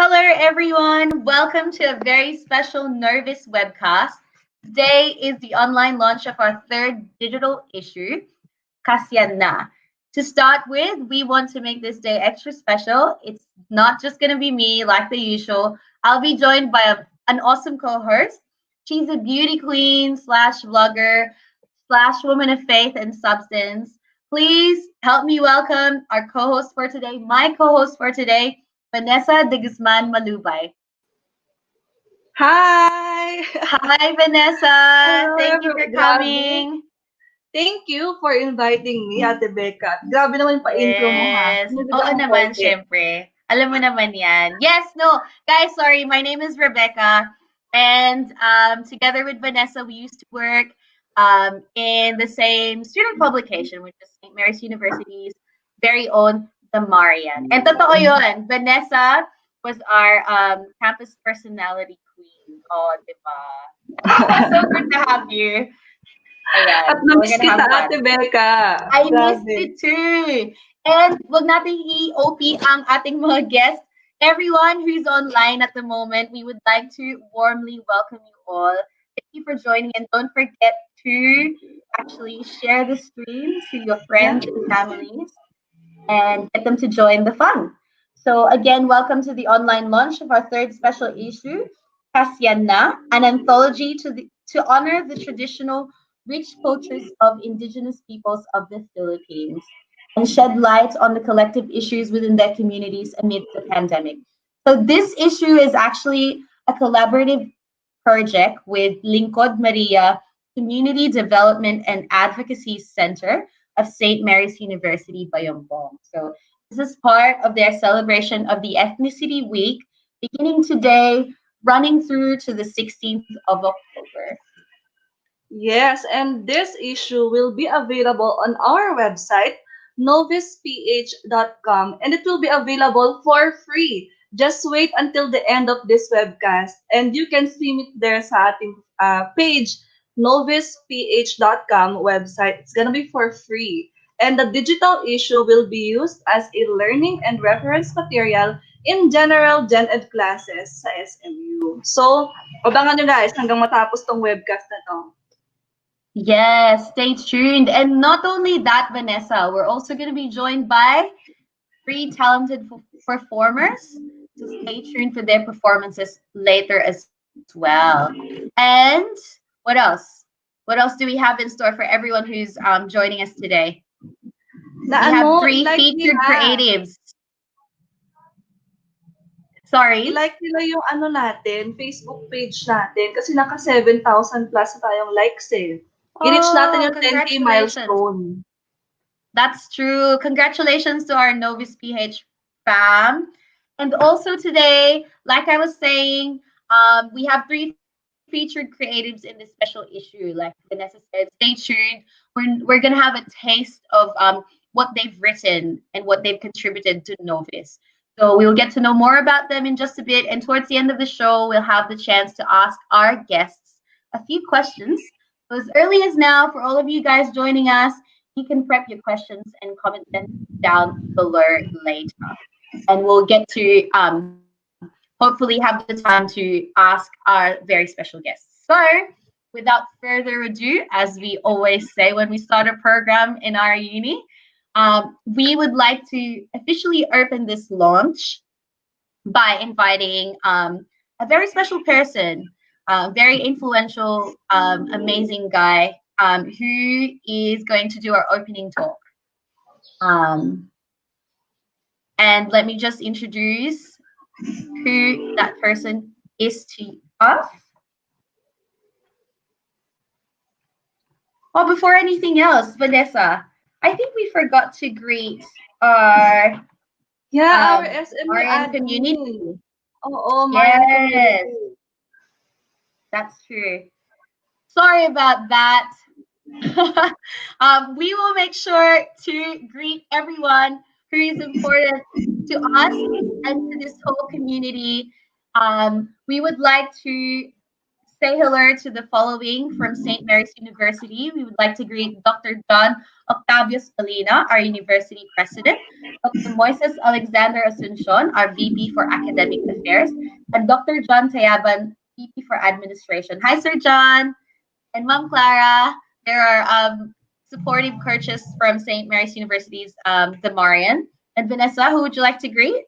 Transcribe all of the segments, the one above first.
Hello, everyone. Welcome to a very special Novice webcast. Today is the online launch of our third digital issue, Kasiyanna. To start with, we want to make this day extra special. It's not just going to be me like the usual. I'll be joined by an awesome co-host. She's a beauty queen slash vlogger slash woman of faith and substance. Please help me welcome our co-host for today, my co-host for today, Vanessa de Guzman Malubay. Hi! Hi, Vanessa. Hello, Thank you for coming. Thank you for inviting me, Ate Becca. Grabe naman pa-intro mo, ha? Yes. Hindi Oo ako naman, forget. syempre. Alam mo naman yan. Yes, no. Guys, sorry. My name is Rebecca. And together with Vanessa, we used to work in the same student publication, which is St. Mary's University's very own The Marian. And totoo yun. Vanessa was our campus personality queen. Oh, diba? So good to have you. Ayan. At namiss kita, Ate Becca. I missed it too. And wag natin i-OP ang ating mga guests. Everyone who's online at the moment, we would like to warmly welcome you all. Thank you for joining, and don't forget to actually share the stream to your friends and families and get them to join the fun. So again, welcome to the online launch of our third special issue, Kasiyanna, an anthology to honor the traditional rich cultures of indigenous peoples of the Philippines and shed light on the collective issues within their communities amid the pandemic. So this issue is actually a collaborative project with Lingkod Maria Community Development and Advocacy Center of St. Mary's University, Bayombong. So this is part of their celebration of the Ethnicity Week, beginning today, running through to the 16th of October. Yes, and this issue will be available on our website, noviceph.com, and it will be available for free. Just wait until the end of this webcast, and you can stream it there sa ating page, noviceph.com website. It's gonna be for free. And the digital issue will be used as a learning and reference material in general gen ed classes sa SMU. So, abangan nyo guys hanggang matapos tong webcast na to. Yes, stay tuned. And not only that, Vanessa, we're also going to be joined by three talented performers. So stay tuned for their performances later as well. And what else? What else do we have in store for everyone who's joining us today? We have three featured creatives. Sorry? I-like nila yung natin, Facebook page natin kasi naka 7,000 plus na tayong likes eh. I-reach natin yung 10K milestone. That's true. Congratulations to our Novice PH fam. And also today, like I was saying, we have three featured creatives in this special issue. Like Vanessa said, stay tuned. We're going to have a taste of what they've written and what they've contributed to Novice. So we'll get to know more about them in just a bit. And towards the end of the show, we'll have the chance to ask our guests a few questions. So as early as now, for all of you guys joining us, you can prep your questions and comment them down below later. And we'll get to hopefully have the time to ask our very special guests. So without further ado, as we always say when we start a program in our uni, we would like to officially open this launch by inviting a very special person, very influential, amazing guy who is going to do our opening talk. And let me just introduce who that person is to us. Oh, before anything else, Vanessa, I think we forgot to greet our our SMU community. yes, that's true. Sorry about that. We will make sure to greet everyone who is important to us and to this whole community. We would like to say hello to the following from St. Mary's University. We would like to greet Dr. John Octavius Molina, our university president. Dr. Moises Alexander Asuncion, our VP for Academic Affairs, and Dr. John Tayaban, VP for Administration. Hi, Sir John and Mom Clara. There are supportive coaches from St. Mary's University's Damarian. And Vanessa, who would you like to greet?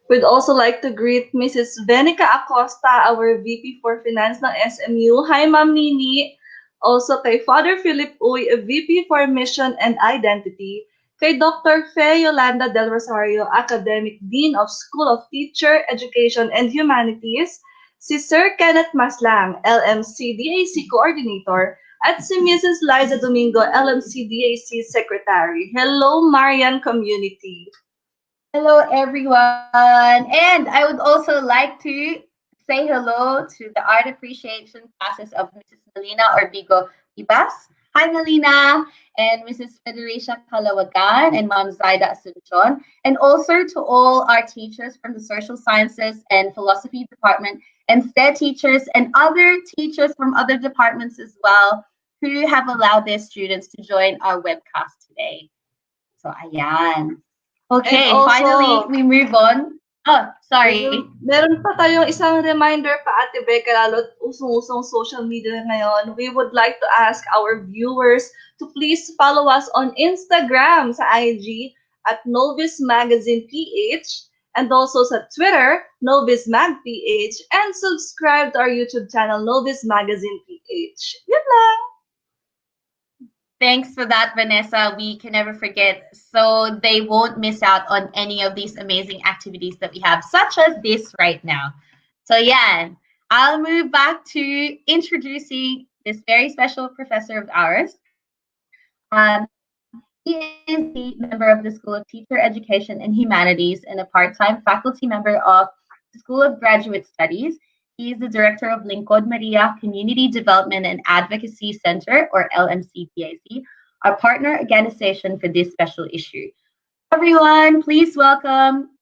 We'd also like to greet Mrs. Venica Acosta, our VP for Finance ng SMU. Hi, Ma'am Nini. Also kay Father Philip Uy, VP for Mission and Identity. Kay Dr. Fe Yolanda Del Rosario, Academic Dean of School of Teacher, Education, and Humanities. Si Sir Kenneth Maslang, LMCDAC Coordinator. At si Mrs. Liza Domingo, LMCDAC Secretary. Hello, Marian Community. Hello, everyone. And I would also like to say hello to the art appreciation classes of Mrs. Melina Orbigo Ibas. Hi, Melina, and Mrs. Federica Calawagan and Ma'am Zaida Asuncion. And also to all our teachers from the Social Sciences and Philosophy Department and STED teachers and other teachers from other departments as well who have allowed their students to join our webcast today. So, ayan. Okay, finally, we move on. Oh, sorry. Meron pa tayong isang reminder pa, Ate Becca, lalo't usong-usong social media ngayon. We would like to ask our viewers to please follow us on Instagram sa IG at Novice Magazine PH and also sa Twitter, Novice Mag PH, and subscribe to our YouTube channel, Novice Magazine PH. Yun lang! Thanks for that, Vanessa. We can never forget. So they won't miss out on any of these amazing activities that we have, such as this right now. So yeah, I'll move back to introducing this very special professor of ours. He is the member of the School of Teacher Education and Humanities and a part-time faculty member of the School of Graduate Studies. He is the director of Lingkod Maria Community Development and Advocacy Center, or LMCDAC, our partner organization for this special issue. Everyone, please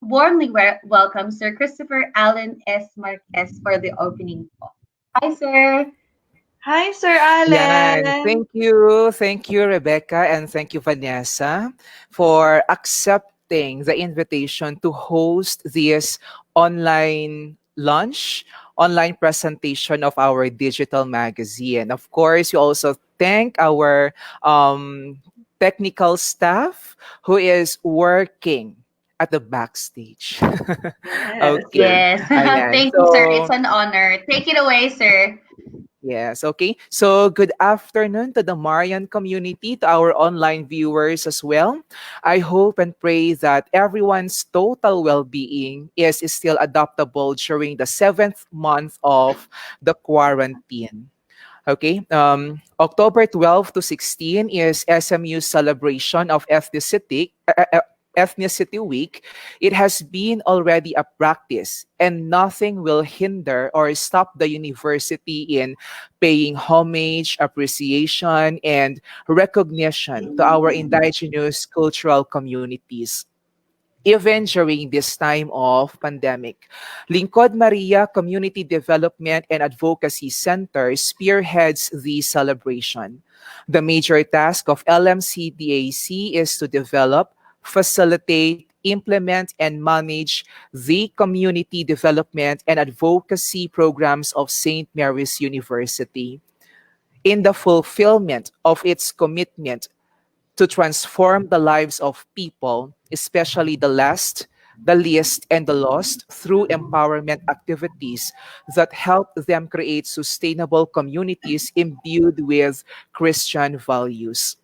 warmly welcome Sir Christopher Allan S. Marquez for the opening call. Hi, sir. Hi, Sir Allan. Yan. Thank you, Rebecca, and thank you, Vanessa, for accepting the invitation to host this online launch, online presentation of our digital magazine. Of course, we also thank our technical staff who is working at the backstage. Yes. Thank you, sir. It's an honor. Take it away, sir. Yes, okay. So good afternoon to the Marian community, to our online viewers as well. I hope and pray that everyone's total well-being is still adaptable during the 7th month of the quarantine. Okay, October 12 to 16 is SMU's celebration of Ethnicity Week. It has been already a practice, and nothing will hinder or stop the university in paying homage, appreciation, and recognition to our indigenous cultural communities. Even during this time of pandemic, Lingkod Maria Community Development and Advocacy Center spearheads the celebration. The major task of LMCDAC is to develop, facilitate, implement, and manage the community development and advocacy programs of St. Mary's University in the fulfillment of its commitment to transform the lives of people, especially the last, the least, and the lost, through empowerment activities that help them create sustainable communities imbued with Christian values.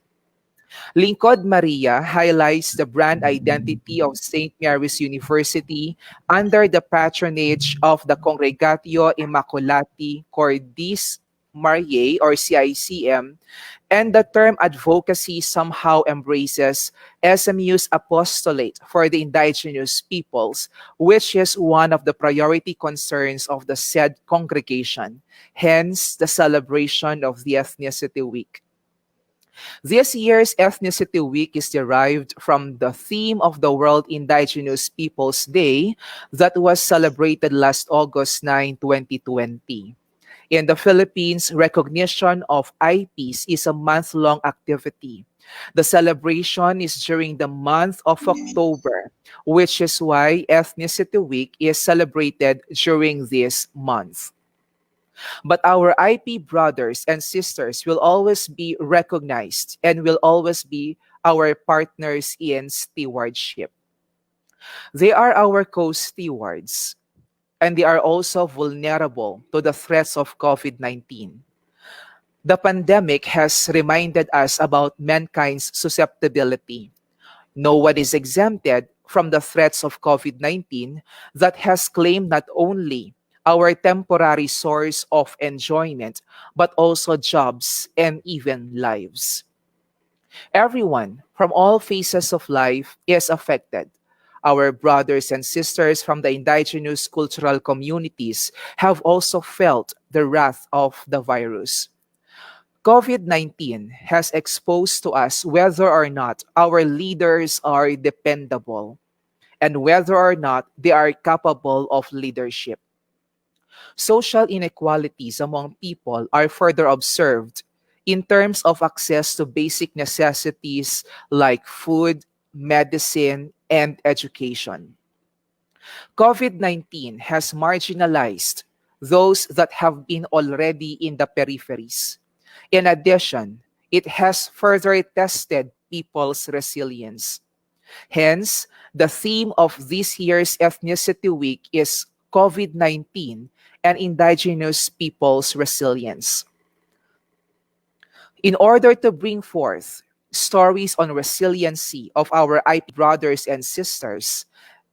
Lingkod Maria highlights the brand identity of St. Mary's University under the patronage of the Congregatio Immaculati Cordis Mariae, or CICM, and the term advocacy somehow embraces SMU's apostolate for the indigenous peoples, which is one of the priority concerns of the said congregation, hence the celebration of the Ethnicity Week. This year's Ethnicity Week is derived from the theme of the World Indigenous Peoples Day that was celebrated last August 9, 2020. In the Philippines, recognition of IPs is a month-long activity The celebration is during the month of October, which is why Ethnicity Week is celebrated during this month. But our IP brothers and sisters will always be recognized and will always be our partners in stewardship. They are our co stewards, and they are also vulnerable to the threats of COVID 19. The pandemic has reminded us about mankind's susceptibility. No one is exempted from the threats of COVID 19 that has claimed not only our temporary source of enjoyment, but also jobs and even lives. Everyone from all phases of life is affected. Our brothers and sisters from the indigenous cultural communities have also felt the wrath of the virus. COVID 19 has exposed to us whether or not our leaders are dependable and whether or not they are capable of leadership. Social inequalities among people are further observed in terms of access to basic necessities like food, medicine, and education. COVID 19 has marginalized those that have been already in the peripheries. In addition, it has further tested people's resilience. Hence, the theme of this year's Ethnicity Week is COVID 19 and Indigenous Peoples' Resilience. In order to bring forth stories on resiliency of our IP brothers and sisters,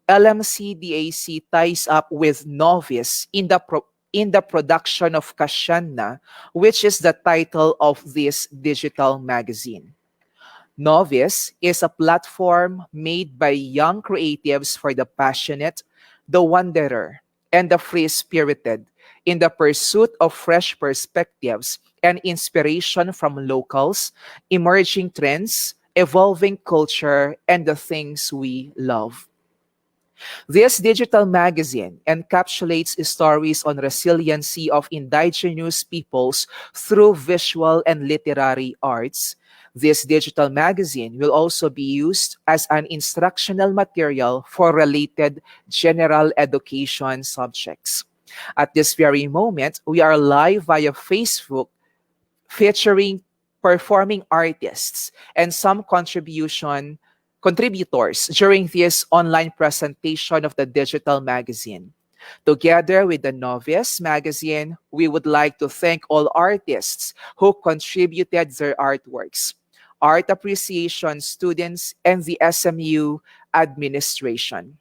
LMCDAC ties up with Novice in the production of Kasiyanna, which is the title of this digital magazine. Novice is a platform made by young creatives for the passionate, the wanderer, and the free-spirited in the pursuit of fresh perspectives and inspiration from locals, emerging trends, evolving culture, and the things we love. This digital magazine encapsulates stories on resiliency of indigenous peoples through visual and literary arts. This digital magazine will also be used as an instructional material for related general education subjects. At this very moment, we are live via Facebook featuring performing artists and some contributors during this online presentation of the digital magazine. Together with the Novice magazine, we would like to thank all artists who contributed their artworks, art appreciation students, and the SMU administration.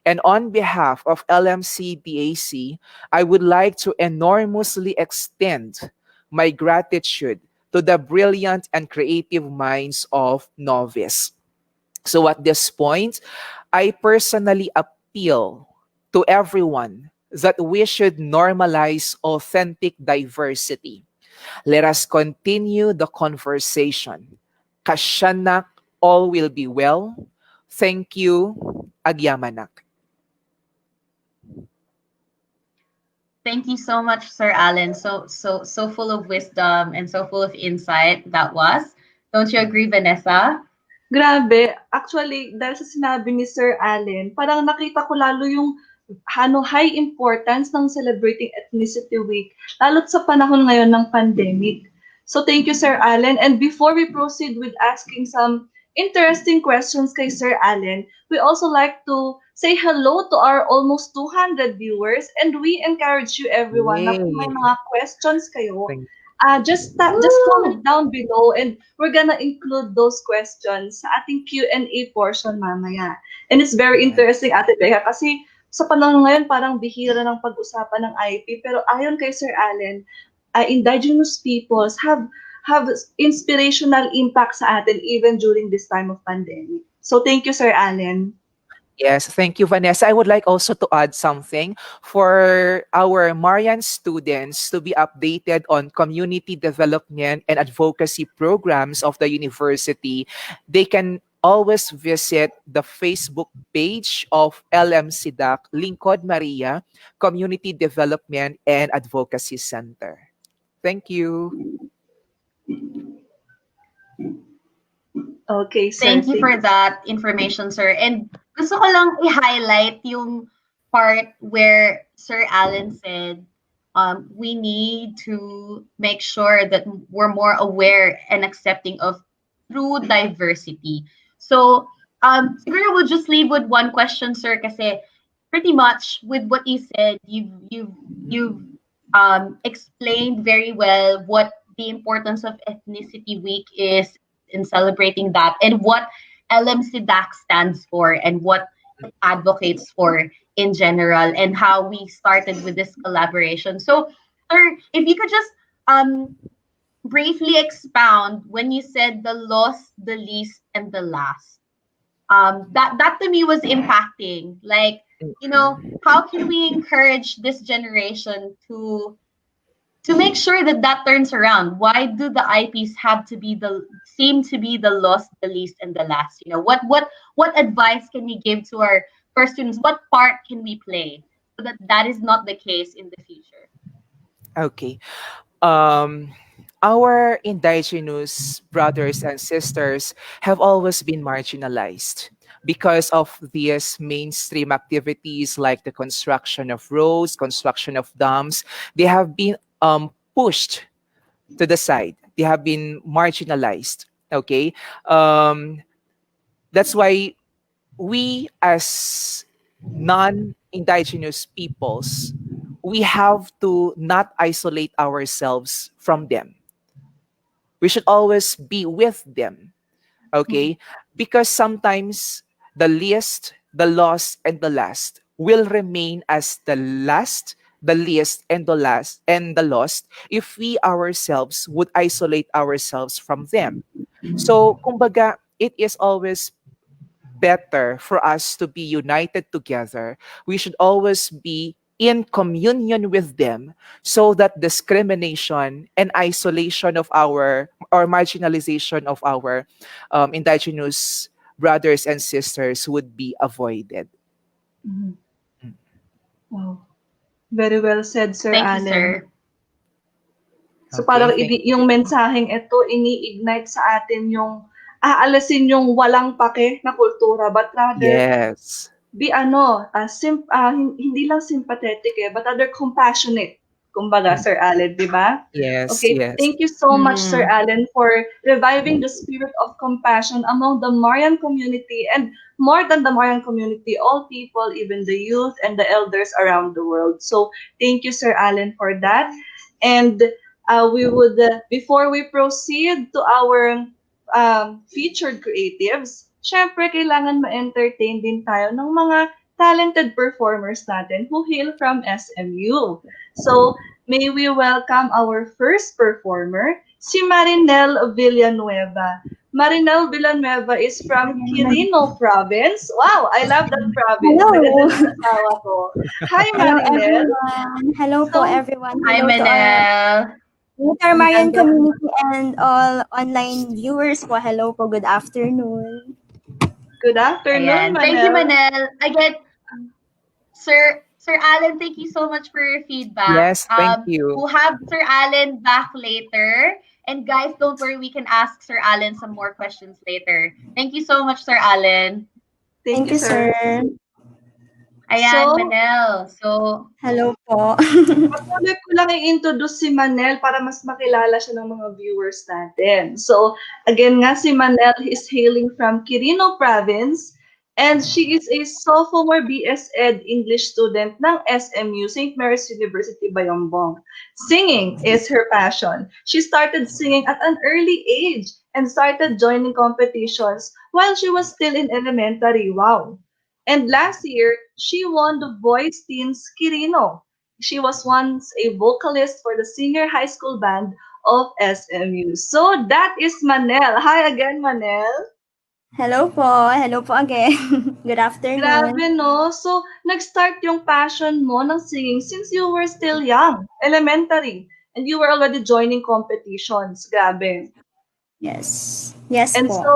And on behalf of LMCDAC, I would like to enormously extend my gratitude to the brilliant and creative minds of Novice. So at this point, I personally appeal to everyone that we should normalize authentic diversity. Let us continue the conversation. Kasyanak, all will be well. Thank you, Agyamanak. Thank you so much, Sir Allan. So full of wisdom and so full of insight that was. Don't you agree, Vanessa? Grabe. Actually, dahil sa sinabi ni Sir Allen, parang nakita ko lalo yung high importance ng celebrating Ethnicity Week, lalo't sa panahon ngayon ng pandemic. So thank you, Sir Allen. And before we proceed with asking some interesting questions kay Sir Allen, we also like to say hello to our almost 200 viewers, and we encourage you everyone na kung may Yay! mga questions kayo, Thank just comment down below, and we're gonna include those questions sa ating Q&A portion mamaya. And it's very you. interesting, Ate Becca, kasi sa panahon ngayon parang bihira ng pag-usapan ng IP, pero ayon kay Sir Allen, indigenous peoples have inspirational impact sa atin even during this time of pandemic. So thank you, Sir Allen. Yes, thank you, Vanessa. I would like also to add something for our Marian students to be updated on community development and advocacy programs of the university. They can always visit the Facebook page of LMCDAC, Lingkod Maria, Community Development and Advocacy Center. Thank you. Okay, sir. Thank you Thank for you. that information, sir. And gusto ko lang i-highlight yung part where Sir Allen said, we need to make sure that we're more aware and accepting of true diversity. So, siguro we'll just leave with one question, sir, kasi pretty much with what you said, you've explained very well what the importance of Ethnicity Week is in celebrating that, and what LMCDAC stands for, and what it advocates for in general, and how we started with this collaboration. So, sir, if you could just um briefly expound when you said the lost, the least, and the last. That to me was impacting. Like, how can we encourage this generation to make sure that that turns around? Why do the IPs have to be the seem to be the lost, the least, and the last? What advice can we give to our students? What part can we play so that that is not the case in the future? Okay. Um, our indigenous brothers and sisters have always been marginalized because of these mainstream activities like the construction of roads, construction of dams. They have been pushed to the side. They have been marginalized. Okay. That's why we as non-indigenous peoples, we have to not isolate ourselves from them. We should always be with them, Mhm. okay? Because sometimes the least, the lost, and the last will remain as the last, the least, and the last, and the lost if we ourselves would isolate ourselves from them. So, kumbaga, it is always better for us to be united together. We should always be in communion with them so that discrimination and isolation of our or marginalization of our indigenous brothers and sisters would be avoided. Mhm. Wow. Very well said, Sir Thank you, Allen. sir. So Okay, parang thank yung mensaheng ito ini-ignite sa atin yung aalasin yung walang pake na kultura, but rather yes. be hindi lang sympathetic but rather compassionate. Kumbaga, Mm. Sir Allen, di ba? Yes, Okay, yes. thank you so much, Sir Mm-hmm. Allen, for reviving the spirit of compassion among the Marian community and more than the Marian community, all people, even the youth and the elders around the world. So, thank you, Sir Allen, for that. And we would, before we proceed to our featured creatives, syempre kailangan ma-entertain din tayo ng mga talented performers natin who hail from SMU. So, may we welcome our first performer, si Marinel Villanueva. Marinel Villanueva is from Quirino Province. Wow, I love that province. Naganda Hello. ng asawa ko. Hi, Hello Marinel. everyone. Hello po So, everyone. Hi, Hello Manel. to our Marian Ang ganda. community and all online viewers po. Hello po. Good afternoon. good afternoon, Ayan. Thank you, Manel. Manel. Again, Sir Allen, thank you so much for your feedback. Yes, thank you. We'll have Sir Allen back later. And guys, don't worry, we can ask Sir Allen some more questions later. Thank you so much, Sir Allen. Thank Thank you, you, sir. sir. Ayan, So, Manel. So, Hello po. patuloy ko lang i-introduce si Manel para mas makilala siya ng mga viewers natin. So, again nga, si Manel is hailing from Quirino Province and she is a sophomore BS Ed English student ng SMU, St. Mary's University, Bayombong. Singing is her passion. She started singing at an early age and started joining competitions while she was still in elementary. Wow. And last year, she won the Voice Teens Quirino. She was once a vocalist for the senior high school band of SMU. So that is Manel. Hi again, Manel. Hello po. Hello po again. Good Grabe, afternoon. no? So, nag-start yung passion mo ng singing since you were still young, elementary, and you were already joining competitions. Grabe. Yes. Yes And po. so,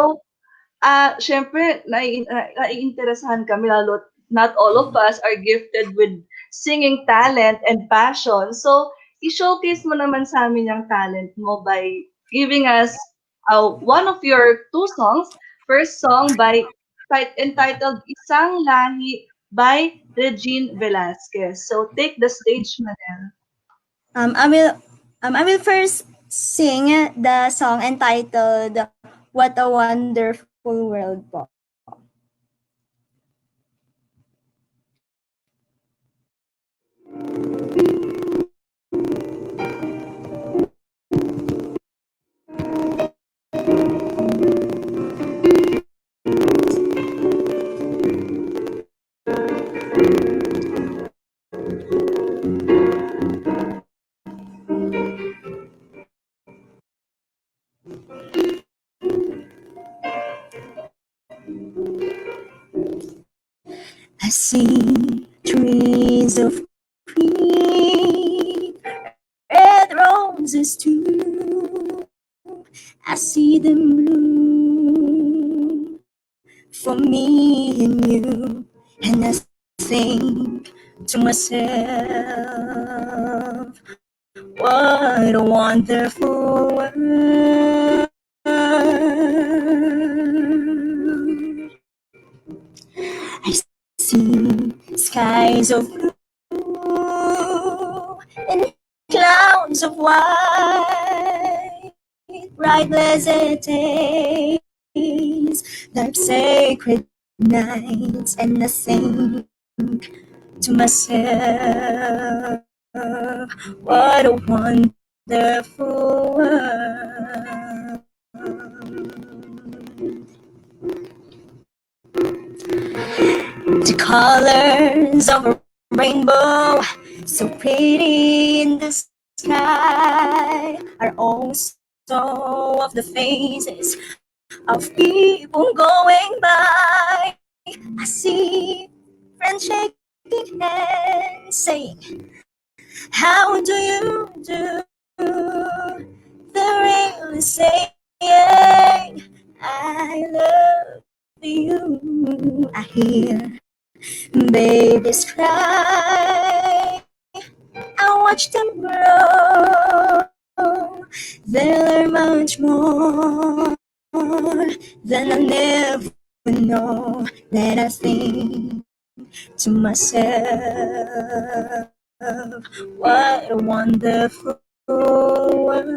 syempre, naiinteresahan kami lalo not all of us are gifted with singing talent and passion. So, i-showcase mo naman sa amin yung talent mo by giving us one of your two songs first song entitled Isang Lahi by Regine Velasquez. So take the stage, Manel. I will first sing the song entitled "What a Wonderful World" po. I see trees of green, red roses too. I see them bloom for me and you, and I think to myself, what a wonderful world. I see skies of blue and clouds of white, bright blessed days, dark sacred nights, and I think to myself, what a wonderful world. The colors of a rainbow, so pretty in the sky, are also of the faces of people going by. I see friends shaking hands, saying, "How do you do?" They're really saying, "I love you." I hear babies cry. I watch them grow. They learn much more than I never know. That I think to myself, what a wonderful world.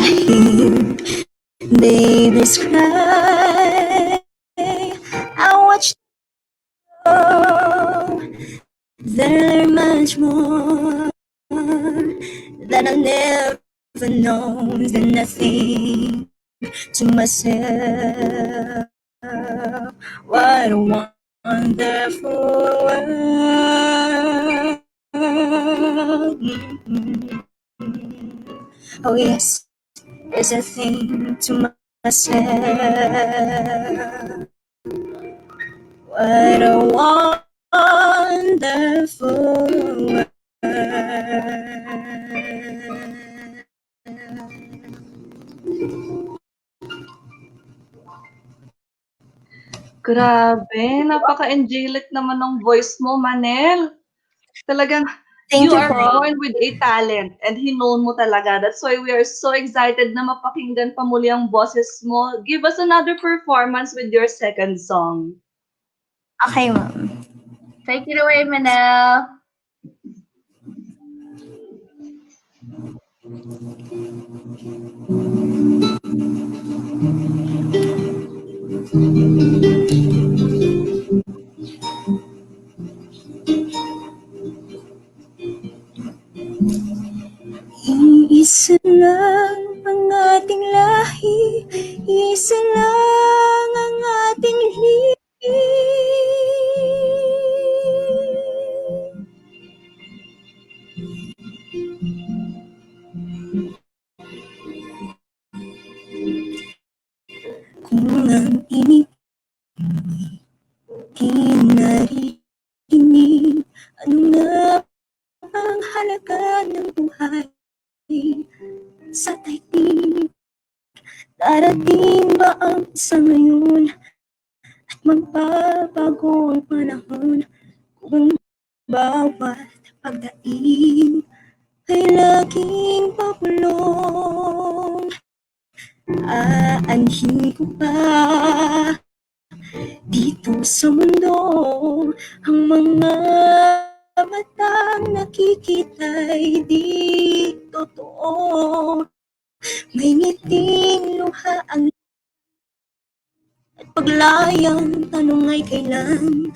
I hear babies cry. I watch them. There much more that I never know than nothing to myself. What a wonderful world. Oh yes, there's a thing to myself. What a wonderful world. Grabe, napaka-angelic naman ng voice mo, Manel. Talagang Thank you you are po. born with a talent and hinone mo talaga. That's why we are so excited na mapakinggan pa muli ang boses mo. Give us another performance with your second song. Okay, ma'am. Take it away, Manel. Iisa lang ang ating lahi, isa lang ang ating lihi. kung ang tinig kinarinig. Ano nga ang halaga ng buhay sa daigdig? Darating ba ang isang ngayon at magbabago ang panahon kung bawat pagdaing ay laging pabulong? Aanhin ko pa dito sa mundo ang mga matang nakikita'y di totoo. May ngiting luha ang at paglayang tanong ay kailan?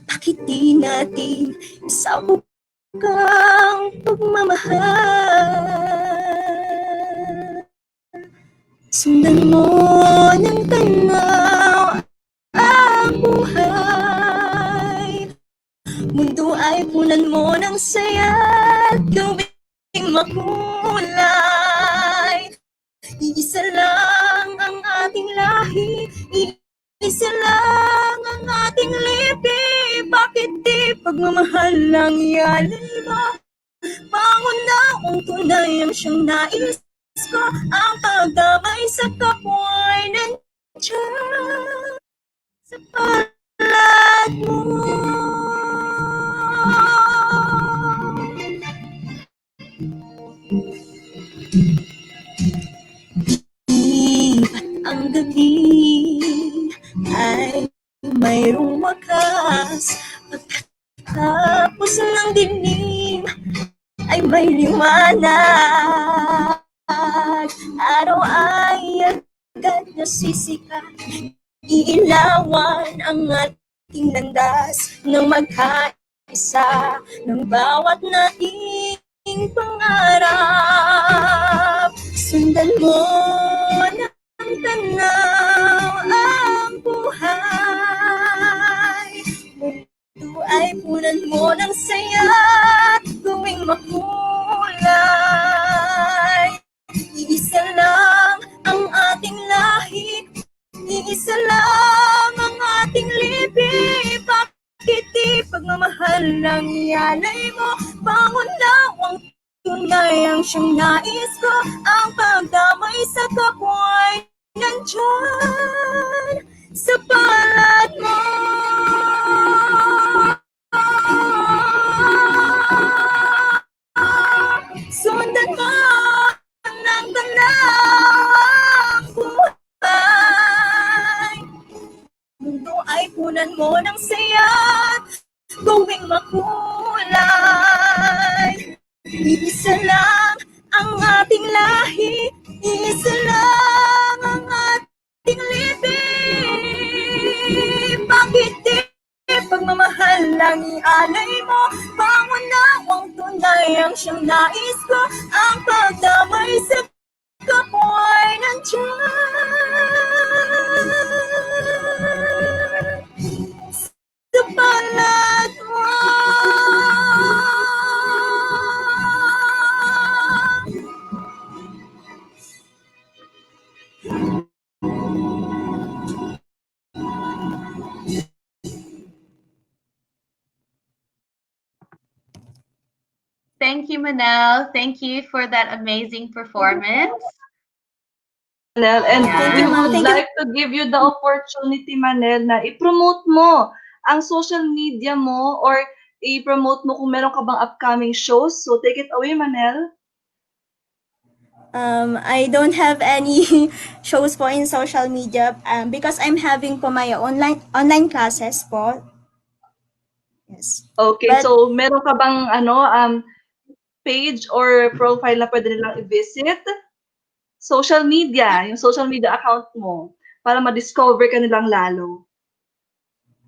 Bakit di natin isabukang pagmamahal? Sundan mo ng tanaw ang buhay. Mundo ay punan mo ng saya at gawing makulay. Iisa lang ang ating lahi, iisa lang ang ating lipi. Bakit di pagmamahal lang ialay mo? Pangunahing tunay ang siyang nais ko, ang pagdamay sa kapwa ay nandiyan sa palad mo. At ang gabi ay mayroong wakas, pagkatapos ng dilim ay may liwanag. Araw ay agad nasisikat, iilawan ang ating landas ng magkaisa ng bawat nating pangarap. Sundan mo ng tanaw ang buhay. Mundo ay punan mo ng saya at gawing makulay. Iisa lang ang ating lahi, iisa lang ang ating lipi. Bakit di pagmamahal lang ialay mo? Pangunawang tunay ang siyang nais ko, ang pagdamay sa kapwa ay nandyan sa palad mo. Sundan mo ng tanaw ang buhay. Mundo ay punan mo ng saya at gawing makulay. Iisa lang ang ating lahi, iisa lang ang ating lipi. Bakit di pagmamahal lang ialay mo? Pangunawang tunay ang siyang nais ko, ang pagdamay sa kapwa ay nandyan sa palad mo. Thank you, Manel. Thank you for that amazing performance. Manel, and we Yeah. would like to give you the opportunity, Manel, na i-promote mo ang social media mo or i-promote mo kung meron ka bang upcoming shows. So take it away, Manel. I don't have any shows po in social media because I'm having po my online classes po. Yes. Okay, But- so meron ka bang page or profile na pwede nilang i-visit? Social media, yung social media account mo para ma-discover ka nilang lalo.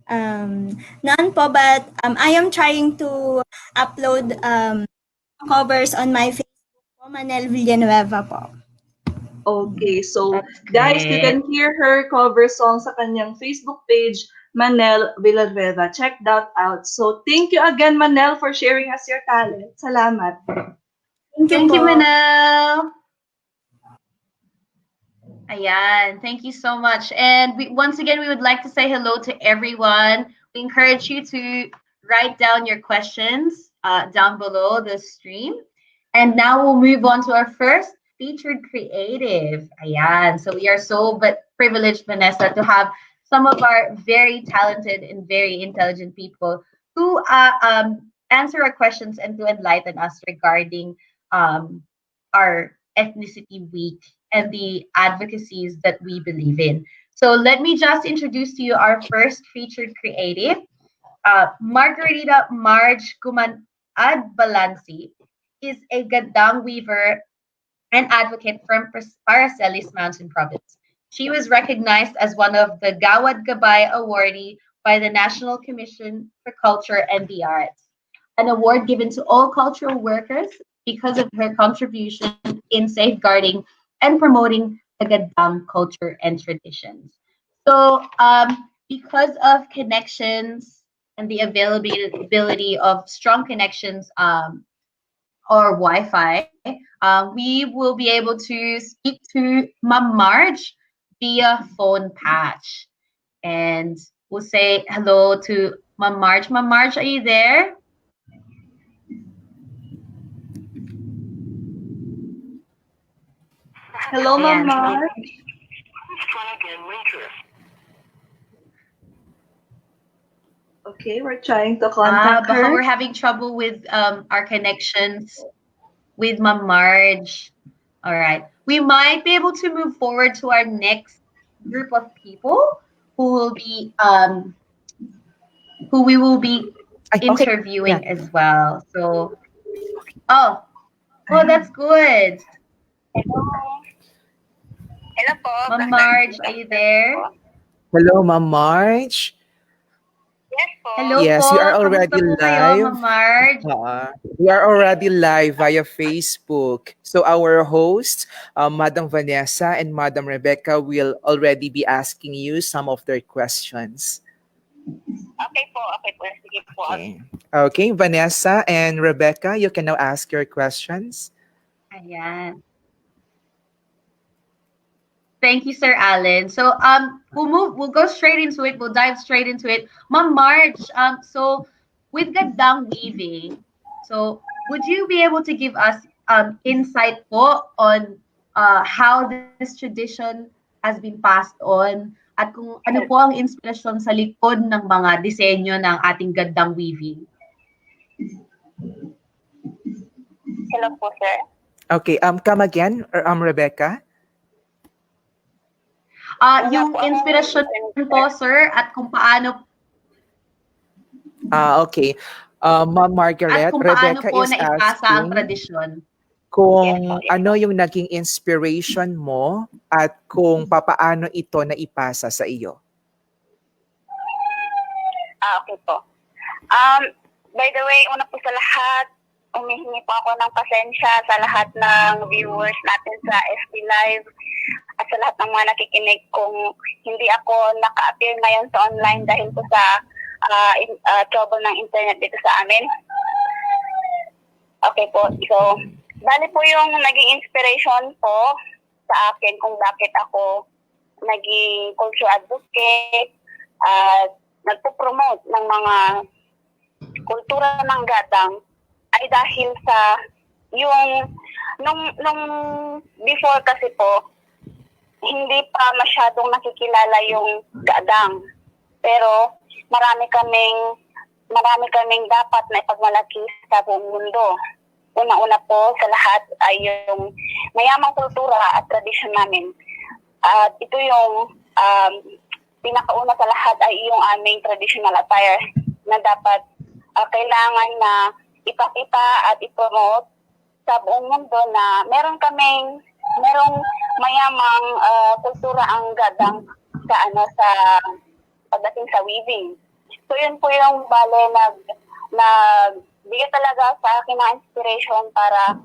None po, but I am trying to upload covers on my Facebook po, Manel Villanueva po. Okay, so That's guys, you great. can hear her cover song sa kanyang Facebook page, Manel Villanueva. Check that out. So thank you again, Manel, for sharing us your talent. Salamat. Thank you, po. Manel. Ayan, thank you so much. And once again, we would like to say hello to everyone. We encourage you to write down your questions down below the stream. And now we'll move on to our first featured creative. Ayan, so we are so but privileged, Vanessa, to have some of our very talented and very intelligent people who answer our questions and to enlighten us regarding um, our ethnicity week and the advocacies that we believe in. So let me just introduce to you our first featured creative, Margarita Balansi is a gadang weaver and advocate from Paracelis Mountain Province. She was recognized as one of the Gawad Gabay Awardee by the National Commission for Culture and the Arts, an award given to all cultural workers because of her contribution in safeguarding and promoting the Gadang culture and traditions. So, because of connections and the availability of strong connections or Wi-Fi, we will be able to speak to Ma'am Marge via phone patch. And we'll say hello to Ma'am Marge. Ma'am Marge, are you there? Hello, Ayan. Mama. Okay, we're trying to contact Baka her. we're having trouble with our connections with Ma'am Marge. All right. We might be able to move forward to our next group of people who will be who we will be Ay, okay. interviewing Yeah. as well. So oh, oh that's good. Hello po. Ma'am Marge, are you there? Hello, Ma'am Marge. Yes po. Hello Yes, po. we are Kamusta already po kayo, live. Ma'am Marge? We are already live via Facebook. So our hosts, Madam Vanessa and Madam Rebecca, will already be asking you some of their questions. Okay po. Okay po. Sige po. Okay. Okay, Vanessa and Rebecca, you can now ask your questions. Ayan. Thank you, Sir Allan. So we'll go straight into it. We'll dive straight into it. Ma'am Marge, so with gadang weaving, so would you be able to give us insight po on how this tradition has been passed on at kung ano po ang inspirasyon sa likod ng mga disenyo ng ating gadang weaving? Hello po, sir. Okay, come again, Rebecca. Yung inspirasyon po, sir, at kung paano Okay. Ma'am Margaret, at kung paano Rebecca po is naipasa ang asking tradisyon. kung ano yung naging inspiration mo at kung papaano ito naipasa sa iyo. Okay po. By the way, una po sa lahat, humihingi po ako ng pasensya sa lahat ng viewers natin sa FB Live at sa lahat ng mga nakikinig kung hindi ako naka-appear ngayon sa online dahil po sa trouble ng internet dito sa amin. Okay po. So, bali po yung naging inspiration po sa akin kung bakit ako naging culture advocate at nagpo-promote ng mga kultura ng gadang ay dahil sa yung nung before kasi po hindi pa masyadong nakikilala yung gadang. Pero marami kaming dapat na ipagmalaki sa buong mundo. Una-una po sa lahat ay yung mayamang kultura at tradisyon namin. At ito yung pinakauna sa lahat ay yung aming traditional attire na dapat kailangan na ipakita at ipromote sa buong mundo na merong mayamang kultura ang gadang sa pagdating sa weaving. So yun po yung bale nagbigay talaga sa akin ng inspiration para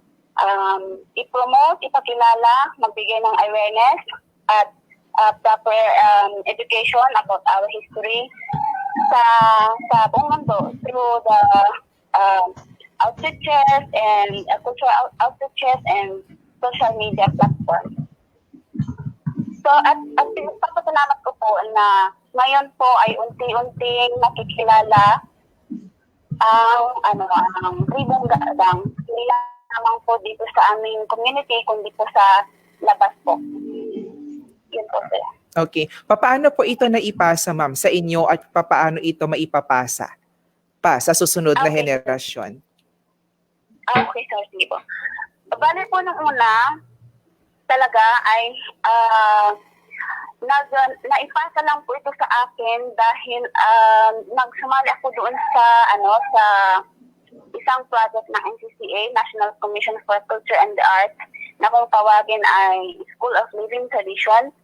i-promote, ipakilala, magbigay ng awareness at proper education about our history sa buong mundo through the outreaches and cultural outreaches and social media platforms. So, at pinagpapasalamat ko po na ngayon po ay unti-unting nakikilala ang tribong gaadang. Hindi lamang po dito sa aming community, kundi po sa labas po. Yun po sila. Okay. Paano po ito naipasa, ma'am, sa inyo at paano ito maipapasa sa susunod na henerasyon? Okay, sir. Sige po. Bale po nung una, talaga ay naipasa lang po ito sa akin dahil nagsumali ako doon sa isang project ng NCCA, National Commission for Culture and the Arts, na kung tawagin ay School of Living Tradition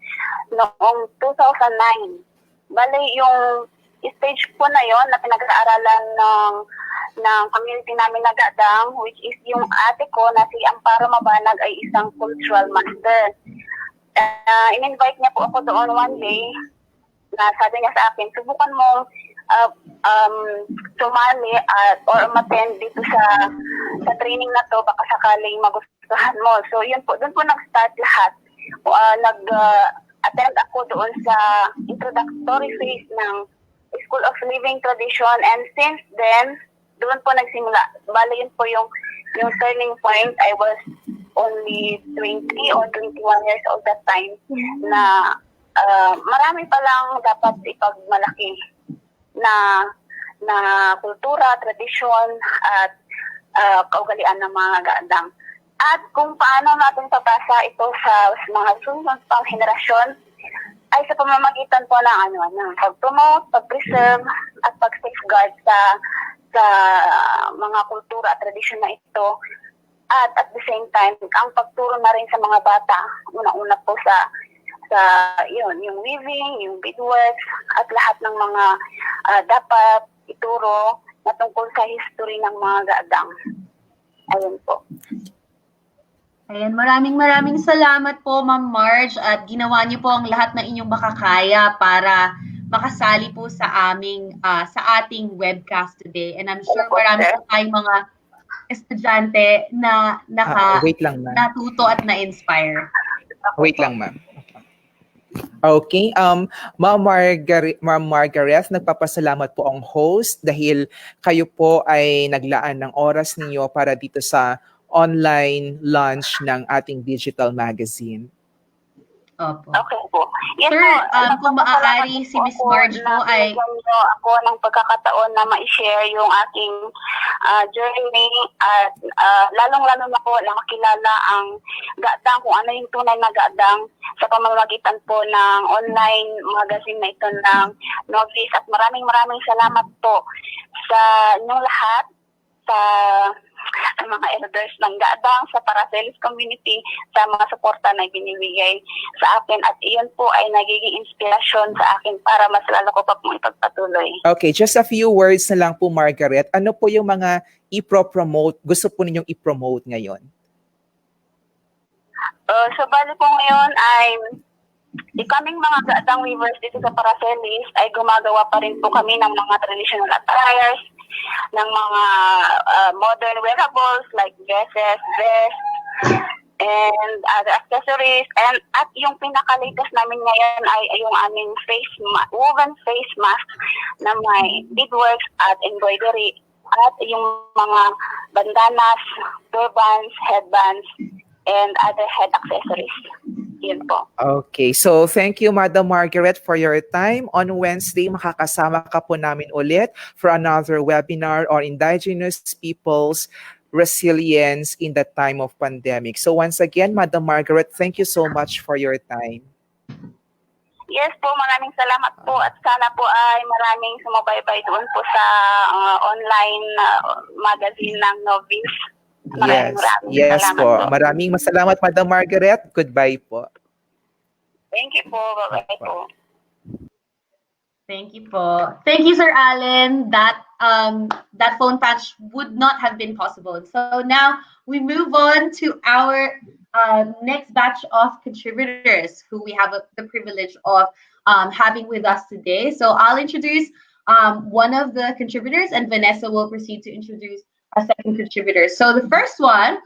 noong 2009. Bale, yung stage po na yon na pinag-aaralan ng community namin na Gadang, which is yung ate ko na si Amparo Mabanag ay isang cultural master. In-invite niya po ako doon one day na sabi niya sa akin, subukan mo sumali or umattend dito sa training na to, baka sakaling magustuhan mo. So yun po, doon po nag-start lahat. Nag-attend ako doon sa introductory phase ng School of Living Tradition, and since then, doon po nagsimula. Bale yun po yung turning point. I was only 20 or 21 years old that time na marami pa lang dapat ipagmalaki na kultura, tradisyon at kaugalian ng mga gaandang. At kung paano natin papasa ito sa mga susunod pang henerasyon ay sa pamamagitan po ng pag-promote, pag-preserve at pag-safeguard sa mga kultura at tradisyon na ito. At the same time, ang pagturo na rin sa mga bata, una-una po sa yung weaving, yung beadworks, at lahat ng mga dapat ituro na tungkol sa history ng mga gaadang. Ayun po. Ayan, maraming salamat po, Ma'am Marge, at ginawa niyo po ang lahat ng inyong makakaya para makasali po sa ating webcast today. And I'm sure marami po tayong mga estudyante na natuto at na-inspire. Wait lang, ma'am. Okay, Ma'am Margaret, nagpapasalamat po ang host dahil kayo po ay naglaan ng oras ninyo para dito sa online launch ng ating digital magazine. Opo. Okay po. Yes, sir, kung maaari si Miss Marge po ay ako ng pagkakataon na ma-share yung aking journey at lalong-lalo na po na makilala ang gaadang, kung ano yung tunay na gaadang sa pamamagitan po ng online magazine na ito ng Novice. At maraming salamat po sa inyong lahat, sa mga elders ng Gaadang, sa Paracelis community, sa mga suporta na binibigay sa akin. At iyon po ay nagiging inspirasyon sa akin para mas lalo ko pa pong ipagpatuloy. Okay, just a few words na lang po, Margaret. Ano po yung mga gusto po ninyong i-promote ngayon? So, bali po ngayon ay kaming mga Gaadang weavers dito sa Paracelis ay gumagawa pa rin po kami ng mga traditional attires, ng mga modern wearables like dresses, vests, and other accessories. At yung pinaka-latest namin ngayon ay yung aming woven face mask na may beadworks at embroidery, at yung mga bandanas, turbans, headbands, and other head accessories. Yun po. Okay, so thank you, Madam Margaret, for your time. On Wednesday, makakasama ka po namin ulit for another webinar on indigenous peoples' resilience in the time of pandemic. So once again, Madam Margaret, thank you so much for your time. Yes po, maraming salamat po, at sana po ay maraming sumubaybay doon po sa online magazine ng Novice. Yes po. Maraming salamat, Madam Margaret. Goodbye po. Thank you po. Bye-bye po. Thank you po. Thank you, Sir Allan. That phone patch would not have been possible. So now we move on to our next batch of contributors who we have the privilege of having with us today. So I'll introduce one of the contributors, and Vanessa will proceed to introduce a second contributor. So the first one,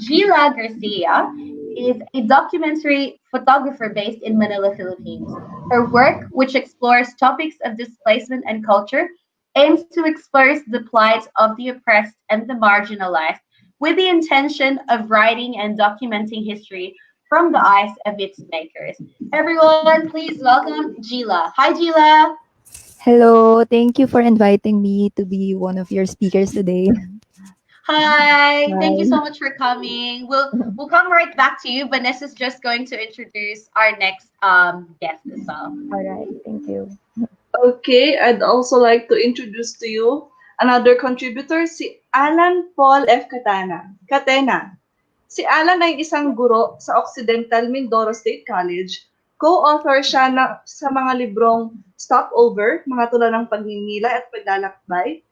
Gila Garcia, is a documentary photographer based in Manila, Philippines. Her work, which explores topics of displacement and culture, aims to explore the plight of the oppressed and the marginalized with the intention of writing and documenting history from the eyes of its makers. Everyone, please welcome Gila. Hi, Gila. Hello, thank you for inviting me to be one of your speakers today. Hi, thank you so Hi. much for coming. We'll come right back to you. Vanessa's just going to introduce our next guest as well. All right, thank you. Okay, I'd also like to introduce to you another contributor, si Allan Paul F. Catena. Si Allan ay isang guro sa Occidental Mindoro State College. Co-author siya sa mga librong Stopover, mga tula ng pagninila at paglalakbay,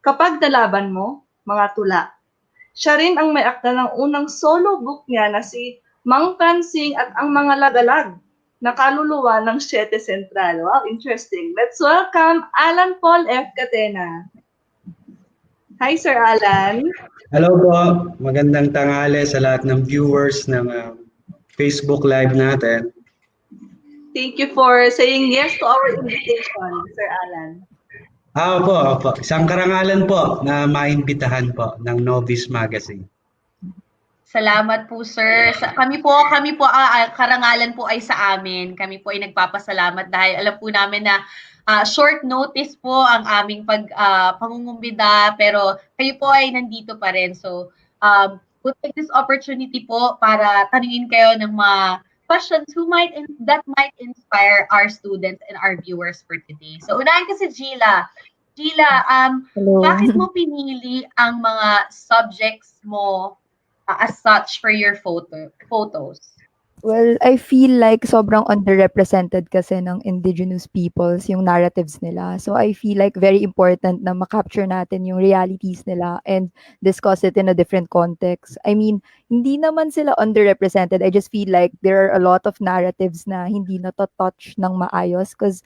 Kapag Nalaban Mo, mga tula. Siya rin ang may akda ng unang solo book niya na si Mang Pransing at ang mga lagalag na kaluluwa ng Siete Central. Wow, interesting. Let's welcome Allan Paul F. Catena. Hi, Sir Allan. Hello po, magandang tanghali sa lahat ng viewers ng Facebook Live natin. Thank you for saying yes to our invitation, Sir Allan. Opo. Isang karangalan po na maimbitahan po ng Novice Magazine. Salamat po, sir. Kami po, karangalan po ay sa amin. Kami po ay nagpapasalamat dahil alam po namin na short notice po ang aming pangungumbida, pero kayo po ay nandito pa rin. So, we'll take this opportunity po para tanungin kayo ng mga questions that might inspire our students and our viewers for today. So, unahin ko si Gila. Gila, Hello. bakit mo pinili ang mga subjects mo as such for your photos? Well, I feel like sobrang underrepresented kasi ng indigenous peoples yung narratives nila. So I feel like very important na makapture natin yung realities nila and discuss it in a different context. I mean, hindi naman sila underrepresented. I just feel like there are a lot of narratives na hindi na-touch ng maayos because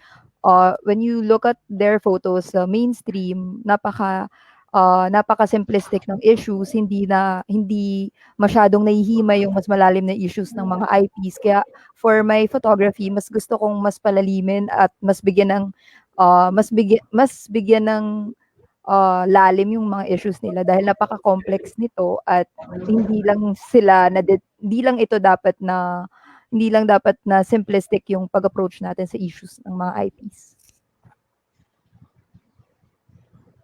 when you look at their photos, mainstream, napaka-simplistic ng issues, hindi masyadong nahihimay yung mas malalim na issues ng mga IPs. Kaya for my photography, mas gusto kong mas palalimin at mas bigyan ng lalim yung mga issues nila dahil napaka-complex nito at hindi lang dapat na simplistic yung pag-approach natin sa issues ng mga IPs.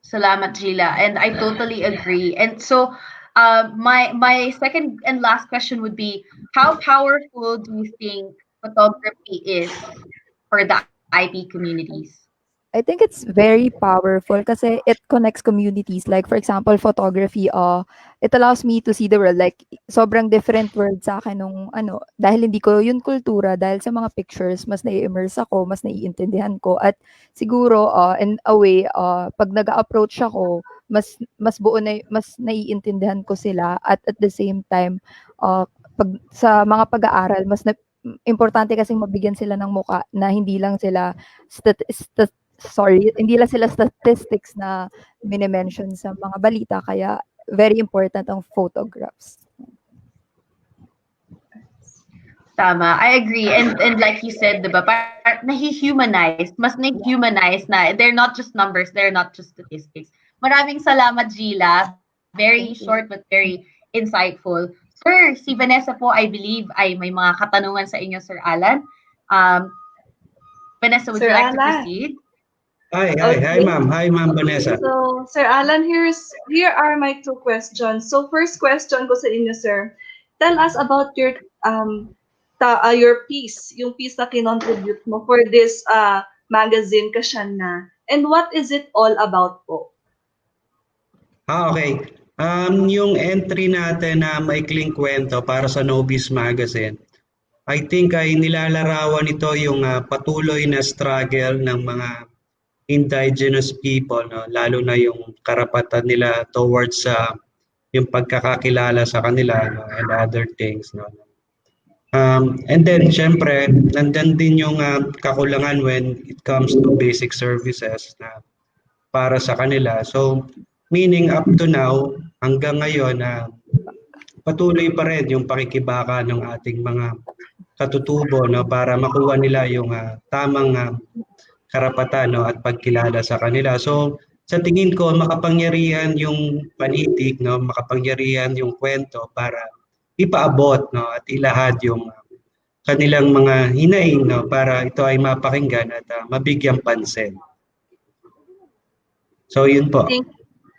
Salamat, Gila. And I totally agree. And so, my second and last question would be, how powerful do you think photography is for the IP communities? I think it's very powerful kasi it connects communities. Like, for example, photography, it allows me to see the world. Like, sobrang different world sa akin nung, dahil hindi ko yun kultura, dahil sa mga pictures, mas nai-immerse ako, mas naiintindihan ko. At siguro, in a way, pag nag-approach ako, mas naiintindihan ko sila. At the same time, sa mga pag-aaral, importante kasing mabigyan sila ng muka na hindi lang sila statistics na mini-mention sa mga balita, kaya very important ang photographs. Tama, I agree. And like you said, diba, mas na-humanize na. They're not just numbers, they're not just statistics. Maraming salamat, Gila. Very short but very insightful. Sir, si Vanessa po, I believe, ay may mga katanungan sa inyo, Sir Allan. Vanessa, would you like to proceed? Hi, ma'am. Hi, Ma'am Vanessa. So, Sir Allan, here are my two questions. So, first question ko sa inyo, sir. Tell us about your piece, yung piece na kinontribute mo for this magazine, Kasiyanna. And what is it all about po? Okay. Yung entry natin na maikling kwento para sa Novice Magazine, I think ay nilalarawan ito yung patuloy na struggle ng mga indigenous people, no? Lalo na yung karapatan nila towards yung pagkakakilala sa kanila, no? And other things. No? And then, syempre, nandun din yung kakulangan when it comes to basic services na para sa kanila. So, meaning up to now, hanggang ngayon, patuloy pa rin yung pakikibaka ng ating mga katutubo, no, para makuha nila yung tamang karapatan, no, at pagkilala sa kanila. So sa tingin ko makapangyarihan yung panitik, no, makapangyarihan yung kwento para ipaabot, no, at ilahad yung kanilang mga hinaing, no, para ito ay mapakinggan at mabigyang pansin. So yun po.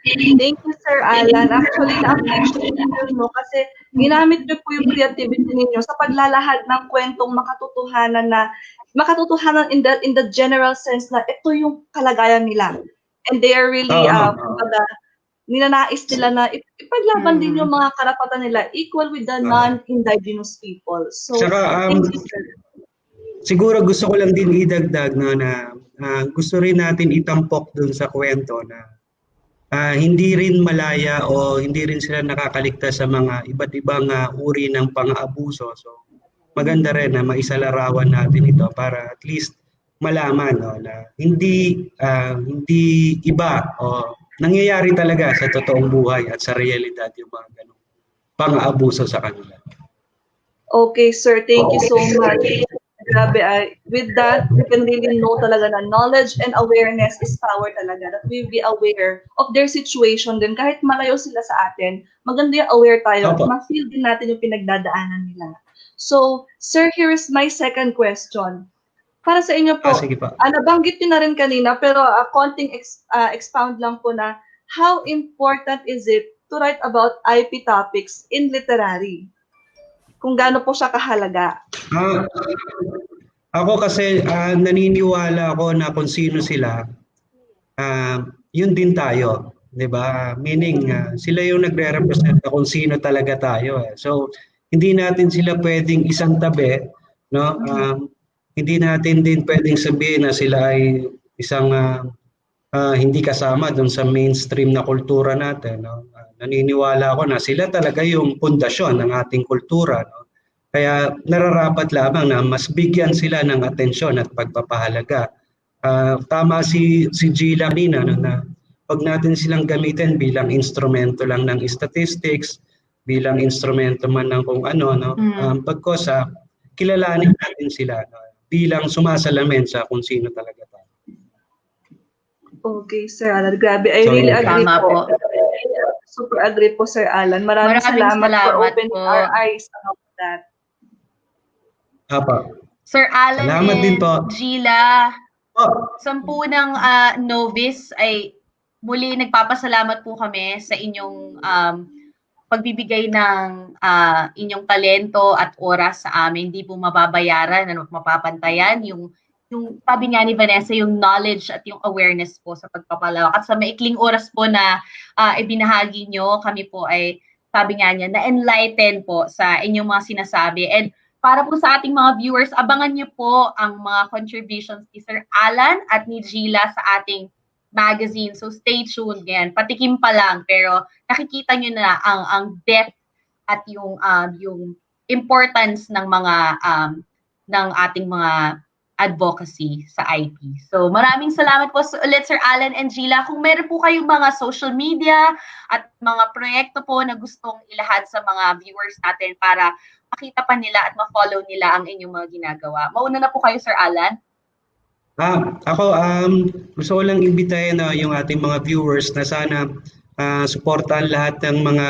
Thank you, Sir Allan. Actually, na-appreciate mo kasi ginamit niyo po yung creativity ninyo sa paglalahad ng kwentong makatotohanan in the general sense na ito yung kalagayan nila. And they are really, ninanais nila na ipaglaban din yung mga karapatan nila equal with the non-indigenous people. So, saka, thank you, sir. Siguro gusto ko lang din idagdag, no, na gusto rin natin itampok dun sa kwento na hindi rin malaya o hindi rin sila nakakaligtas sa mga iba't ibang uri ng pang-aabuso. So maganda rin na maisalarawan natin ito para at least malaman, no, na hindi iba o nangyayari talaga sa totoong buhay at sa realidad yung mga ganong pang-aabuso sa kanila. Okay, sir. Thank you so much. Grabe, with that, we can really know talaga na knowledge and awareness is power talaga. That we be aware of their situation din. Kahit malayo sila sa atin, maganda yung aware tayo at ma-feel din natin yung pinagdadaanan nila. So, sir, here is my second question. Para sa inyo po, nabanggit nyo na rin kanina, pero konting expound lang po na how important is it to write about IP topics in literary? Kung gaano po siya kahalaga? Ako kasi naniniwala ako na kung sino sila, yun din tayo, 'di ba? Meaning sila yung nagre-represent kung sino talaga tayo. So hindi natin sila pwedeng isang tabi, no? Hindi natin din pwedeng sabihin na sila ay isang hindi kasama doon sa mainstream na kultura natin, no? Naniniwala ako na sila talaga yung pundasyon ng ating kultura, no? Kaya nararapat lamang na mas bigyan sila ng atensyon at pagpapahalaga. Tama si Gila kanina, no, na wag natin silang gamitin bilang instrumento lang ng statistics, bilang instrumento man ng kung ano, no. Pagkos kilalanin natin sila, no, bilang sumasalamin sa kung sino talaga tayo. Okay, Sir Allan. Grabe, I really agree po. Super agree po, Sir Allan. Maraming salamat for opening our eyes about that. Sir Allan salamat din po. Gila, 10 ng Novice ay muli nagpapasalamat po kami sa inyong pagbibigay ng inyong talento at oras sa amin. Hindi po mababayaran, mapapantayan yung sabi nga ni Vanessa, yung knowledge at yung awareness po sa pagpapalawak. At sa maikling oras po na ibinahagi nyo, kami po ay, sabi nga niya, na-enlighten po sa inyong mga sinasabi. And para po sa ating mga viewers, abangan nyo po ang mga contributions ni Sir Allan at ni Gila sa ating magazine. So stay tuned. Yan. Patikim pa lang, pero nakikita nyo na ang depth at yung importance ng mga ng ating mga advocacy sa IP. So maraming salamat po ulit Sir Allan and Gila. Kung meron po kayong mga social media at mga proyekto po na gustong ilahad sa mga viewers natin para makita pa nila at ma-follow nila ang inyong mga ginagawa. Mauna na po kayo Sir Allan. Ako gusto ko lang imbitahin yung ating mga viewers na sana suportahan lahat ng mga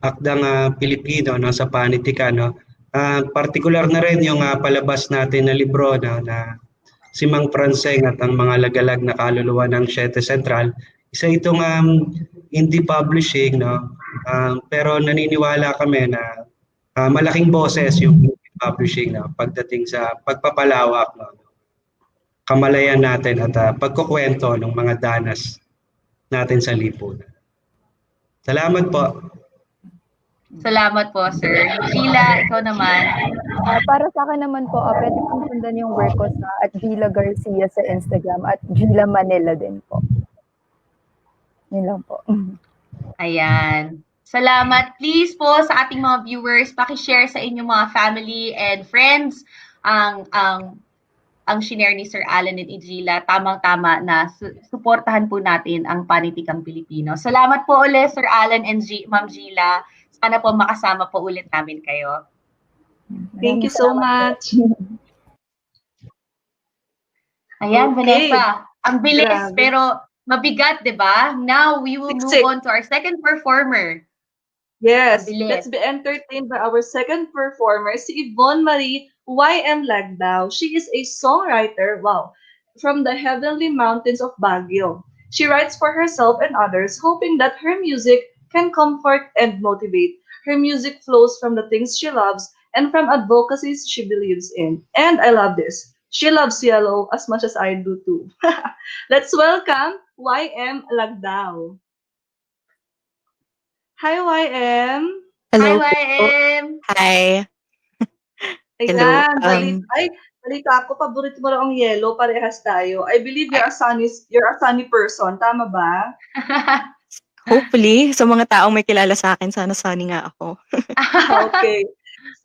akdang Pilipino, no, sa panitikan, no. Partikular na rin yung palabas natin na libro na si Mang Pranseng at ang mga lagalag na kaluluwa ng 7 Central. Isa itong indie publishing, no? Pero naniniwala kami na malaking boses yung indie publishing, no, pagdating sa pagpapalawak, no, kamalayan natin at pagkukwento ng mga danas natin sa lipunan. Salamat po. Salamat po, Sir. Gila, ikaw naman. Para sa akin naman po, pwede pong sundan yung work ko at Gila Garcia sa Instagram at Gila Manila din po. Yun lang po. Ayan. Salamat. Please po sa ating mga viewers, paki-share sa inyong mga family and friends ang shinare ni Sir Allan at Gila. Tamang-tama na suportahan po natin ang panitikang Pilipino. Salamat po ulit, Sir Allan and Ma'am Gila. Sana po makasama po ulit namin kayo. Thank you so much. Ayan, Okay. Vanessa. Ang bilis, Grabe. pero mabigat, di ba? Now, we will move Siksik. on to our second performer. Yes, Mabilis. let's be entertained by our second performer, si Yvonne Marie Y.M. Lagdao. She is a songwriter, wow, from the heavenly mountains of Baguio. She writes for herself and others, hoping that her music can comfort and motivate. Her music flows from the things she loves and from advocacies she believes in. And I love this. She loves yellow as much as I do too. Let's welcome Y.M. Lagdao. Hi, YM. Hello Hi, po. YM. Hi. Hello. Ayan, balita ko, paborito mo raw ang yellow, parehas tayo. I believe you're a sunny person, tama ba? Hopefully, sa mga taong may kilala sa akin, sana sunny nga ako. Okay.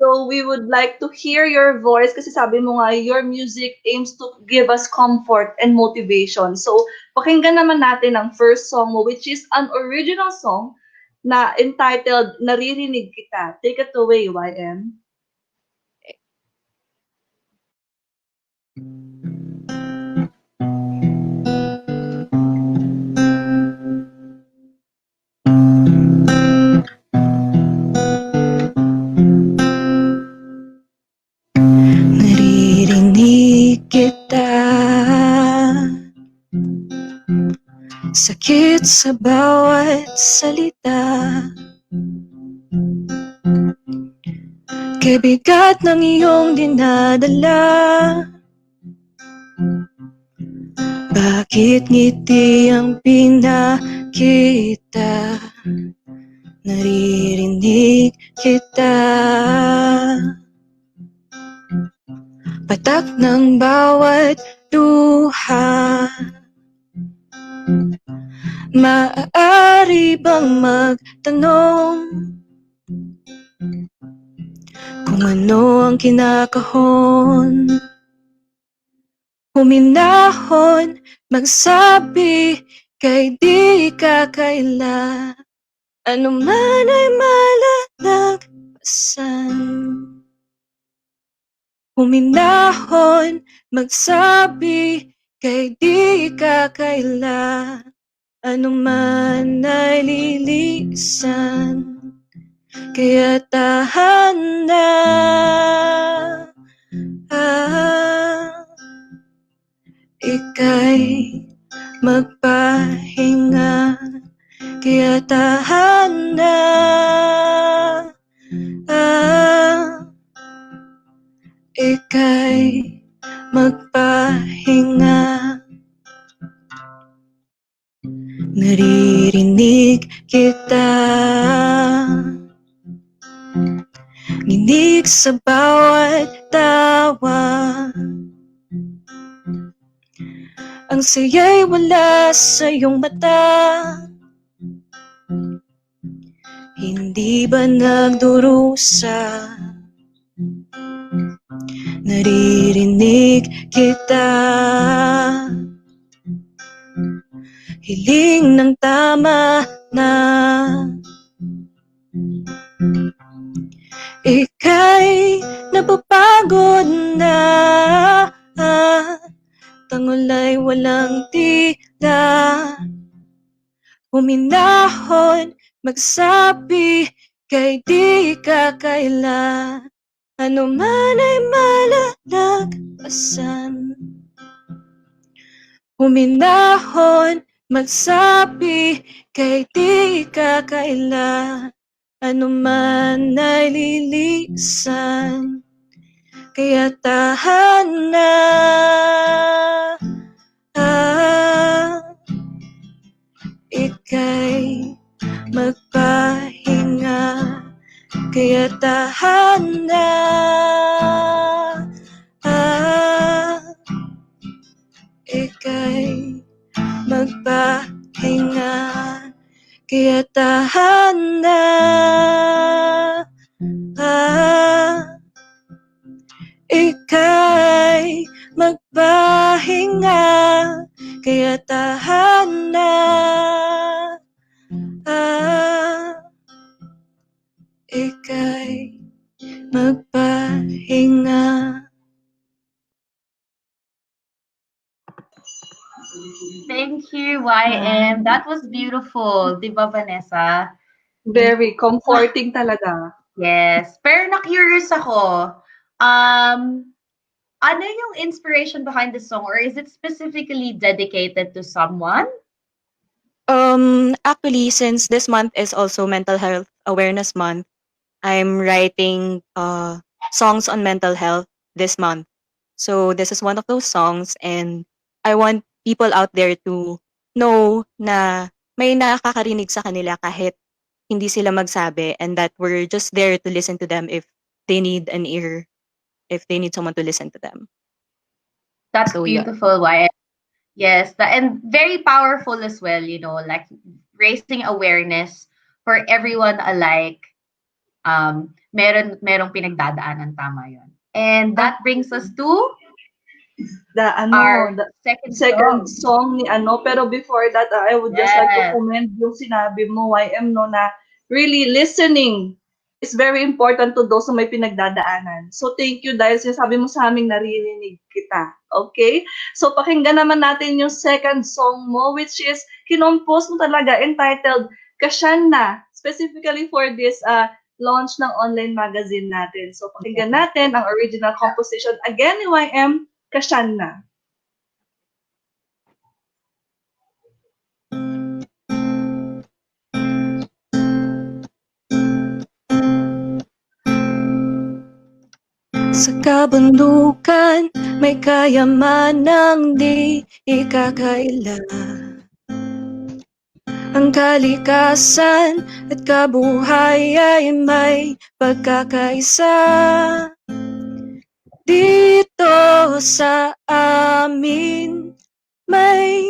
So we would like to hear your voice kasi sabi mo nga, your music aims to give us comfort and motivation. So pakinggan naman natin ang first song mo, which is an original song na entitled Naririnig Kita. Take it away, YM. Naririnig kita, sakit sa bawat salita, kabigat ng iyong dinadala. Bakit ngiti ang pinakita? Naririnig kita, patak ng bawat luha. Maaari bang magtanong kung ano ang kinakahon? Huminahon, magsabi kay di kakaila, ano man ay malalagpasan. Huminahon, magsabi kay di kakaila, ano man ay lilisan. Kaya tahan na, ika'y magpahinga. Kaya tahan na, ika'y magpahinga. Naririnig kita, nginig sa bawat tawa. Ang saya'y wala sa iyong mata. Hindi ba nagdurusa? Naririnig kita, hiling ng tama na. Ika'y napapagod na, tangulay walang tila. Huminahon, magsabi kay di kakaila, ano man ay malalagpasan. Huminahon, magsabi kay di kakaila, ano man ay lilisan. Kaya tahan na, ika'y magpahinga. Kaya tahan na, ika'y magpahinga. Kaya tahan na, ika'y magpahinga. Kaya tahan na, ika'y magpahinga. Thank you, YM. That was beautiful. Di ba, Vanessa? Very comforting talaga. Yes. Pero na-curious ako. Ano yung inspiration behind the song? Or is it specifically dedicated to someone? Actually, since this month is also Mental Health Awareness Month, I'm writing songs on mental health this month. So this is one of those songs, and I want people out there to know na may nakakarinig sa kanila kahit hindi sila magsabi, and that we're just there to listen to them if they need an ear, if they need someone to listen to them. That's So yeah. beautiful, YM. Yes, and very powerful as well, like raising awareness for everyone alike. Merong pinagdadaanan, tama yon. And that brings us to our The second song. song ni pero before that, I would just like to Yes. comment yung sinabi mo, YM, no, na really listening is very important to those na may pinagdadaanan. So thank you dahil sinasabi mo sa aming naririnig kita. Okay? So pakinggan naman natin yung second song mo, which is kinompose mo talaga, entitled Kasiyanna, specifically for this launch ng online magazine natin. So pakinggan natin ang original composition again ni YM, Kasiyanna. Sa kabundukan, may kayamanang di ikakaila. Ang kalikasan at kabuhay ay may pagkakaisa. Dito sa amin, may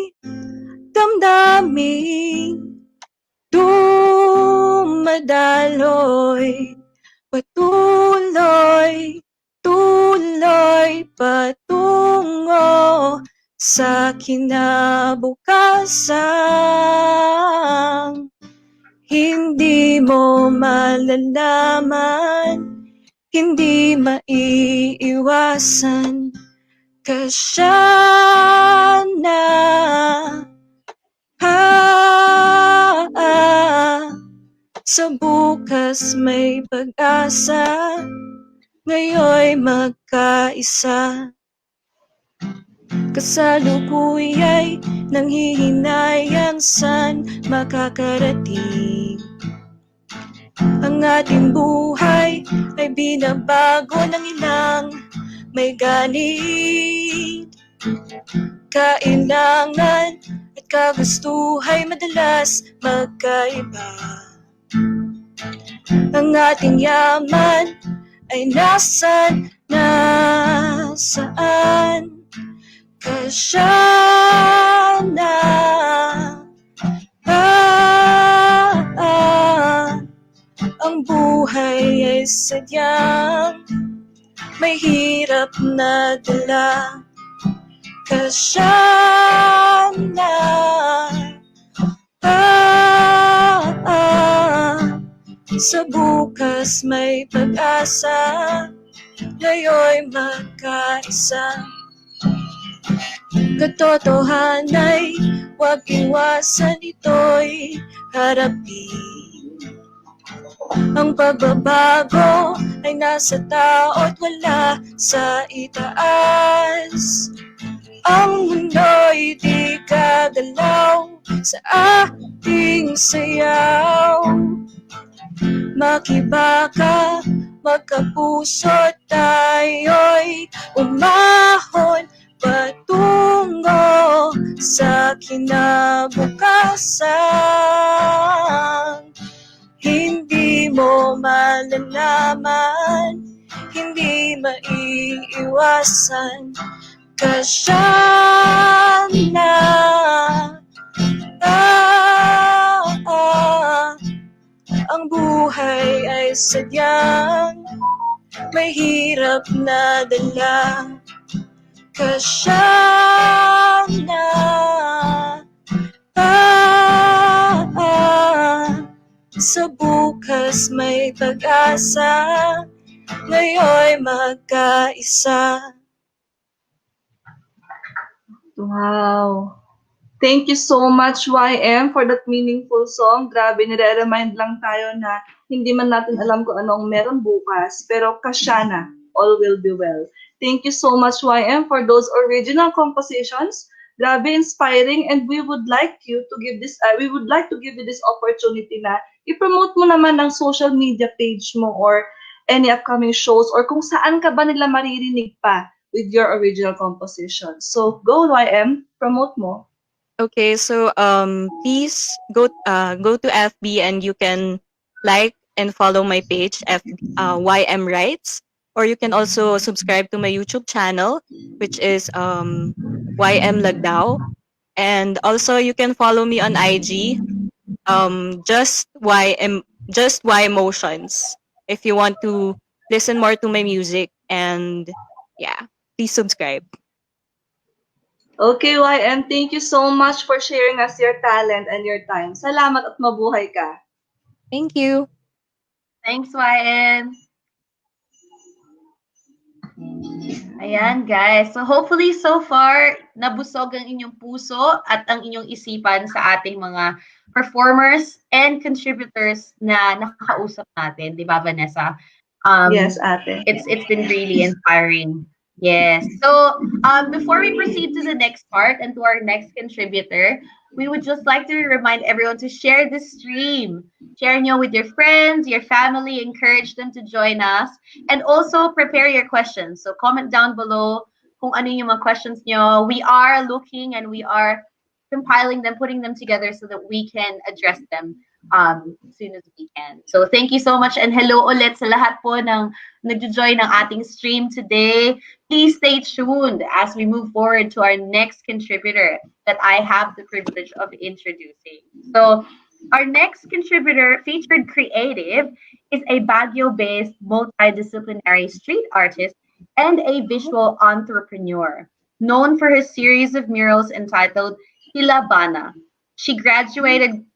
damdaming dumadaloy, patuloy, tuloy patungo sa kinabukasan. Hindi mo malalaman, hindi maiiwasan. Kasiyanna, sa bukas may pag-asa, ngayon'y magkaisa. Kasalukuya'y nanghihinayang saan makakarating. Ang ating buhay ay binabago ng ilang may galing. Kailangan at kagustuhay madalas magkaiba. Ang ating yaman ay nasaan, nasaan. Kasiyanna, ang buhay ay sadyang may hirap na dala. Kasiyanna, sa bukas may pag-asa, ngayon'y magkaisa. Katotohanay, huwag iwasan, ito'y harapin. Ang pagbabago ay nasa tao't wala sa itaas. Ang mundo'y di gagalaw sa ating sayaw. Makibaka, magkapuso, tayo'y umahon patungo sa kinabukasan. Hindi mo malalaman, hindi maiiwasan. Kasiyanna, ang buhay ay sadyang may hirap na dala. Kasiyanna, sa bukas mas may pag-asa, ngayon'y magkaisa. Wow. Thank you so much, YM, for that meaningful song. Grabe, nire-remind lang tayo na hindi man natin alam kung anong meron bukas, pero Kasiyanna, all will be well. Thank you so much, YM, for those original compositions. Grabe, inspiring, and we would like to give you this opportunity na i-promote mo naman ng social media page mo or any upcoming shows or kung saan ka ba nila maririnig pa with your original composition. So, go, YM, promote mo. Okay, so please go to FB and you can like and follow my page YM Rights, or you can also subscribe to my YouTube channel, which is YM Lagdao, and also you can follow me on IG just Y Emotions if you want to listen more to my music, and yeah, please subscribe. Okay, YM, thank you so much for sharing us your talent and your time. Salamat at mabuhay ka. Thank you. Thanks, YM. Ayan, guys. So hopefully so far, nabusog ang inyong puso at ang inyong isipan sa ating mga performers and contributors na nakakausap natin, di ba, Vanessa? Yes, ate. It's been really inspiring. Yes. So before we proceed to the next part and to our next contributor, we would just like to remind everyone to share this stream. Share nyo with your friends, your family, encourage them to join us, and also prepare your questions. So comment down below kung ano yung mga questions nyo. We are looking and we are compiling them, putting them together so that we can address them as soon as we can. So thank you so much, and hello ulit sa lahat po ng nagjo-join ng ating stream today. Please stay tuned as we move forward to our next contributor that I have the privilege of introducing. So our next contributor, featured creative, is a Baguio-based multidisciplinary street artist and a visual entrepreneur, known for her series of murals entitled Hilabana. She graduated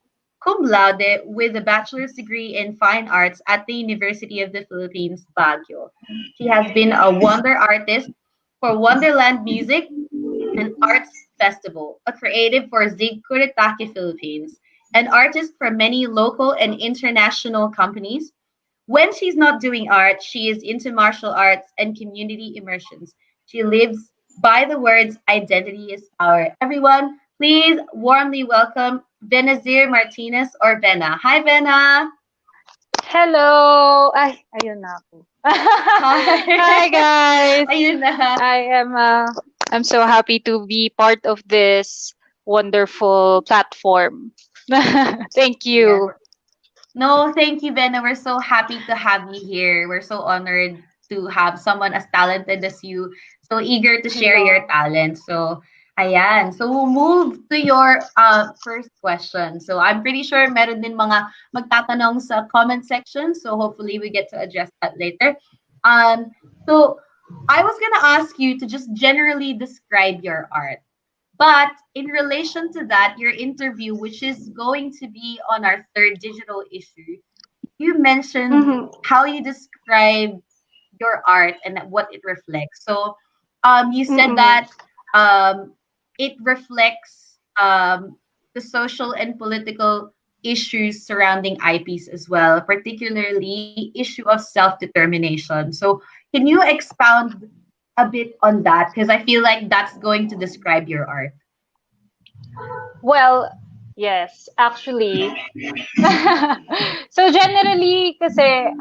cum laude with a bachelor's degree in fine arts at the University of the Philippines, Baguio. She has been a wonder artist for Wonderland Music and Arts Festival, a creative for Zig Kuretake Philippines, an artist for many local and international companies. When she's not doing art, she is into martial arts and community immersions. She lives by the words, identity is power. Everyone, please warmly welcome Benazir Martinez, or Bena. Hi, Bena. Hello! Ay, ayun na ako. Hi. Hi, guys! Ayun na. I'm so happy to be part of this wonderful platform. Thank you. Yeah. No, thank you, Bena. We're so happy to have you here. We're so honored to have someone as talented as you, so eager to share your talent. So, ayan. So, we'll move to your first question. So, I'm pretty sure meron din mga magtatanong sa comment section. So, hopefully we get to address that later. So, I was gonna ask you to just generally describe your art. But in relation to that, your interview, which is going to be on our third digital issue, you mentioned how you describe your art and what it reflects. So you said that it reflects the social and political issues surrounding IPs as well, particularly issue of self-determination. So can you expound a bit on that? Because I feel like that's going to describe your art. Well, yes, actually. So generally, kasi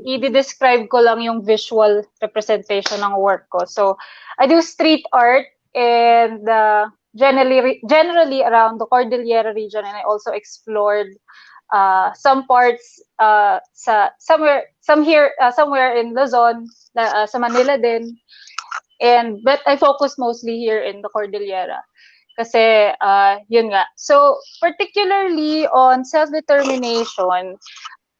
i-describe ko lang yung visual representation ng work ko. So I do street art and generally around the Cordillera region, and I also explored some parts somewhere in Luzon, sa Manila din. But I focus mostly here in the Cordillera. Kasi, yun nga. So, particularly on self-determination,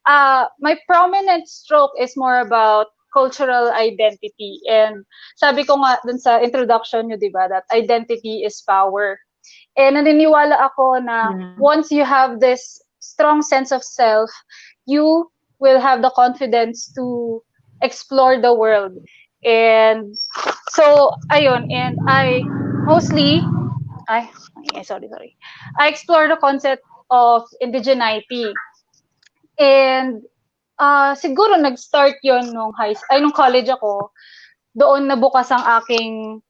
my prominent stroke is more about cultural identity. And sabi ko nga dun sa introduction nyo, di ba, that identity is power. And naniniwala ako na once you have this strong sense of self, you will have the confidence to explore the world. And so, ayun, and I mostly, sorry. I explore the concept of indigeneity. And siguro nag-start yon nung college ako. Doon nabukas ang aking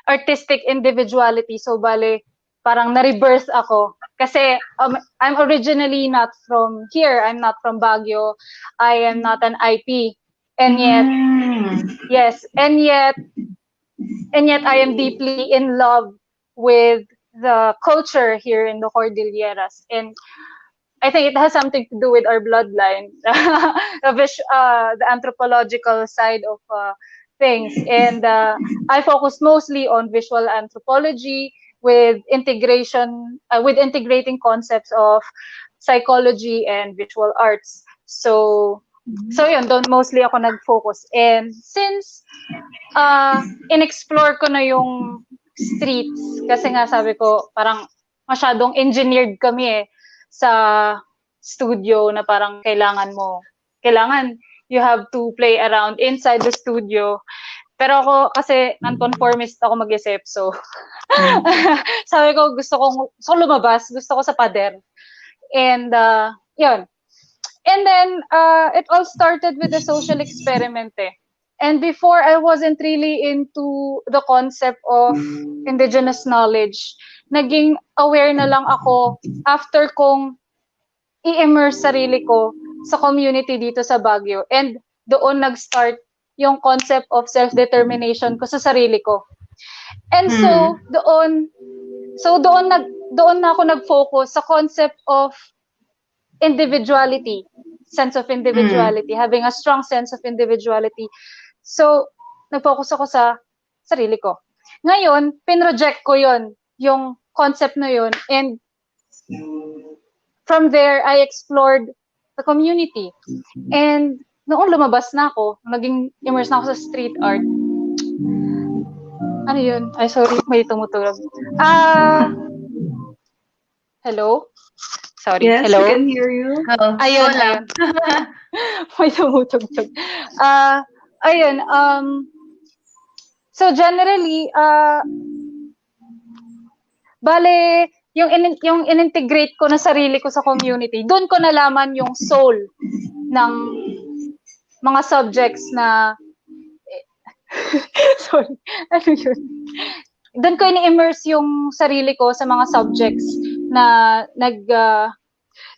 artistic individuality. So bale, parang na-rebirth ako. Kasi I'm originally not from here. I'm not from Baguio. I am not an IP. And yet, yes, and yet I am deeply in love with the culture here in the Cordilleras. And I think it has something to do with our bloodline, the anthropological side of things. And I focus mostly on visual anthropology with integrating concepts of psychology and visual arts. So yun, doon mostly ako nag-focus. And since in-explore ko na yung streets, kasi nga sabi ko, parang masyadong engineered kami sa studio na parang kailangan you have to play around inside the studio. Pero ako kasi nonconformist ako mag-isip, so sabi ko gusto ko lumabas, gusto ko sa pader. And yun. And then it all started with a social experiment And before, I wasn't really into the concept of indigenous knowledge. Naging aware na lang ako after kong i-immerse sarili ko sa community dito sa Baguio. And doon nag-start yung concept of self-determination ko sa sarili ko. And so doon na ako nag-focus sa concept of individuality, sense of individuality, having a strong sense of individuality. So, nag-focus ako sa sarili ko. Ngayon, pinroject ko yung concept na yun, and from there, I explored the community. And noong lumabas na ako, naging immersed na ako sa street art. Ano yun? Ay, sorry, may tumutulog. Hello? Sorry, Yes, hello? we can hear you. Ayun. May tumutugtog. Ayun, so generally, bale, yung in-integrate ko na sarili ko sa community, doon ko nalaman yung soul ng mga subjects na, sorry, ano yun? Doon ko ini-immerse yung sarili ko sa mga subjects na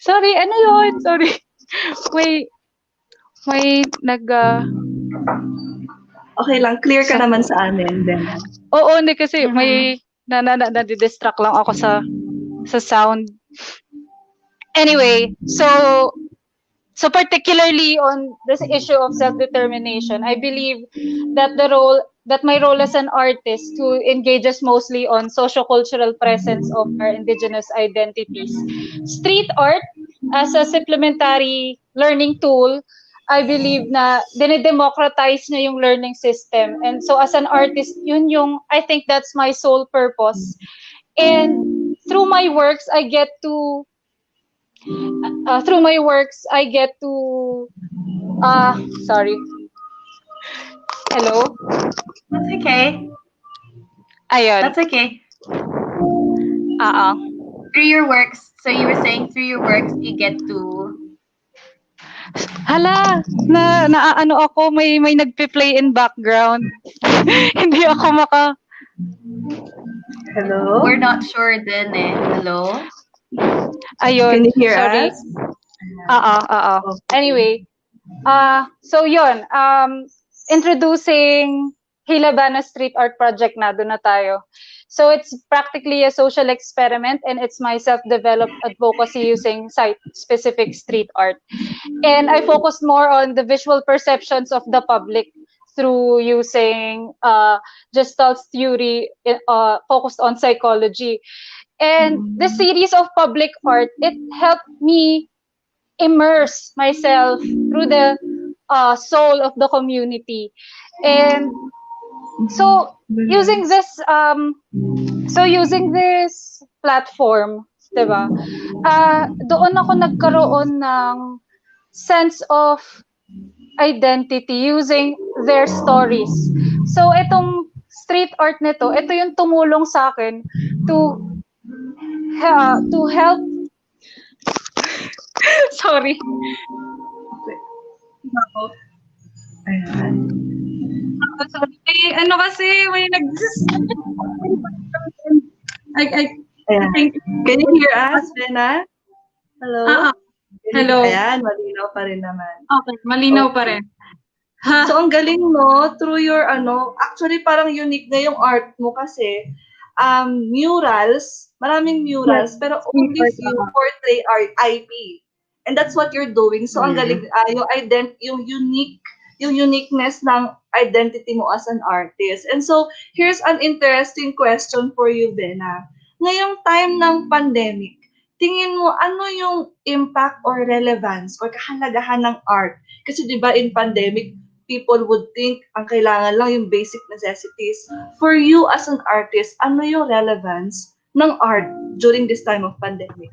sorry, ano yun? Sorry. Okay lang, clear ka naman sa amin then. Oo, hindi kasi may nadidistract lang ako sa sound. Anyway, so particularly on this issue of self-determination, I believe that my role as an artist who engages mostly on socio-cultural presence of our indigenous identities. Street art as a supplementary learning tool, I believe na dinidemocratize niya yung learning system. And so as an artist, I think that's my sole purpose. And through my works, I get to sorry. Hello? That's okay. Ayun. That's okay. Through your works, so you were saying through your works, you get to... Hala, ano ako, may nagpe-play in background. Hindi ako Hello? We're not sure din Hello? Ayun. Can you hear sorry. us? Anyway, so yun, introducing Hilabana Street Art Project na, doon na tayo. So it's practically a social experiment, and it's my self-developed advocacy using site-specific street art. And I focus more on the visual perceptions of the public through using Gestalt theory focused on psychology. And this series of public art, it helped me immerse myself through the soul of the community. And so using this platform, diba? doon ako nagkaroon ng sense of identity using their stories. So itong street art nito, ito yung tumulong sa akin to help sorry. Ayan. Sorry, ano kasi, may I think, can you hear us, Bena? Hello? Hello. Ayan, malinaw pa rin naman. Okay, malinaw pa rin. So, ang galing mo, through your, actually parang unique na yung art mo kasi, murals, maraming murals, Yes. pero only few portray art, IP. And that's what you're doing. So, ang galing, yung uniqueness ng identity mo as an artist. And so, here's an interesting question for you, Bena. Ngayong time ng pandemic, tingin mo ano yung impact or relevance or kahalagahan ng art? Kasi 'di ba in pandemic, people would think ang kailangan lang yung basic necessities. For you as an artist, ano yung relevance ng art during this time of pandemic?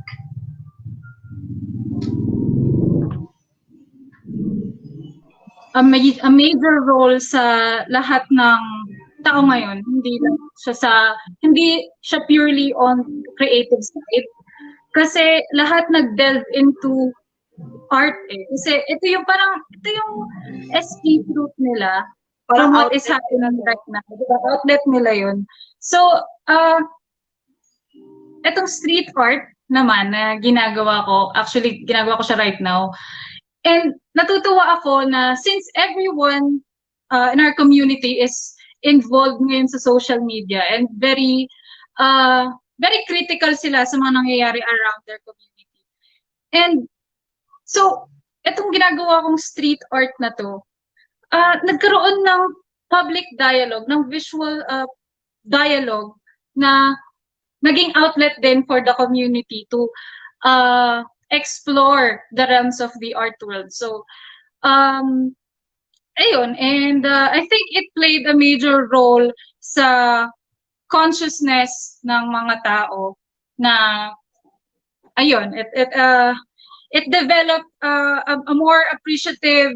A major role sa lahat ng tao ngayon, hindi siya purely on creative side. Kasi lahat nag-delve into art eh. Kasi ito yung escape route nila from what is happening right now. Diba? Outlet nila yun. So, itong street art naman na ginagawa ko, actually ginagawa ko siya right now. And natutuwa ako na since everyone in our community is involved ngayon sa social media and very critical sila sa mga nangyayari around their community. And so, itong ginagawa kong street art na to, nagkaroon ng public dialogue, ng visual dialogue na naging outlet din for the community to explore the realms of the art world. So, ayun, and I think it played a major role sa consciousness ng mga tao na ayun, it developed a more appreciative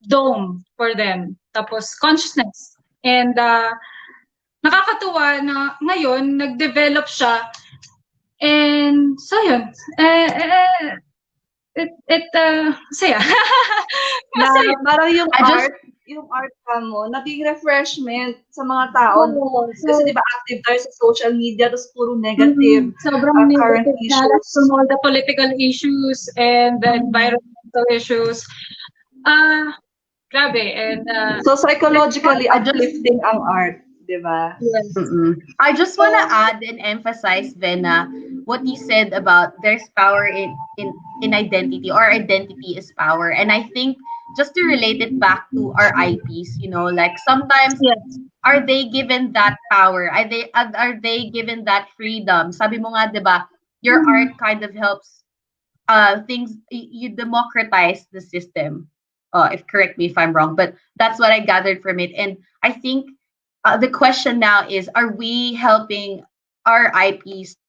dome for them. Tapos consciousness. And nakakatuwa na ngayon nag-develop siya. And so yun. Saya. Masaya. Parang yung art mo, naging refreshment sa mga tao. Kasi di ba active tayo sa social media, tapos puro negative current issues. From all the political issues and the environmental issues. Grabe. And, so psychologically uplifting ang art. Diba? Yes. I just want to add and emphasize, Vena, what you said about there's power in identity, or identity is power. And I think just to relate it back to our IPs, like sometimes are they given that power? Are they given that freedom? Sabi mo nga, diba, your art kind of helps things, you democratize the system. Correct me if I'm wrong, but that's what I gathered from it. And I think the question now is, are we helping our IPs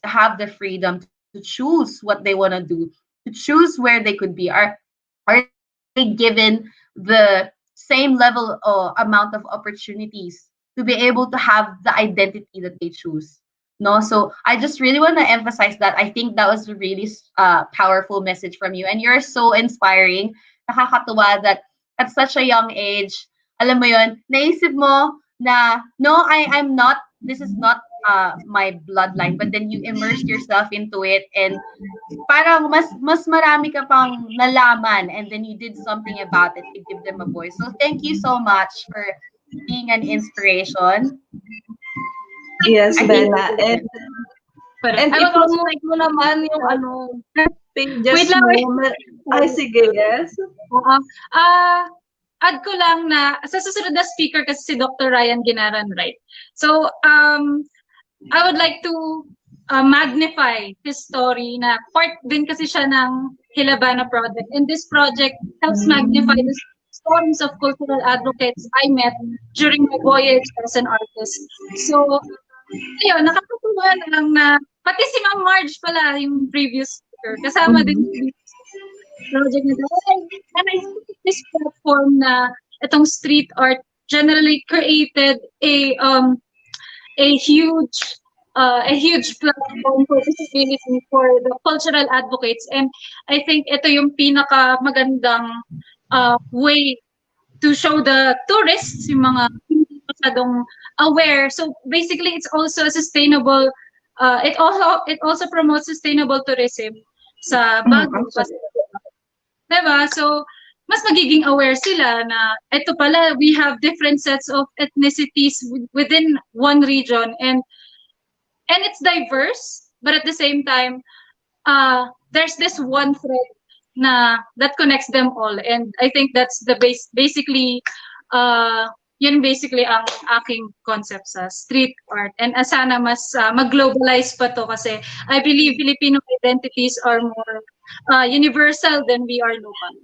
to have the freedom to choose what they want to do, to choose where they could be? Are they given the same level or amount of opportunities to be able to have the identity that they choose? No, so I just really want to emphasize that. I think that was a really powerful message from you, and you're so inspiring. Nakakatuwa that at such a young age, alam mo yun, naisip mo na, no, I'm not, this is not my bloodline, but then you immersed yourself into it, and parang mas marami ka pang nalaman, and then you did something about it to give them a voice. So thank you so much for being an inspiration. Yes, Bella. And i-promote mo naman yung pages mo. Ay, sige, yes. Add ko lang na sa susunod na speaker kasi si Dr. Ryan Ginaran, right? So, I would like to magnify his story na part din kasi siya ng Hilabana project. And this project helps magnify the stories of cultural advocates I met during my voyage as an artist. So, Ayun, nakakatuwa lang na pati si Ma'am Marge pala yung previous speaker. Kasama din sa project na to. And I think this platform na itong street art generally created a huge platform for visibility for the cultural advocates, and I think ito yung pinaka magandang way to show the tourists, yung mga hindi masyadong aware. So basically, it's also sustainable. It also promotes sustainable tourism sa Baguio. Diba? So mas magiging aware sila na ito pala, we have different sets of ethnicities within one region, and it's diverse, but at the same time, there's this one thread that connects them all, and I think that's the basically yun basically ang aking concept sa street art, and sana mas mag-globalize pa to kasi I believe Filipino identities are more universal than we are local.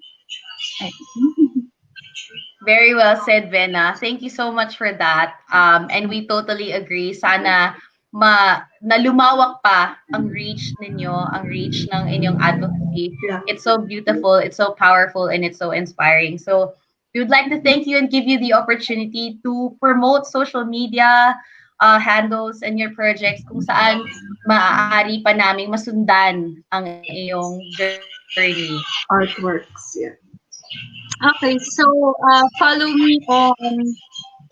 Very well said, Vena. Thank you so much for that. And we totally agree. Sana na lumawak pa ang reach ninyo, ang reach ng inyong advocacy. Yeah. It's so beautiful, it's so powerful, and it's so inspiring. So we would like to thank you and give you the opportunity to promote social media handles and your projects kung saan maaari pa naming masundan ang iyong journey. Artworks, yeah. Okay, so follow me on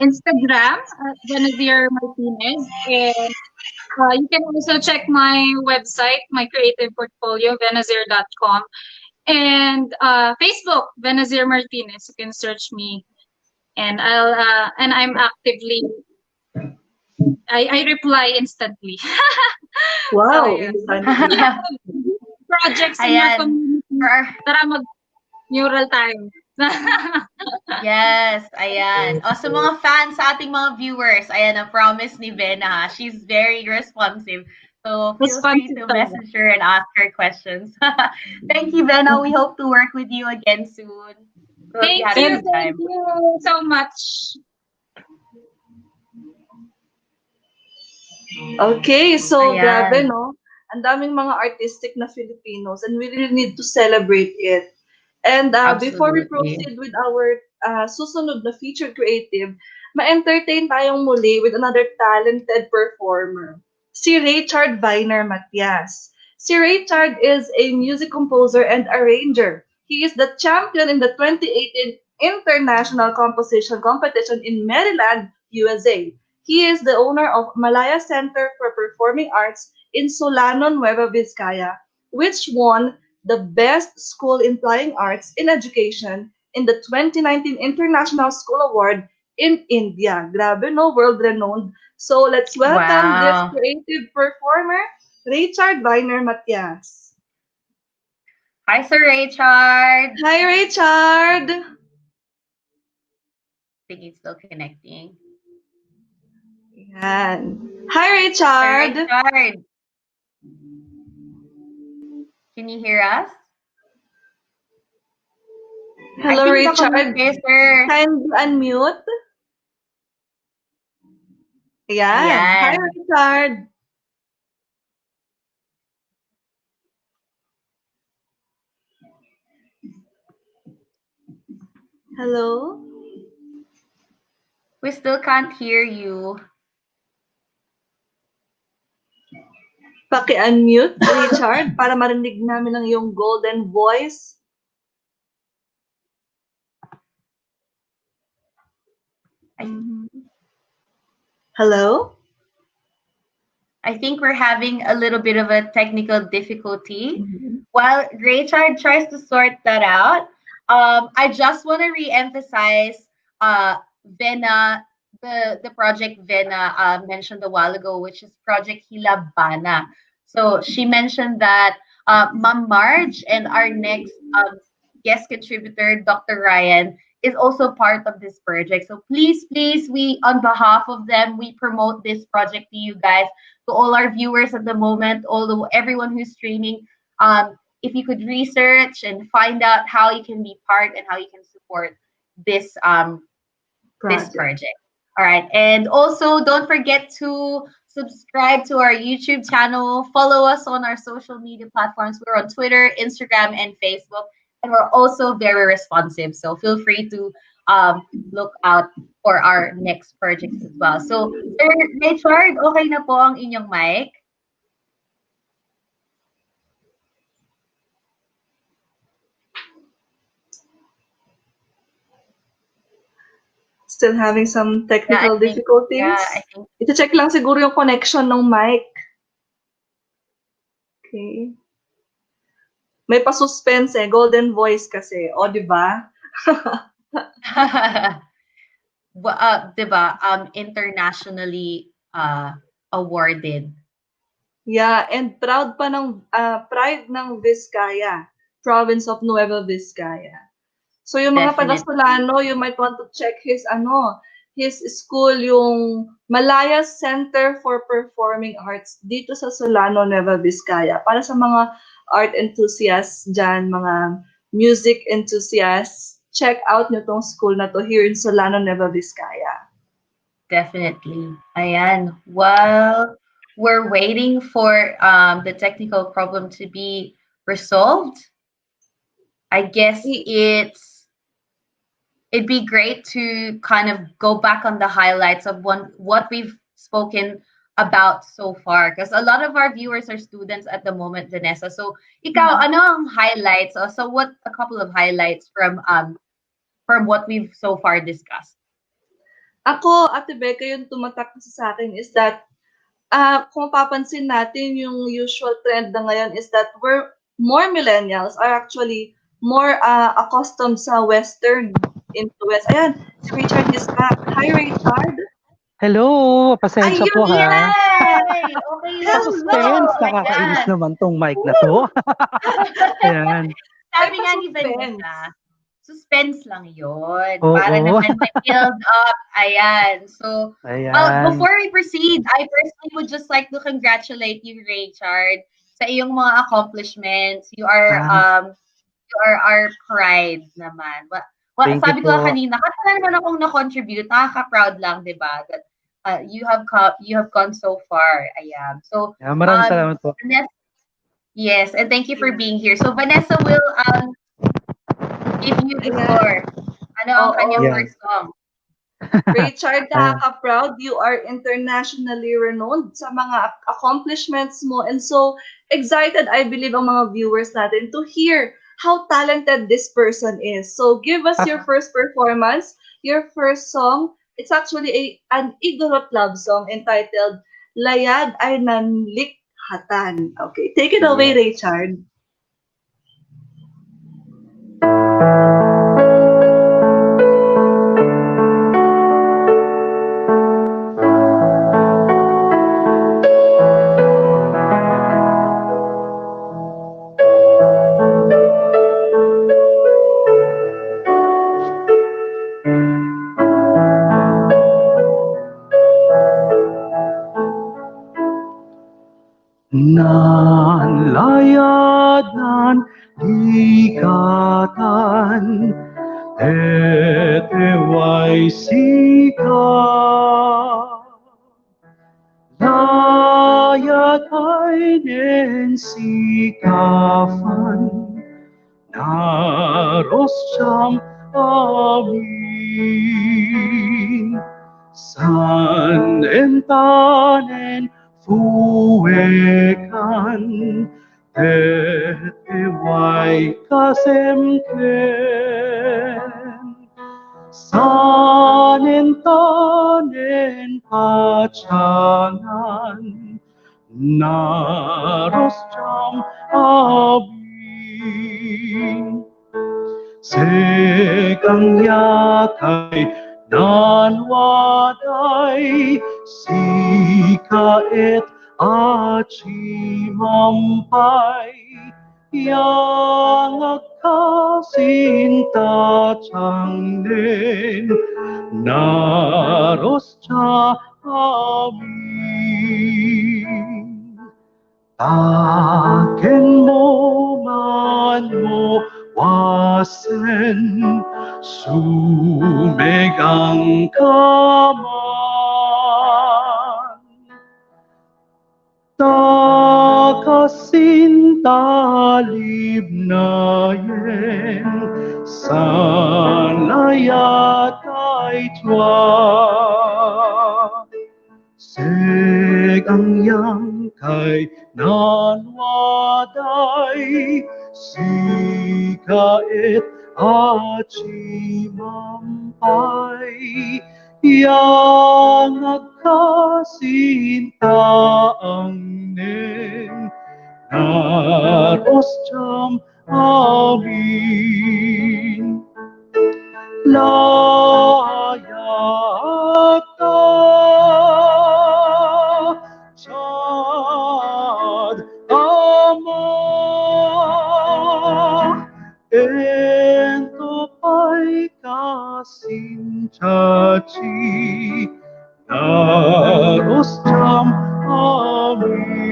Instagram at Benazir Martinez, and you can also check my website, my creative portfolio, benazir.com, and Facebook, Benazir Martinez. You can search me, and I'm actively. I reply instantly. Wow, So, instantly. projects in your community. Tara mag-mural tayo. Yes, ayan. O, sa mga fans, sa ating mga viewers, ayan ang promise ni Vena. She's very responsive. So feel free to message her and ask her questions. Thank you, Vena. We hope to work with you again soon. Thank you so much. Okay, so Ayan. grabe, no? Ang daming mga artistic na Filipinos, and we really need to celebrate it. And before we Absolutely. proceed with our susunod na featured creative, ma-entertain tayong muli with another talented performer, si Richard Viner Matias. Si Richard is a music composer and arranger. He is the champion in the 2018 International Composition Competition in Maryland, USA. He is the owner of Malaya Center for Performing Arts in Solano, Nueva Vizcaya, which won the Best School in Flying Arts in Education in the 2019 International School Award in India. Grabe, no? World-renowned. So let's welcome this Wow. creative performer, Richard Viner Matias. Hi, Sir Richard. Hi, Richard! I think it's still connecting. Yan. Hi, Sir Richard! Richard. Can you hear us? Hello, I think Richard. naka-mute kayo, sir. Kindly unmute. Ayan. Hi, Ayan. Richard. Hello? We still can't hear you. Paki-unmute, Richard, para marinig namin ang iyong golden voice. Hello? I think we're having a little bit of a technical difficulty. While Richard tries to sort that out, I just want to re-emphasize Vena, the project Vena mentioned a while ago, which is Project Hilabana. So she mentioned that Ma'am Marge and our next guest contributor, Dr. Ryan, is also part of this project. So please, we, on behalf of them, we promote this project to you guys, to all our viewers at the moment, everyone who's streaming. If you could research and find out how you can be part and how you can support this this project. All right, and also don't forget to subscribe to our YouTube channel, follow us on our social media platforms. We're on Twitter, Instagram, and Facebook, and we're also very responsive. So feel free to look out for our next projects as well. So, Sir Richard, okay na po ang inyong mic? Still having some technical difficulties. Yeah, I think. Ito-check lang siguro yung connection ng mic. Okay. May pa-suspense golden voice kasi. O, di ba? Diba, internationally awarded. Yeah, and proud pa ng pride ng Vizcaya, province of Nueva Vizcaya. So yung mga taga-Solano, you might want to check his school, yung Malaya Center for Performing Arts dito sa Solano, Nueva Vizcaya. Para sa mga art enthusiasts dyan, mga music enthusiasts, check out nyo tong school na to here in Solano, Nueva Vizcaya. Definitely. Ayan. Well, we're waiting for the technical problem to be resolved. I guess it'd be great to kind of go back on the highlights of what we've spoken about so far, because a lot of our viewers are students at the moment, Vanessa. So, ikaw, ano ang highlights? So, what a couple of highlights from what we've so far discussed? Ako, Ate Becca, yung tumatak sa akin is that kung papansin natin, yung usual trend na ngayon is that more millennials are actually more accustomed sa Western influence. Ayan, si Richard is back. Hi, Richard. Hello! Pasensya po ha. Okay, Suspense. Nakakainis naman tong mic na to. Ayan. Sabi nga ni Vanessa, suspense lang yun. Para naman ma-build up. Ayan. So, before we proceed, I personally would just like to congratulate you, Richard, sa iyong mga accomplishments. You are our pride naman. Sabi ko kanina, kasi naman akong na-contribute, nakaka-proud lang, di ba? That you have gone so far. Ayan. So, maraming salamat po. Vanessa, yes, and thank you for being here. So, Vanessa will give you the floor. Ano ang kanyang first song? Richard, nakaka-proud. You are internationally renowned sa mga accomplishments mo. And so excited, I believe, ang mga viewers natin to hear how talented this person is. So give us your first performance, your first song. It's actually an Igorot love song entitled Layag Ay Nanlikhatan. Okay, take it away, Richard. Nanlayad nan likatan, eteway sika. Layad ay nensikapan, naros siyam amin. San entanen fuekan, eteway kasemken. San entanen pacanan, naros jam abin. Sekang yakay nanwaday, sika et aci mampay, yang agkasinta changnen, naros cha amin. Taken mo man mo wasen, sumegang kaman. malibnayen sanayatay twa seg ang yang kay nanwaday sikait aci mampay yang nagkasintaang nen naros jam amin layak ta Chad ama ento pa'y kasintachi daros jam amin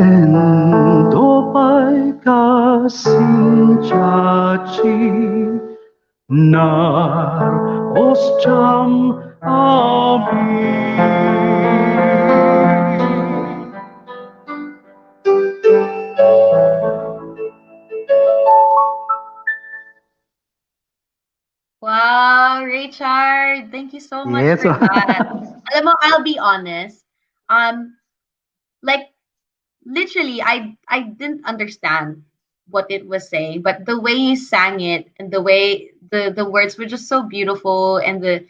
ento pa'y kasintachi naros jam amin Wow, Richard, thank you so much Yes. for that. Alam mo, I'll be honest. Like literally, I didn't understand what it was saying, but the way you sang it and the way the words were just so beautiful, and the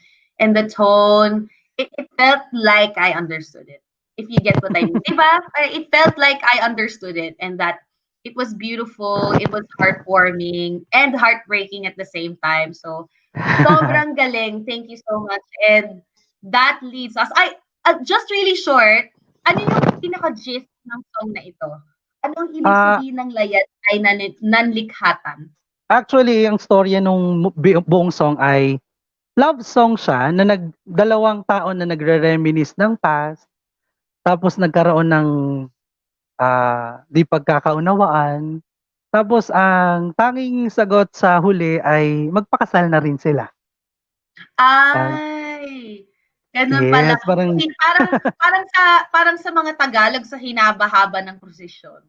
tone, it felt like I understood it. If you get what I mean, diba? It felt like I understood it, and that it was beautiful, it was heartwarming and heartbreaking at the same time. So sobrang galing. Thank you so much. And that leads us. Just really short, ano yung pinaka-gist ng song na ito? Anong ibig Ah, sabihin ng layas ay nanlikhatan? actually, ang storya nung buong song ay love song siya na dalawang tao na nagre-reminisce ng past, tapos nagkaroon ng di pagkakaunawaan. Tapos ang tanging sagot sa huli ay magpakasal na rin sila. Ah, Ay, ganun pala. yes, parang Parang sa mga Tagalog sa hinaba-haba ng prosesyon.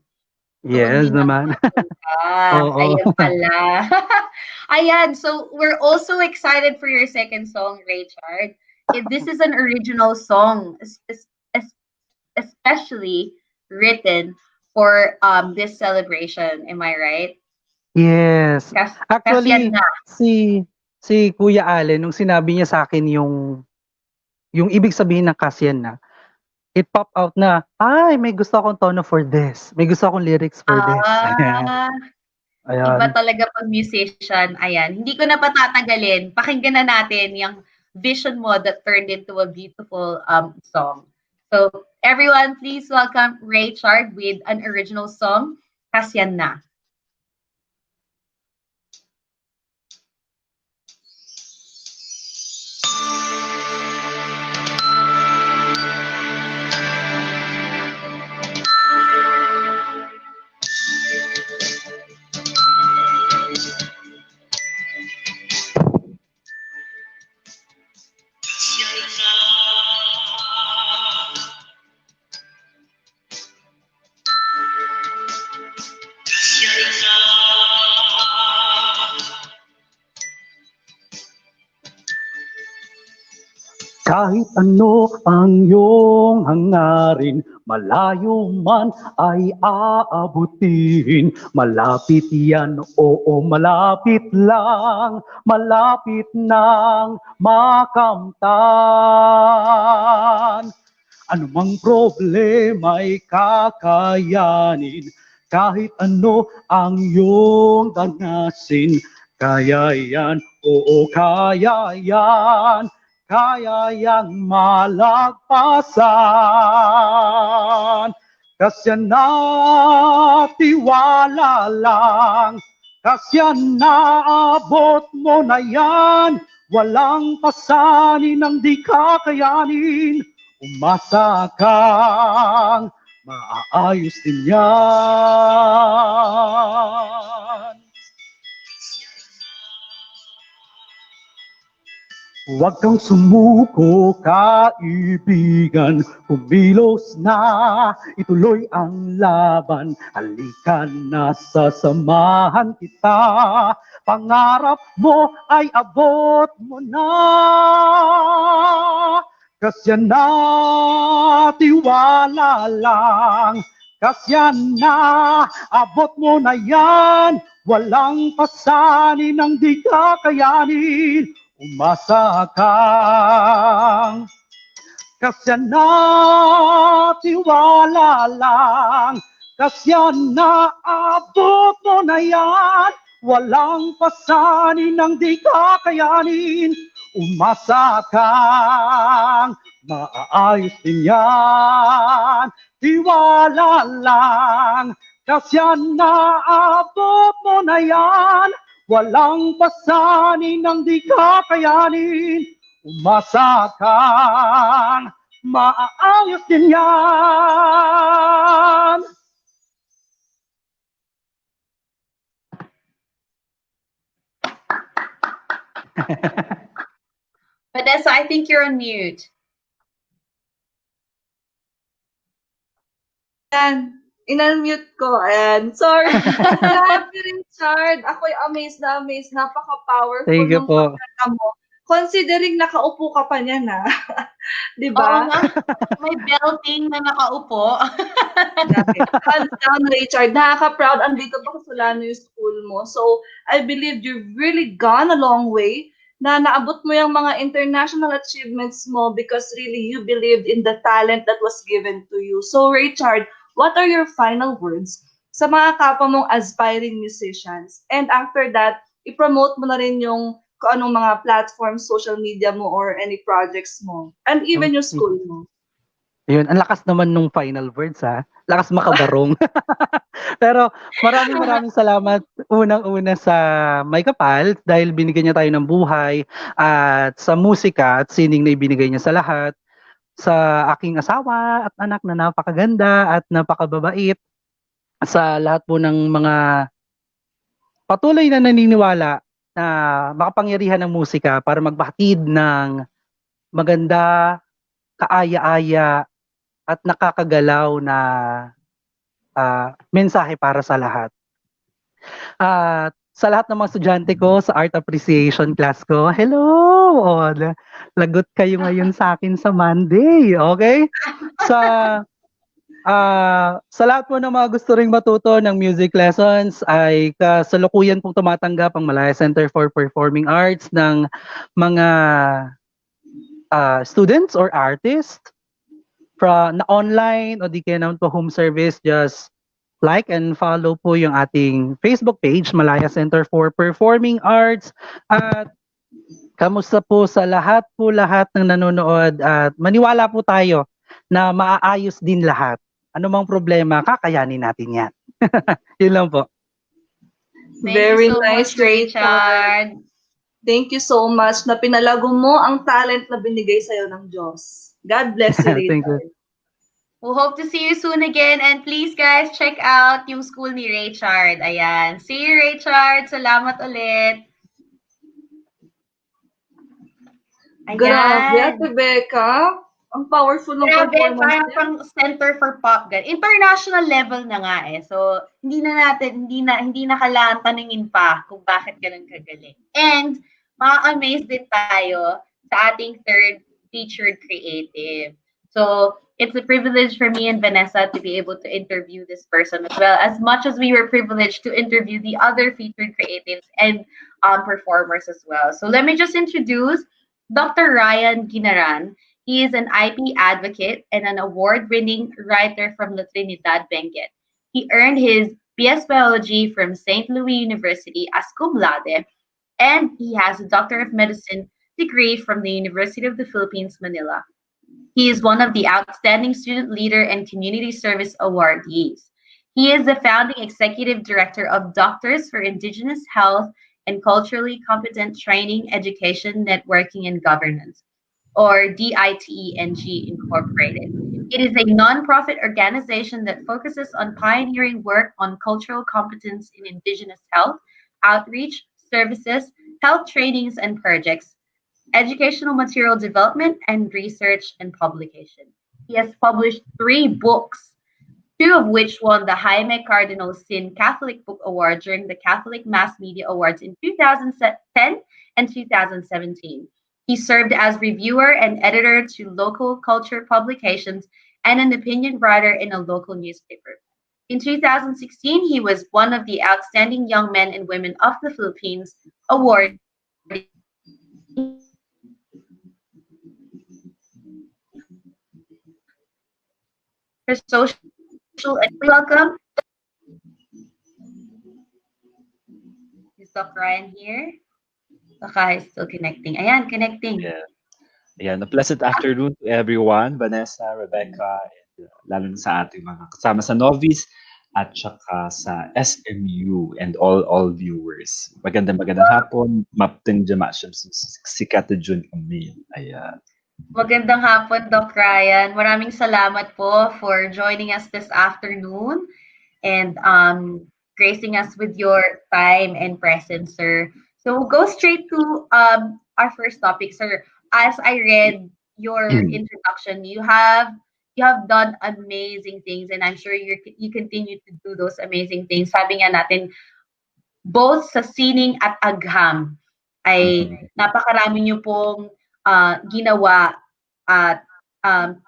Doon yes din naman. napupunta. Oo. Ayan pala. Ayan, so we're also excited for your second song, Richard. This is an original song, especially written for this celebration. Am I right? Yes. Actually, Kasiyanna. si Kuya Allen nung sinabi niya sa akin yung ibig sabihin ng Kasiyanna, it pop out na, ay, may gusto akong tono for this. May gusto akong lyrics for this. Ayan. Ah, iba Ayan. talaga pag musician. Ayan, hindi ko na patatagalin. Pakinggan na natin yung vision mo that turned into a beautiful song. So, everyone, please welcome Richard with an original song, Kasiyanna. Kahit ano ang iyong hangarin, malayo man ay aabutin. Malapit yan, oo malapit lang, malapit nang makamtan. Anumang problema'y kakayanin, kahit ano ang iyong danasin. Kaya yan, oo kaya yan, kaya yang malagpasan. Kasyan na tiwala lang, kasyan na abot mo na yan. Walang pasanin ang di kakayanin, umasa kang maaayos din yan. Huwag kang sumuko, kaibigan, kumilos na, ituloy ang laban, halika na, sasamahan kita, pangarap mo ay abot mo na. Kasiyanna, tiwala lang, Kasiyanna, abot mo na yan, walang pasanin ang di kakayanin. Umasa kang Kasiyanna, tiwala lang, Kasiyanna, abot mo na yan, walang pasanin ang di kakayanin. Umasa kang maaayos din yan, tiwala lang, Kasiyanna, abot mo na yan, walang pasanin ang di kakayanin. Umasa kang maaayos din yan. Vanessa, I think you're on mute. Ayan, in-unmute ko. Ayan, sorry. Grabe, Richard. Ako'y amazed na amazed. Napaka-powerful Thank you ng po. pagkanta mo. Considering nakaupo ka pa niyan, ha? Di Oo ba? nga, may belting na nakaupo. Hands down, Richard. Nakaka-proud. Andito pa sa Solano yung school mo. So, I believe you've really gone a long way na naabot mo yung mga international achievements mo because really you believed in the talent that was given to you. So, Richard, what are your final words sa mga kapwa mong aspiring musicians? And after that, i-promote mo na rin yung kung anong mga platforms, social media mo, or any projects mo. And even yung school mo. Yun, ang lakas naman nung final words ha. Lakas makabarong. Pero maraming salamat unang-una sa May Kapal dahil binigyan niya tayo ng buhay at sa musika at sining na ibinigay niya sa lahat. Sa aking asawa at anak na napakaganda at napakababait. Sa lahat po ng mga patuloy na naniniwala na makapangyarihan ng musika para magbahatid ng maganda, kaaya-aya at nakakagalaw na mensahe para sa lahat. At sa lahat ng mga estudyante ko sa art appreciation class ko, hello! O, lagot kayo ngayon sa akin sa Monday, okay? Sa lahat po ng mga gusto ring matuto ng music lessons ay kasalukuyan pong tumatanggap ang Malaya Center for Performing Arts ng mga students or artists na online o di kaya naman po home service. Just like and follow po yung ating Facebook page, Malaya Center for Performing Arts. At kamusta po sa lahat ng nanonood at maniwala po tayo na maaayos din lahat. Ano mang problema, kakayanin natin yan. Yun lang po. Very Thank you so nice, much, Richard. Thank you so much na pinalago mo ang talent na binigay sa'yo ng Diyos. God bless you, Richard. Thank you. We'll hope to see you soon again. And please, guys, check out yung school ni Richard. Ayan. See you, Richard. Salamat ulit. Ayan. Grabe, Ate Becca. Ang powerful ng Grabe, performance parang niya. pang center for pop. International level na nga eh. So, hindi na kailangan tanungin pa kung bakit ganun kagaling. And, ma-amaze din tayo sa ating third featured creative. So, it's a privilege for me and Vanessa to be able to interview this person as well, as much as we were privileged to interview the other featured creatives and performers as well. So, let me just introduce Dr. Ryan Ginaran. He is an IP advocate and an award-winning writer from La Trinidad, Benguet. He earned his BS Biology from St. Louis University as cum laude, and he has a Doctor of Medicine degree from the University of the Philippines, Manila. He is one of the Outstanding Student Leader and Community Service awardees. He is the founding executive director of Doctors for Indigenous Health and Culturally Competent Training, Education, Networking, and Governance, or DITENG Incorporated. It is a nonprofit organization that focuses on pioneering work on cultural competence in Indigenous health, outreach, services, health trainings, and projects. educational material development, and research and publication. He has published 3 books, two of which won the Jaime Cardinal Sin Catholic Book Award during the Catholic Mass Media Awards in 2010 and 2017. He served as reviewer and editor to local culture publications and an opinion writer in a local newspaper. In 2016, he was one of the Outstanding Young Men and Women of the Philippines awardee for social and welcome. Is Doc Ryan here? Baka is still connecting. Ayan, connecting. Yeah. Ayan, a pleasant afternoon to everyone, Vanessa, Rebecca, and lalo na sa ating mga kasama sa Novice at saka sa SMU and all viewers. Magandang hapon, mapting jama sikat na June kami. Ayan. Magandang hapon, Doc Ryan. Maraming salamat po for joining us this afternoon and gracing us with your time and presence, sir. So we'll go straight to our first topic, sir. As I read your introduction, you have done amazing things, and I'm sure you continue to do those amazing things. Sabi nga natin, both sa sining at agham ay napakarami niyo pong ginawa at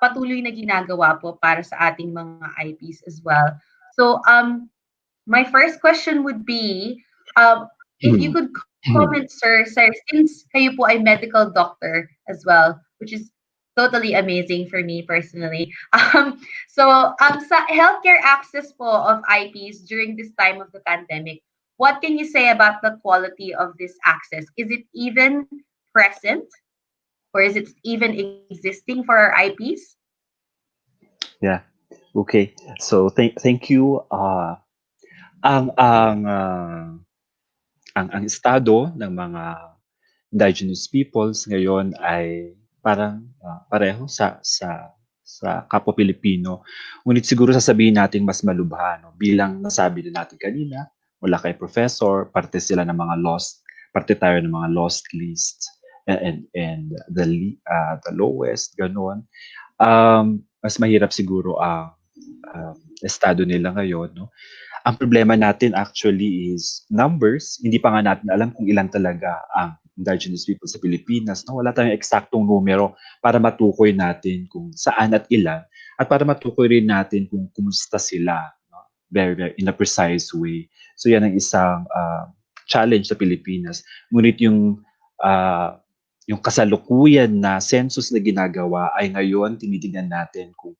patuloy na ginagawa po para sa ating mga IPs as well. So my first question would be, if you could comment, sir, since kayo po ay medical doctor as well, which is totally amazing for me personally. So sa healthcare access po of IPs during this time of the pandemic, what can you say about the quality of this access? Is it even present, or is it even existing for our IPs? Yeah. Okay. So thank you. Ang estado ng mga indigenous peoples ngayon ay parang pareho sa kapwa Pilipino. Ngunit siguro sasabihin natin mas malubha, no? Bilang nasabi din natin kanina, mula kay professor, parte tayo ng mga lost lists and the lowest, ganoon. Mas mahirap siguro ang estado nila ngayon, no? Ang problema natin actually is numbers. Hindi pa nga natin alam kung ilan talaga ang indigenous people sa Pilipinas. No? Wala tayong eksaktong numero para matukoy natin kung saan at ilan, at para matukoy rin natin kung kumusta sila, no? Very in a precise way. So yan ang isang challenge sa Pilipinas. Ngunit yung kasalukuyan na census na ginagawa ay ngayon tinitingnan natin kung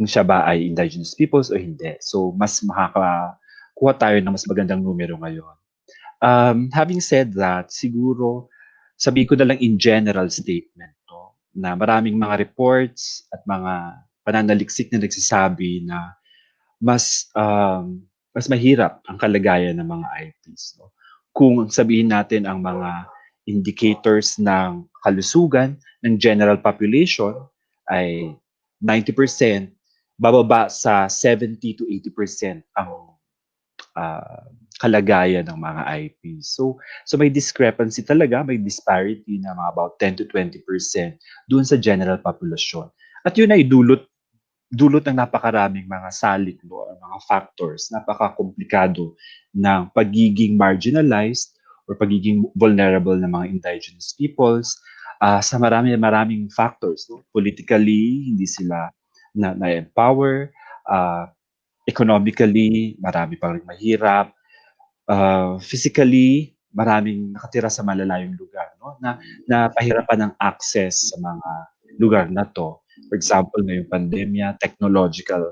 siya ba ay indigenous peoples o hindi. So, mas makakakuha tayo ng mas magandang numero ngayon. Having said that, siguro, sabihin ko na lang in general statement to, na maraming mga reports at mga pananaliksik na nagsasabi na mas mahirap ang kalagayan ng mga IPs. No? Kung sabihin natin ang mga indicators ng kalusugan ng general population ay 90%, bababa sa 70 to 80% ang kalagayan ng mga IPs. So may discrepancy talaga, may disparity na mga about 10 to 20% doon sa general population. At yun ay dulot ng napakaraming mga salik, no, mga factors, napaka-komplikado ng pagiging marginalized or pagiging vulnerable ng mga indigenous peoples sa maraming factors. No? Politically, hindi sila na-empower, economically, marami pang mahirap, physically, maraming nakatira sa malalayong lugar, no? na pahirapan ng access sa mga lugar na to. For example, ngayong pandemya, technological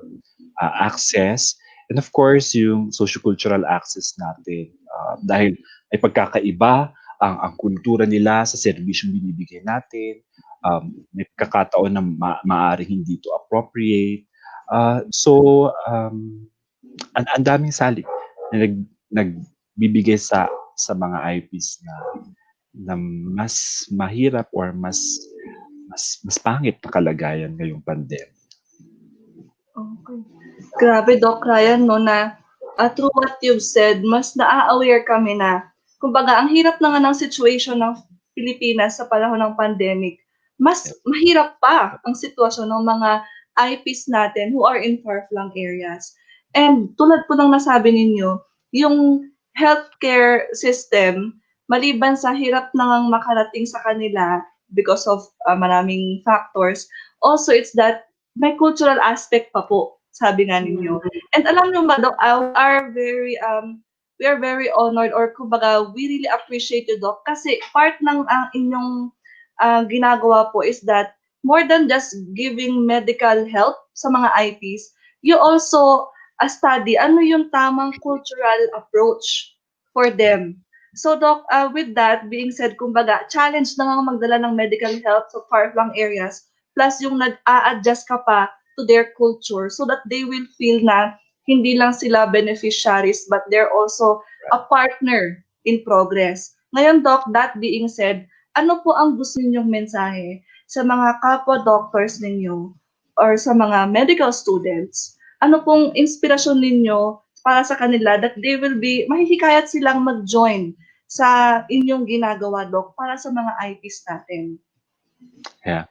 access, and of course, yung sociocultural access natin. Dahil ay pagkakaiba ang kultura nila sa serbisyong binibigay natin, may pagkakataon na maaaring hindi to appropriate. So, ang daming salik na nagbibigay sa mga IPs na mas mahirap or mas pangit na kalagayan ngayong pandemya. Okay. Grabe, Doc Ryan, no, na through what you've said, mas na-aware kami na, kumbaga, ang hirap na nga ng situation ng Pilipinas sa panahon ng pandemic, mas mahirap pa ang sitwasyon ng mga IPs natin who are in far-flung areas. And tulad po ng nasabi ninyo, yung healthcare system, maliban sa hirap nang makarating sa kanila because of maraming factors, also it's that may cultural aspect pa po, sabi nga ninyo. And alam nyo ba, Doc, we are very honored, or kumbaga, we really appreciate you, Doc, kasi part ng inyong ginagawa po is that more than just giving medical help sa mga IPs, you also study ano yung tamang cultural approach for them. So, Doc, with that being said, kumbaga, challenge na nga magdala ng medical help sa far-flung areas, plus yung nag-a-adjust ka pa to their culture so that they will feel na hindi lang sila beneficiaries but they're also a partner in progress. Ngayon, Doc, that being said, ano po ang gusto ninyong mensahe sa mga kapwa doctors ninyo or sa mga medical students? Ano pong inspirasyon ninyo para sa kanila that they will be, mahihikayat silang mag-join sa inyong ginagawa, Doc, para sa mga IPs natin? Yeah.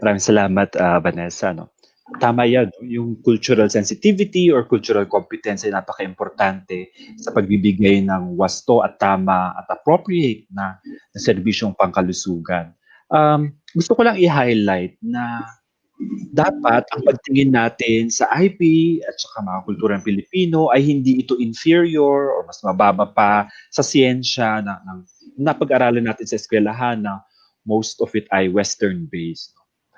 Maraming salamat, Vanessa. No? Tama yan, no? Yung cultural sensitivity or cultural competence ay napaka-importante sa pagbibigay ng wasto at tama at appropriate na serbisyong pangkalusugan. Gusto ko lang i-highlight na dapat ang pagtingin natin sa IP at saka mga kulturang Pilipino ay hindi ito inferior or mas mababa pa sa siyensya na napag-aralan natin sa eskwelahan na most of it ay Western-based.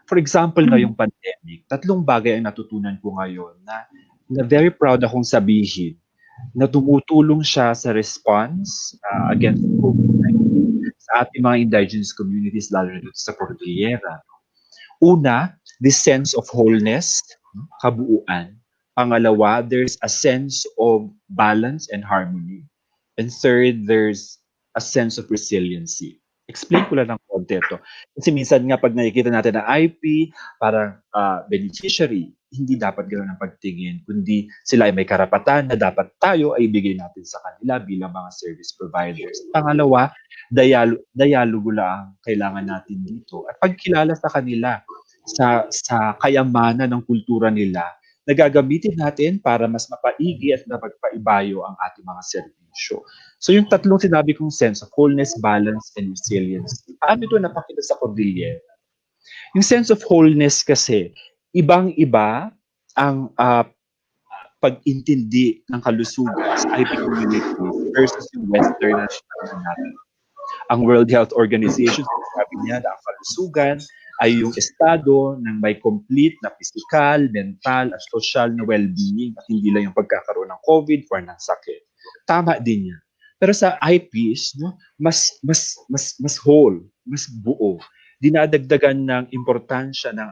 For example, ngayong pandemic, 3 bagay ang natutunan ko ngayon na very proud akong sabihin na tumutulong siya sa response against COVID-19 sa ating mga indigenous communities, lalo na dito sa Cordillera. Una, this sense of wholeness, kabuuan. Pangalawa, there's a sense of balance and harmony. And third, there's a sense of resiliency. Explain ko lang ng konti ito. Kasi minsan nga pag nakikita natin na IP, parang beneficiary, hindi dapat ganoon ang pagtingin, kundi sila ay may karapatan na dapat tayo ay ibigay natin sa kanila bilang mga service providers. Pangalawa, dialogo lang kailangan natin dito. At pagkilala sa kanila sa kayamanan ng kultura nila, na gagamitin natin para mas mapaigi at mapagpaibayo ang ating mga serbisyo. So yung 3 sinabi kong sense of wholeness, balance, and resilience, paano ito napakita sa Cordillera? Yung sense of wholeness kasi, ibang-iba ang pag-intindi ng kalusugan sa IP communities versus yung Western na natin. Ang World Health Organization, sabi niya na ang kalusugan ay yung estado ng may complete na physical, mental, at social na well-being at hindi lang yung pagkakaroon ng COVID or ng sakit. Tama din yan. Pero sa IPs, no, mas whole, mas buo. Dinadagdagan ng importansya ng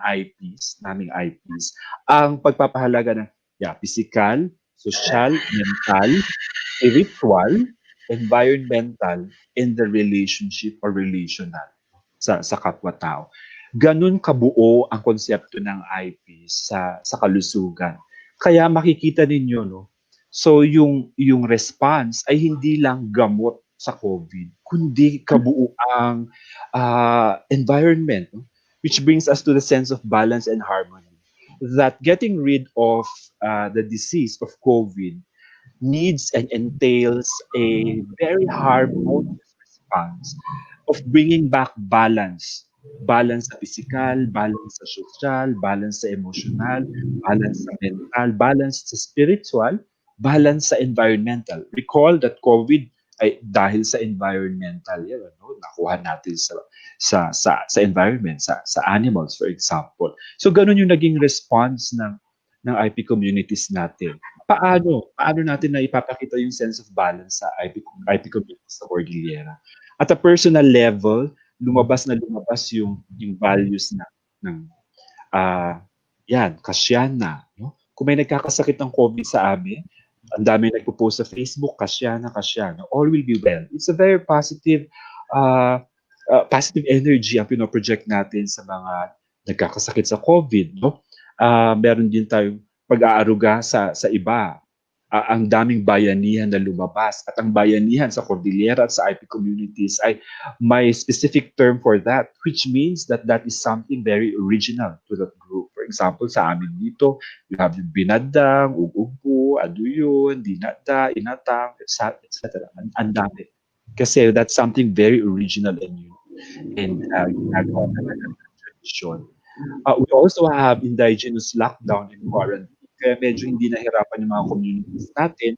naming IPs, ang pagpapahalaga ng physical, social, mental, spiritual, environmental, and the relationship or relational sa kapwa-tao. Ganun kabuo ang konsepto ng IP sa kalusugan. Kaya makikita ninyo, no? So yung response ay hindi lang gamot sa COVID, kundi kabuuang environment, no? Which brings us to the sense of balance and harmony. That getting rid of the disease of COVID needs and entails a very harmonious response of bringing back balance. Balance sa physical, balance sa social, balance sa emotional, balance sa mental, balance sa spiritual, balance sa environmental. Recall that COVID ay dahil sa environmental, nakuha natin sa environment, sa animals, for example. So ganun yung naging response ng IP communities natin. Paano natin na ipapakita yung sense of balance sa IP communities sa Cordillera? At a personal level, lumabas yung values ng Kasiyanna, no? Kung may nagkakasakit ng COVID sa amin, ang dami nagpo-post sa Facebook, Kasiyanna, all will be well. It's a very positive energy ang pinoproject natin sa mga nagkakasakit sa COVID, no? Meron din tayong pag-aaruga sa iba. ang daming bayanihan na lumabas. At ang bayanihan sa Cordillera at sa IP communities ay may specific term for that, which means that that is something very original to that group. For example, sa amin dito, you have yung binadang, ugugpo, aduyon, dinata, inatang, etc. Ang dami. Kasi that's something very original and new. And ginagawa talaga ng tradition. We also have indigenous lockdown and quarantine. Kaya medyo hindi nahirapan yung mga communities natin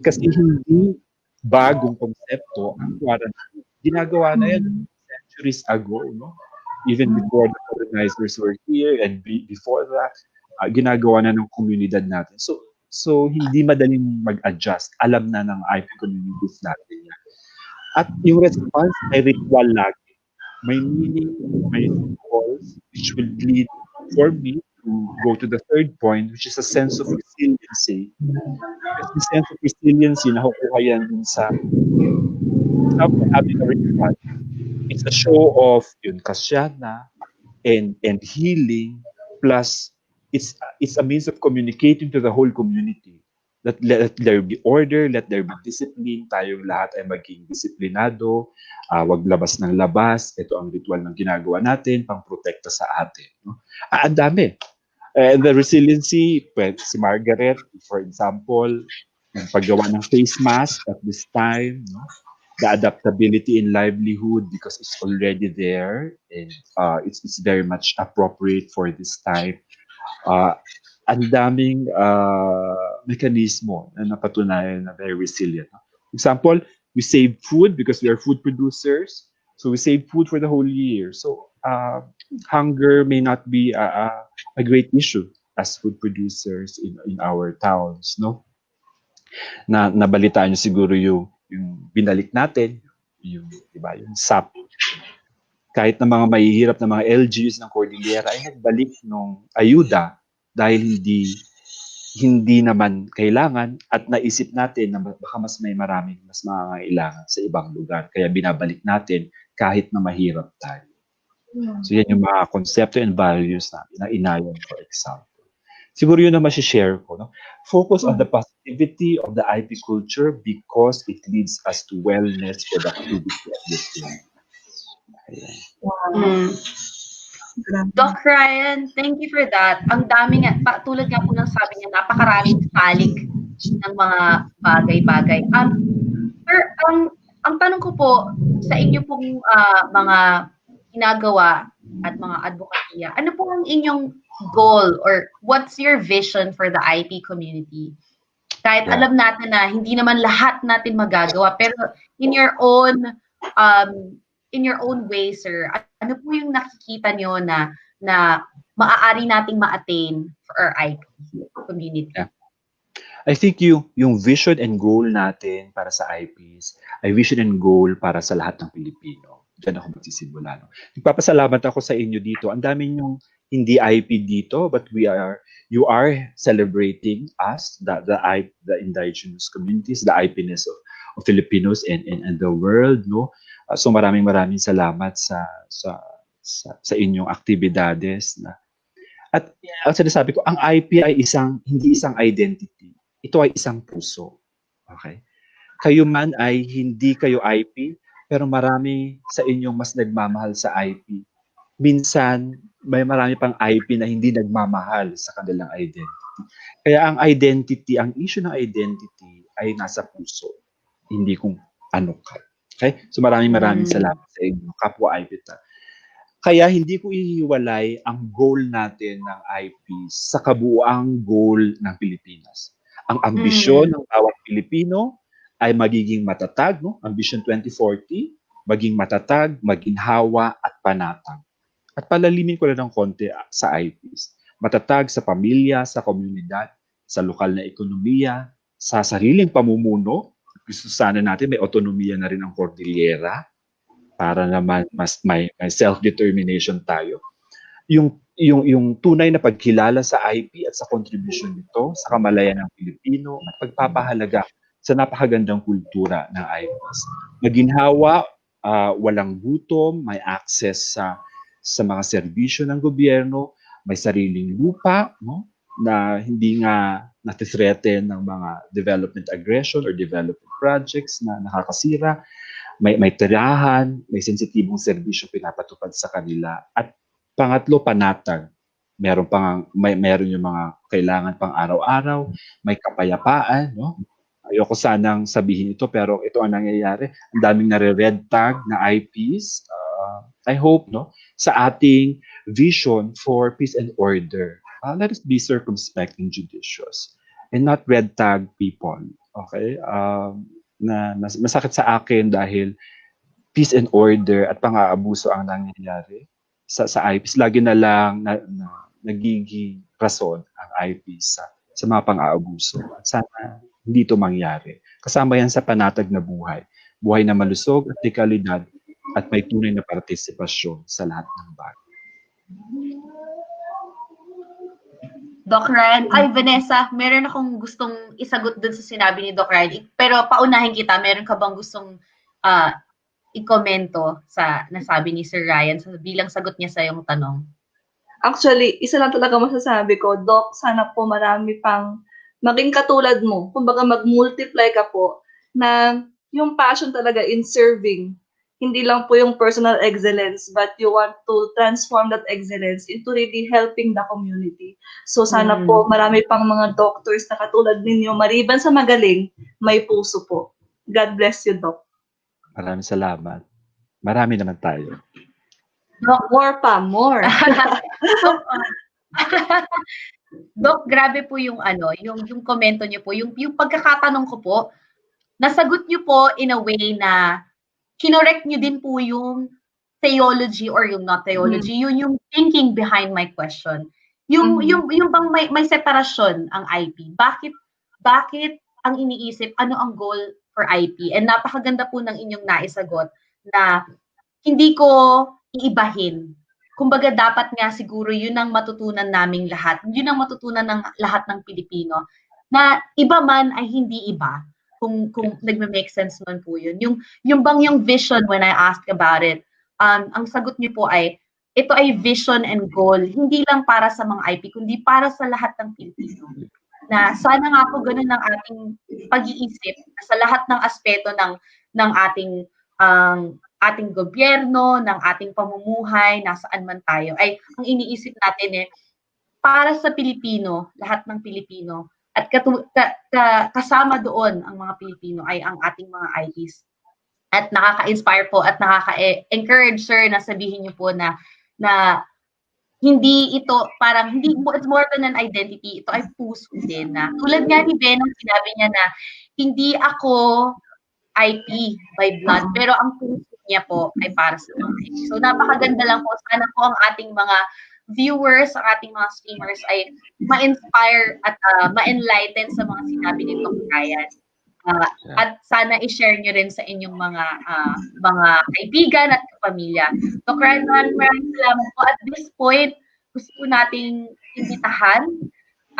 kasi hindi bagong konsepto ang quarantine. Ginagawa na yan centuries ago, no? Even before the colonizers were here and before that, ginagawa na ng komunidad natin. So hindi madaling mag-adjust. Alam na ng IP communities natin yan. At yung response ay ritual lagi. May meaning, may rituals, which will lead for me to go to the third point, which is a sense of resiliency. Kasi the sense of resiliency, nakukuha yan din sa having a ritual. It's a show of yun, Kasiyanna and healing, plus it's a means of communicating to the whole community. Let there be order, let there be discipline, tayong lahat ay maging disiplinado, wag labas ng labas, ito ang ritual ng ginagawa natin, pang-protekta sa atin. No? Ang dami. The resiliency, si Margaret, for example, yung paggawa ng face mask at this time, no? The adaptability in livelihood because it's already there and it's very much appropriate for this time. Ang daming mekanismo na napatunayan na very resilient. Example, we save food because we are food producers. So we save food for the whole year. So hunger may not be a great issue as food producers in our towns, no? Nabalitaan niyo siguro yung binalik natin, yung, diba, yung SAP. Kahit na mga mahihirap na mga LGUs ng Cordillera ay nagbalik ng ayuda dahil hindi naman kailangan at naisip natin na baka mas may maraming mas mangangailangan sa ibang lugar. Kaya binabalik natin kahit na mahirap tayo. So yan yung mga konsepto and values na inayon, for example. Siguro yun na share ko. No? Focus on the positivity of the IP culture because it leads us to wellness, productivity, and wisdom. Doc Ryan, thank you for that. Ang dami nga, tulad nga po ng sabi niya, napakaraming salik ng mga bagay-bagay. Sir, ang tanong ko po sa inyo pong mga ginagawa at mga advokasya, ano po ang inyong goal or what's your vision for the IP community? Kahit alam natin na hindi naman lahat natin magagawa, pero in your own way, sir, ano po yung nakikita nyo na maaari nating ma-attain for our IP community? Yeah. I think yung vision and goal natin para sa IPs ay vision and goal para sa lahat ng Pilipino. Diyan ako magsisimula. No? Nagpapasalamat ako sa inyo dito. Ang dami yung hindi IP dito, but you are celebrating us, the indigenous communities, the IPness of Filipinos and the world. No? So maraming salamat sa inyong aktibidades. At ang sinasabi ko, ang IP ay hindi isang identity. Ito ay isang puso. Okay? Kayo man ay hindi kayo IP, pero marami sa inyong mas nagmamahal sa IP. Minsan, may marami pang IP na hindi nagmamahal sa kanilang identity. Kaya ang issue ng identity ay nasa puso, hindi kung ano ka. Okay? So maraming salamat sa inyo, kapwa IP. Kaya hindi ko ihiwalay ang goal natin ng IP sa kabuuang goal ng Pilipinas. Ang ambisyon ng bawat Pilipino ay magiging matatag, no? Ambition 2040, maging matatag, maginhawa at panatag. At palalimin ko lang ng konti sa IPs. Matatag sa pamilya, sa komunidad, sa lokal na ekonomiya, sa sariling pamumuno. Gusto sana natin may autonomiya na rin ang Cordillera para naman mas may self-determination tayo. Yung tunay na pagkilala sa IP at sa contribution nito sa kamalayan ng Pilipino at pagpapahalaga sa napakagandang kultura ng IPs. Maginhawa, walang gutom, may access sa mga serbisyo ng gobyerno, may sariling lupa, no? na hindi nga nati-threaten ng mga development aggression or development projects na nakakasira, may tirahan, may sensitibong serbisyo pinapatupad sa kanila. At pangatlo, panatag. Meron yung mga kailangan pang araw-araw, may kapayapaan, no? Ayoko sanang sabihin ito pero ito ang nangyayari. Ang daming nare-red tag na IPs. I hope no sa ating vision for peace and order. Let us be circumspect and judicious and not red tag people. Okay? Masakit sa akin dahil peace and order at pang-aabuso ang nangyayari sa IPs. Lagi na lang nagiging rason ang IPs sa mga pang-aabuso. At sana hindi ito mangyari. Kasama yan sa panatag na buhay. Buhay na malusog at de kalidad at may tunay na partisipasyon sa lahat ng bagay. Doc Ryan, ay Vanessa, meron akong gustong isagot dun sa sinabi ni Doc Ryan. Pero paunahin kita, meron ka bang gustong i-komento sa nasabi ni Sir Ryan bilang sagot niya sa iyong tanong? Actually, isa lang talaga masasabi ko, Doc, sana po marami pang maging katulad mo. Kumbaga mag-multiply ka po na yung passion talaga in serving. Hindi lang po yung personal excellence, but you want to transform that excellence into really helping the community. So sana po marami pang mga doctors na katulad ninyo, maliban sa magaling, may puso po. God bless you, Doc. Maraming salamat. Marami naman tayo. Doc, more. Doc, grabe po yung yung komento niyo po, yung pagkakatanong ko po, nasagot niyo po in a way na kinorek niyo din po yung theology or yung not theology, yung thinking behind my question. Yung bang may separasyon ang IP. Bakit ang iniisip ano ang goal for IP? And napakaganda po ng inyong naisagot na hindi ko iibahin. Kumbaga dapat nga siguro yun ang matutunan naming lahat. Yun ang matutunan ng lahat ng Pilipino na iba man ay hindi iba. Kung nagme-make sense man po yun. Yung bang yung vision when I asked about it, ang sagot niyo po ay, ito ay vision and goal, hindi lang para sa mga IP, kundi para sa lahat ng Pilipino. Na sana nga po ganun ang ating pag-iisip sa lahat ng aspeto ng ating gobyerno, ng ating pamumuhay, nasaan man tayo, ay ang iniisip natin para sa Pilipino, lahat ng Pilipino, at kasama doon ang mga Pilipino ay ang ating mga IPs. At nakaka-inspire po at nakaka-encourage, sir, na sabihin niyo po na hindi ito parang it's more than an identity, ito ay puso din na tulad nga ni Ben, sinabi niya na hindi ako IP by blood, pero ang puso niya po ay para sa mga IP. So napakaganda lang po, sana po ang ating mga viewers, ang ating mga streamers ay ma-inspire at ma-enlighten sa mga sinabi ni Dr. Ryan. At sana i-share nyo rin sa inyong mga kaibigan at kapamilya. Dr. Ryan, maraming salamat po. At this point, gusto po nating imbitahan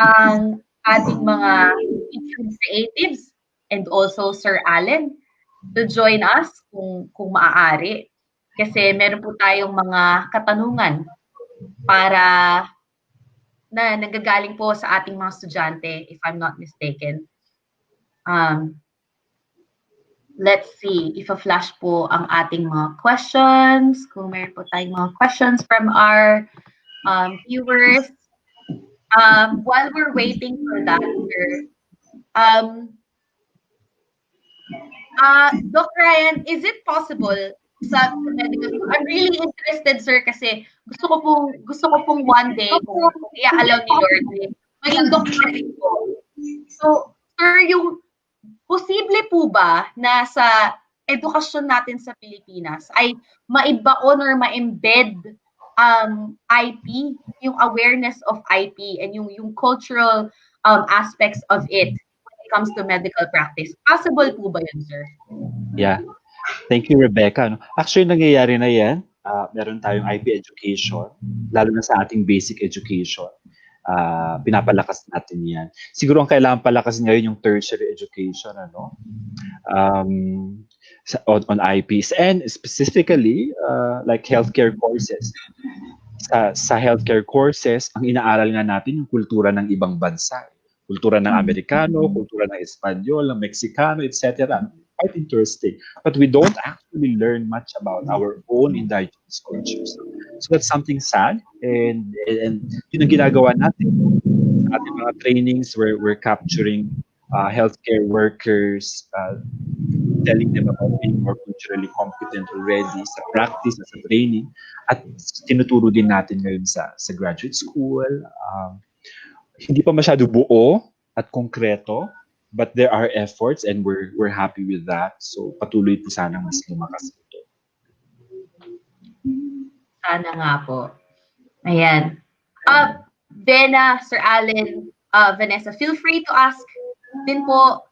ang ating mga featured creatives and also Sir Allan to join us kung maaari. Kasi meron po tayong mga katanungan para na nagagaling po sa ating mga estudyante, if I'm not mistaken. Let's see if a-flash po ang ating mga questions. Kung meron po tayong mga questions from our viewers. While we're waiting for that, sir, Doc Ryan, is it possible sa medical school? I'm really interested, sir, kasi gusto ko pong one day kung i-allow ni Lord maging doctor po. So, sir, yung posible po ba na sa edukasyon natin sa Pilipinas ay maibaon or ma-embed IP, yung awareness of IP and yung cultural aspects of it when it comes to medical practice? Possible po ba yun, sir? Yeah. Thank you, Rebecca. Actually, nangyayari na yan. Meron tayong IP education, lalo na sa ating basic education. Pinapalakas natin yan. Siguro ang kailangan palakasin ngayon yung tertiary education, on IPs and specifically like healthcare courses. sa healthcare courses, ang inaaral nga natin yung kultura ng ibang bansa. Kultura ng Amerikano, kultura ng Espanyol, ng Meksikano, etc. Quite interesting. But we don't actually learn much about our own indigenous cultures. So that's something sad. And yun ang ginagawa natin. Sa ating mga trainings, we're capturing healthcare workers, telling them about being more culturally competent already sa practice, sa training, at tinuturo din natin ngayon sa graduate school. Hindi pa masyado buo at konkreto, but there are efforts and we're happy with that. So patuloy po sana mas lumakas ito. Sana nga po. Ayan. Vena, Sir Allan, Vanessa, feel free to ask din po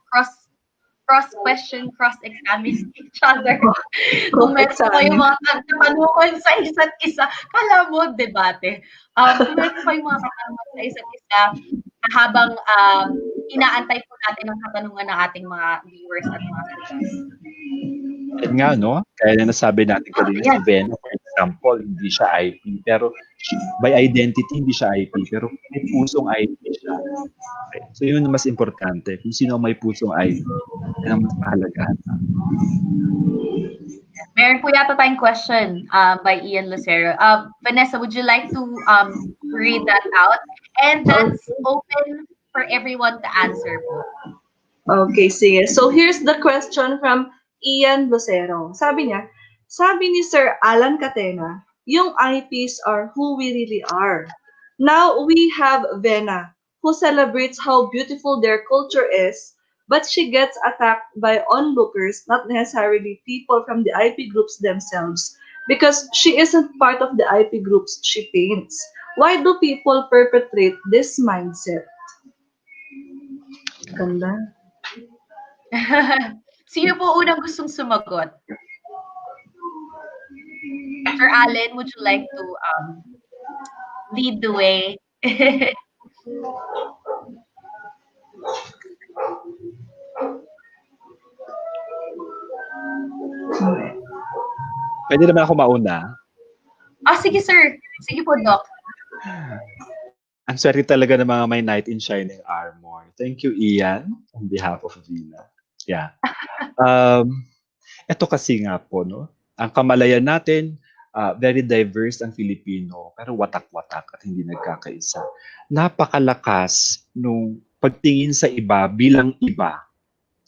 cross-question, cross-examine each other. Kung meron po kayong mga katanungan sa isa't isa, kala mo, debate. Kung meron po kayong mga katanungan sa isa't isa, habang inaantay po natin ang katanungan ng ating mga viewers at mga students. Yan nga, no? Kaya na nasabi natin kanina si Vena, for example, hindi siya IP, pero by identity, hindi siya IP, pero may pusong IP siya. Okay. So yun ang mas importante. Kung sino ang may pusong IP, yan ang mas mahalaga. Meron po yata tayong question by Ian Lucero. Vanessa, would you like to read that out? And that's open for everyone to answer po. Okay, sige. So here's the question from Ian Lucero. Sabi niya, sabi ni Sir Allan Catena, yung IPs are who we really are. Now we have Vena, who celebrates how beautiful their culture is, but she gets attacked by onlookers, not necessarily people from the IP groups themselves, because she isn't part of the IP groups she paints. Why do people perpetrate this mindset? Ganda. Sino po unang gustong sumagot? Sir Allan, would you like to lead the way? Pwede naman ako mauna. Sige sir. Sige po, Doc. Ang swerte talaga ng mga may knight in shining armor. Thank you, Ian, on behalf of Vina. Yeah. Ito kasi nga po, no? Ang kamalayan natin, very diverse ang Filipino, pero watak-watak at hindi nagkakaisa. Napakalakas nung pagtingin sa iba bilang iba.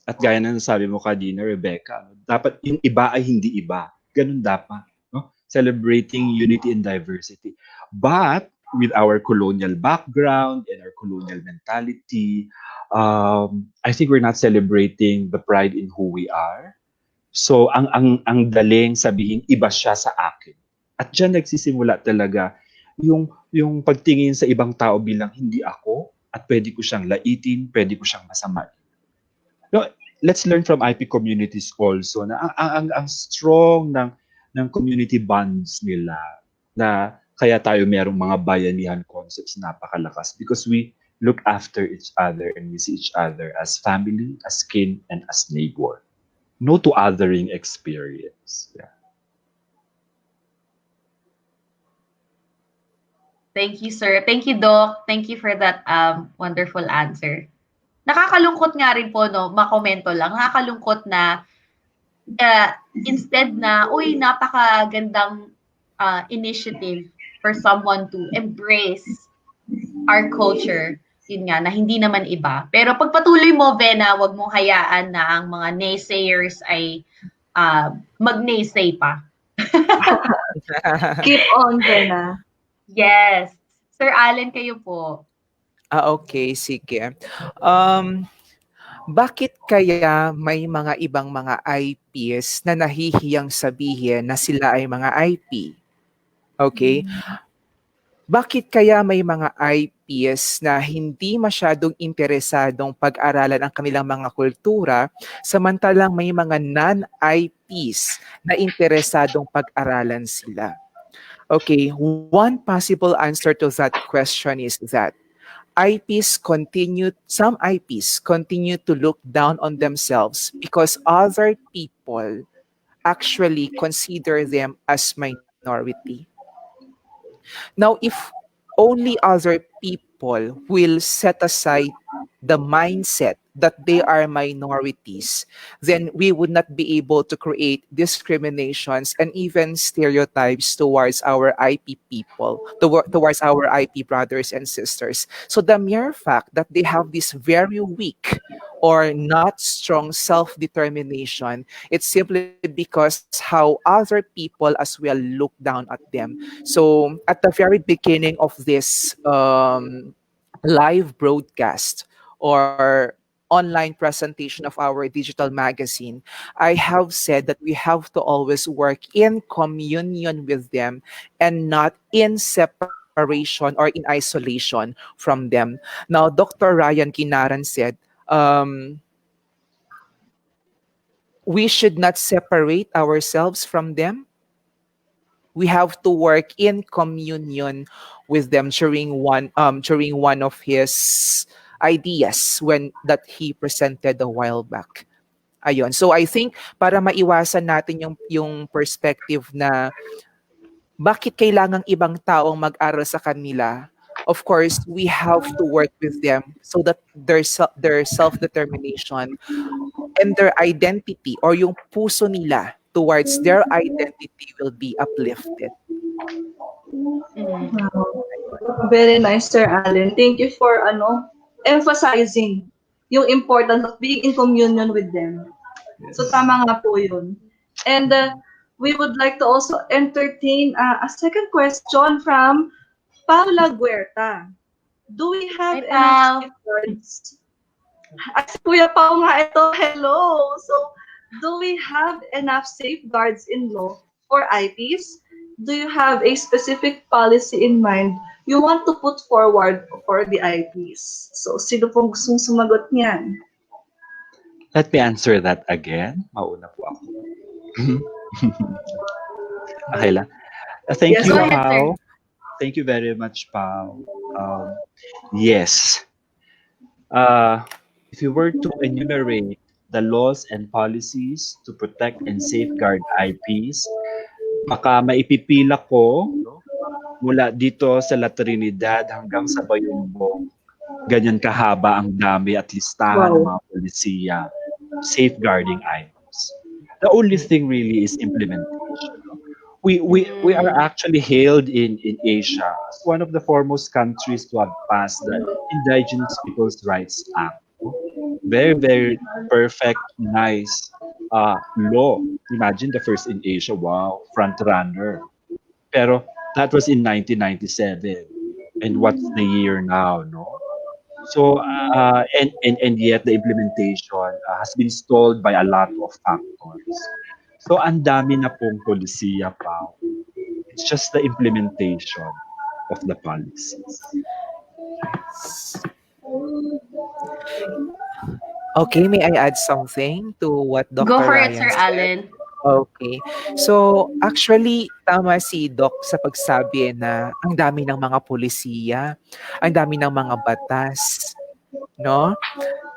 At gaya na nasabi mo kanina, Rebecca, dapat yung iba ay hindi iba. Ganun dapat. No? Celebrating unity and diversity. But with our colonial background and our colonial mentality, I think we're not celebrating the pride in who we are. So ang daling sabihin iba siya sa akin. At diyan nagsisimula talaga yung pagtingin sa ibang tao bilang hindi ako at pwede ko siyang laitin, pwede ko siyang masamain. No, let's learn from IP communities also na ang strong ng community bonds nila na kaya tayo merong mga bayanihan concepts na napakalakas because we look after each other and we see each other as family, as kin, and as neighbor. No to othering experience. Yeah. Thank you, sir. Thank you, Doc. Thank you for that wonderful answer. Nakakalungkot nga rin po, no, makomento lang. Nakakalungkot na instead na, uy, napakagandang initiative for someone to embrace our culture, yun nga, na hindi naman iba. Pero pagpatuloy mo, Vena, wag mong hayaan na ang mga naysayers ay mag-naysay pa. Keep on, Vena. Yes. Sir Allan, kayo po. Okay, sige. Bakit kaya may mga ibang mga IPs na nahihiyang sabihin na sila ay mga IP? Okay? Bakit kaya may mga IPs na hindi masyadong interesadong pag-aralan ang kanilang mga kultura, samantalang may mga non-IPs na interesadong pag-aralan sila? Okay, one possible answer to that question is that some IPs continue to look down on themselves because other people actually consider them as minority. Now, if only other people will set aside the mindset that they are minorities, then we would not be able to create discriminations and even stereotypes towards our IP people, towards our IP brothers and sisters. So the mere fact that they have this very weak or not strong self-determination, it's simply because how other people as well look down at them. So at the very beginning of this live broadcast or online presentation of our digital magazine, I have said that we have to always work in communion with them and not in separation or in isolation from them. Now, Dr. Ryan Kinaran said, um, we should not separate ourselves from them. We have to work in communion with them during one of his ideas when that he presented a while back. Ayun. So I think para maiwasan natin yung perspective na bakit kailangang ibang taong mag-aral sa kanila, of course, we have to work with them so that their self-determination and their identity or yung puso nila towards their identity will be uplifted. Very nice, Sir Allen. Thank you for emphasizing yung importance of being in communion with them. So tama nga po yun. And we would like to also entertain a second question from Paula Guerta. Do we have Hi, enough Pao. safeguards? As Kuya Pao nga ito, hello. So, do we have enough safeguards in law for IPs? Do you have a specific policy in mind you want to put forward for the IPs? So, sino pong gustong sumagot niyan? Let me answer that again. Mauna po ako. Okay lang. Thank Yes, you, go ahead, sir. Pao. Thank you very much, Pao. Yes. If you were to enumerate the laws and policies to protect and safeguard IPs, baka maipipila ko, no? Mula dito sa La Trinidad hanggang sa Bayombong. Ganyan kahaba ang dami at listahan ng mga polisiya safeguarding IPs. The only thing really is implementation. We are actually hailed in Asia as one of the foremost countries to have passed the Indigenous Peoples' Rights Act. Very, very perfect, nice law. Imagine the first in Asia. Wow, front runner. Pero that was in 1997. And what's the year now, no? So, and yet the implementation has been stalled by a lot of factors. So, ang dami na pong polisiya pa. It's just the implementation of the policies. Okay, may I add something to what Dr. Go for Ryan it, Sir said? Allan. Okay. So, actually, tama si Doc sa pagsabi na ang dami ng mga polisiya, ang dami ng mga batas, no?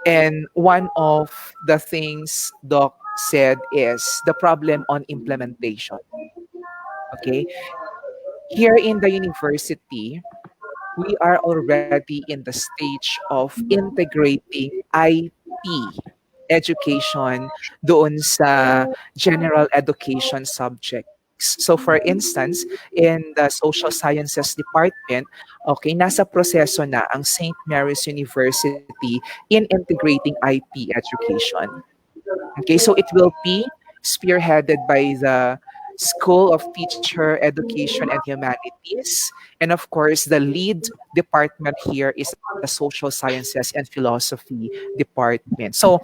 And one of the things Doc said is the problem on implementation. Okay? Here in the university, we are already in the stage of integrating IP education doon sa general education subjects. So for instance, in the social sciences department, okay, nasa proseso na ang St. Mary's University in integrating IP education. Okay, so it will be spearheaded by the School of Teacher Education and Humanities. And of course, the lead department here is the Social Sciences and Philosophy Department. So,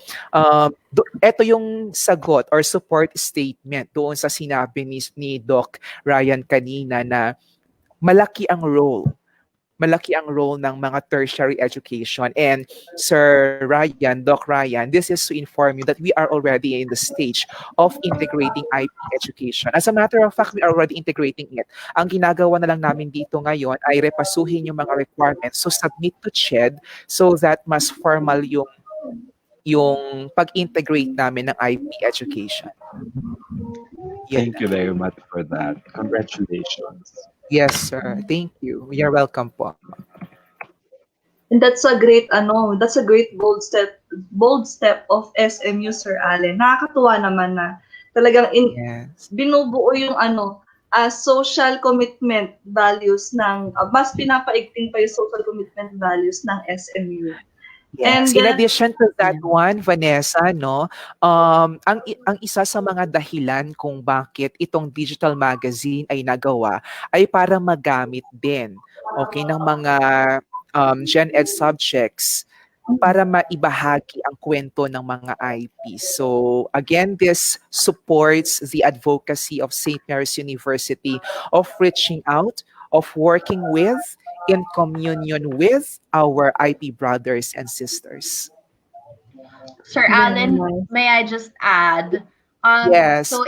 ito yung sagot or support statement doon sa sinabi ni Doc Ryan kanina na malaki ang role ng mga tertiary education. And Sir Ryan, Doc Ryan, this is to inform you that we are already in the stage of integrating IP education. As a matter of fact, we are already integrating it. Ang ginagawa na lang namin dito ngayon ay repasuhin yung mga requirements. So submit to CHED so that mas formal yung pag-integrate namin ng IP education. Thank you very much for that. Congratulations. Yes, sir. Thank you. You're welcome po. And that's a great bold step of SMU, Sir Allen. Nakakatuwa naman na talagang Yes. binubuo yung social commitment values mas pinapaigting pa yung social commitment values ng SMU. Yes. And In then, addition to that one, Vanessa, no, ang isa sa mga dahilan kung bakit itong digital magazine ay nagawa ay para magamit din, okay, ng mga Gen Ed subjects para maibahagi ang kwento ng mga IPs. So again, this supports the advocacy of St. Mary's University of reaching out, of working with, in communion with our IP brothers and sisters. Sir very Allen, nice. may I just add? Yes. So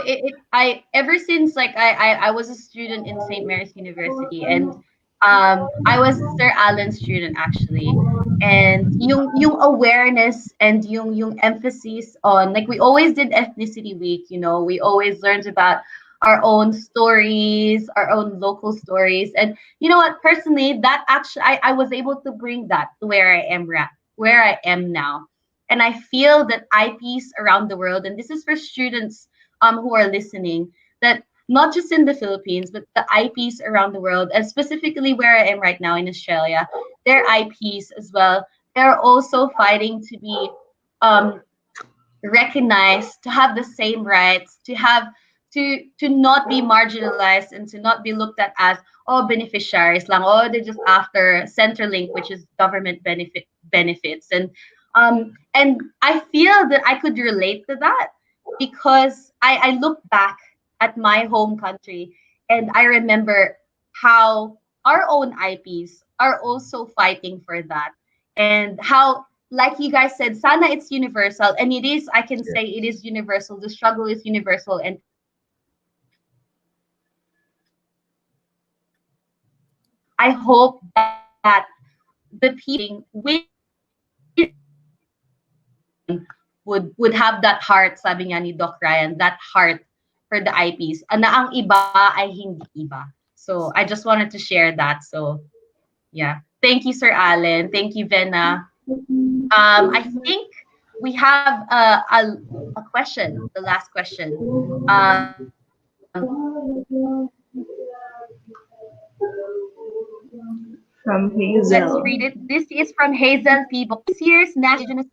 I ever since like I was a student in St. Mary's University, and I was Sir Allen's student actually, and yung awareness and yung emphasis on, like, we always did ethnicity week, we always learned about our own stories, our own local stories, and you know what, personally, that actually I was able to bring that to where I am now. And I feel that IPs around the world, and this is for students who are listening, that not just in the Philippines, but the IPs around the world, and specifically where I am right now in Australia, their IPs as well, they're also fighting to be um, recognized, to have the same rights, to not be marginalized, and to not be looked at as, oh, beneficiaries lang, oh, they're just after Centrelink, which is government benefits. And I feel that I could relate to that, because I look back at my home country, and I remember how our own IPs are also fighting for that, and how, like you guys said, sana it's universal, and it is. I can say it is universal. The struggle is universal, and I hope that the people with would have that heart, sabi nga ni Doc Ryan, that heart for the IPs. Na ang iba ay hindi iba. So I just wanted to share that. So yeah, thank you, Sir Allen. Thank you, Venna. I think we have a question, the last question. From Let's Hazel. read it. This is from Hazel P. This year's National Indigenous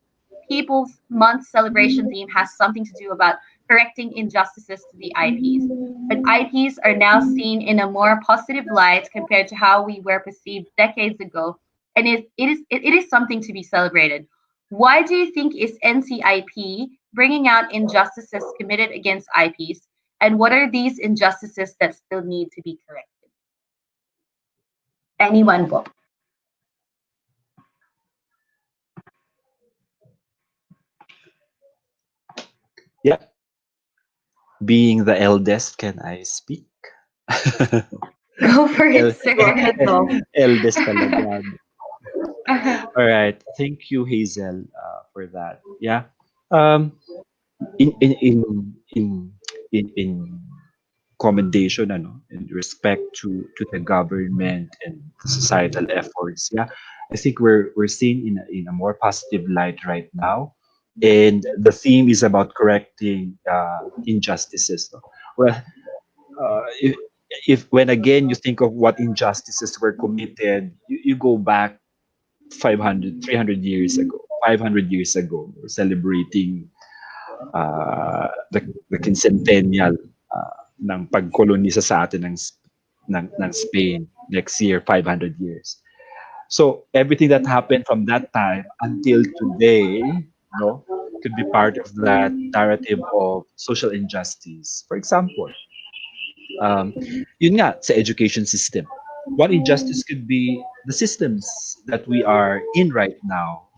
Peoples Month celebration theme has something to do about correcting injustices to the IPs. But IPs are now seen in a more positive light compared to how we were perceived decades ago, and it is something to be celebrated. Why do you think is NCIP bringing out injustices committed against IPs, and what are these injustices that still need to be corrected? Anyone go? Yeah. Being the eldest, can I speak? Go for El- it, sir. Go ahead, Doc. eldest talaga. All right. Thank you, Hazel, for that. Yeah. Um, in in in in in commendation, in respect to the government and societal efforts. Yeah, I think we're seeing in a more positive light right now, and the theme is about correcting injustices. No? Well, if when again you think of what injustices were committed, you go back 500, 300 years ago, 500 years ago, we're celebrating the quincentennial ng pagkolonisa sa atin ng Spain next year, 500 years. So everything that happened from that time until today, could be part of that narrative of social injustice. For example, yun nga, sa education system. One injustice could be the systems that we are in right now,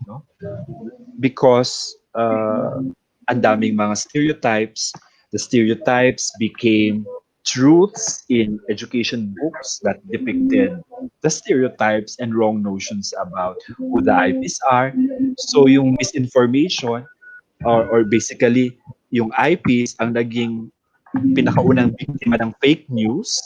because ang daming mga stereotypes. The stereotypes became truths in education books that depicted the stereotypes and wrong notions about who the IPs are. So yung misinformation, or basically yung IPs ang naging pinakaunang biktima ng fake news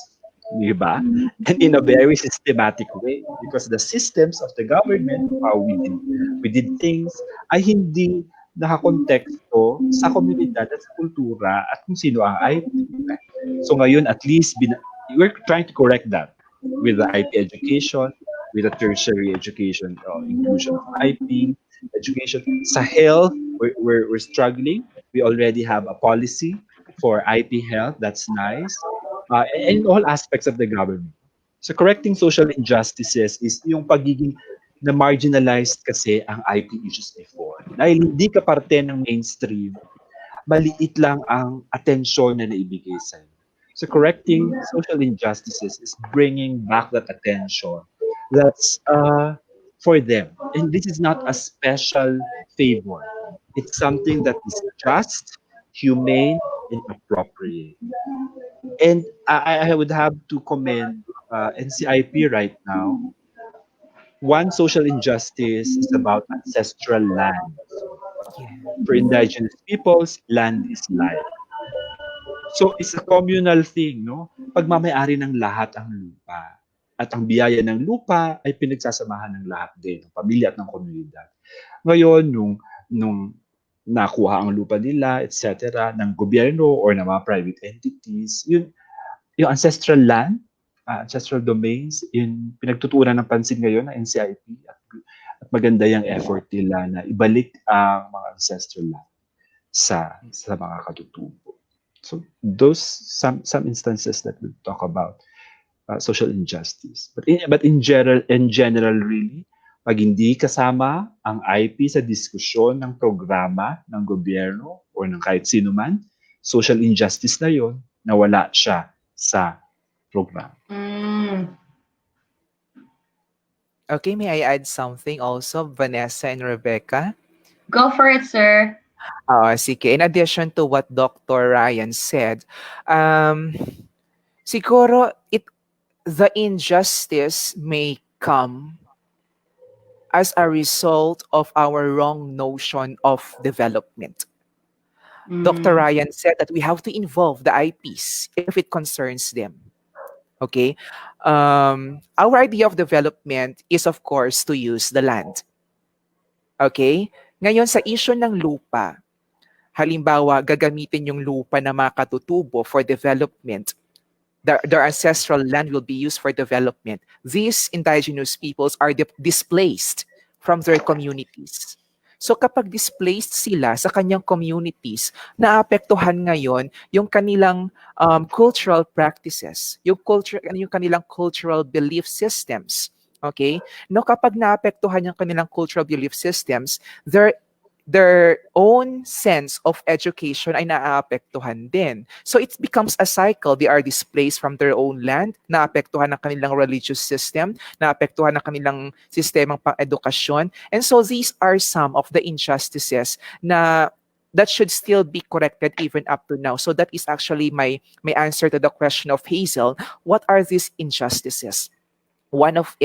di ba? And in a very systematic way because the systems of the government, how we did things, ay hindi nakakonteksto sa komunidad at sa kultura at kung sino ang IP. So ngayon, at least, we're trying to correct that with the IP education, with the tertiary education, inclusion of IP education. Sa health, we're struggling. We already have a policy for IP health. That's nice. And in all aspects of the government. So correcting social injustices is yung pagiging na marginalized kasi ang IP issues before. Dahil hindi ka parte ng mainstream, maliit lang ang atensyon na naibigay sa'yo. So correcting social injustices is bringing back that attention that's for them. And this is not a special favor. It's something that is just, humane, and appropriate. And I would have to commend NCIP right now. One social injustice is about ancestral lands. Yeah. For indigenous peoples, land is life. So it's a communal thing, no? Pagmamayari ng lahat ang lupa. At ang biyaya ng lupa ay pinagsasamahan ng lahat din, ng pamilya at ng komunidad. Ngayon, nung nakuha ang lupa nila, etc., ng gobyerno or ng mga private entities, yung ancestral land, ancestral domains, yung pinagtutuunan ng pansin ngayon ng NCIP at maganda yung effort nila na ibalik ang mga ancestral land sa mga katutubo. So those some instances that we talk about social injustice. But in general really, pag hindi kasama ang IP sa diskusyon ng programa ng gobyerno o ng kahit sino man, social injustice na yon, nawala siya sa program. Okay, may I add something also, Vanessa and Rebecca? Go for it, sir. Sige. In addition to what Dr. Ryan said, siguro the injustice may come as a result of our wrong notion of development. Dr. Ryan said that we have to involve the IPs if it concerns them. Okay? Our idea of development is, of course, to use the land. Okay? Ngayon, sa issue ng lupa, halimbawa, gagamitin yung lupa na mga katutubo for development. Their ancestral land will be used for development. These indigenous peoples are displaced from their communities. So kapag displaced sila sa kanyang communities, naapektuhan ngayon yung kanilang cultural practices, yung kanilang cultural belief systems. Okay? No, kapag naapektuhan yung kanilang cultural belief systems, their own sense of education ay naaapektuhan din. So it becomes a cycle. They are displaced from their own land, naapektuhan ng kanilang religious system, naapektuhan ng kanilang sistemang pang-edukasyon. And so these are some of the injustices that should still be corrected even up to now. So that is actually my answer to the question of Hazel. What are these injustices? One of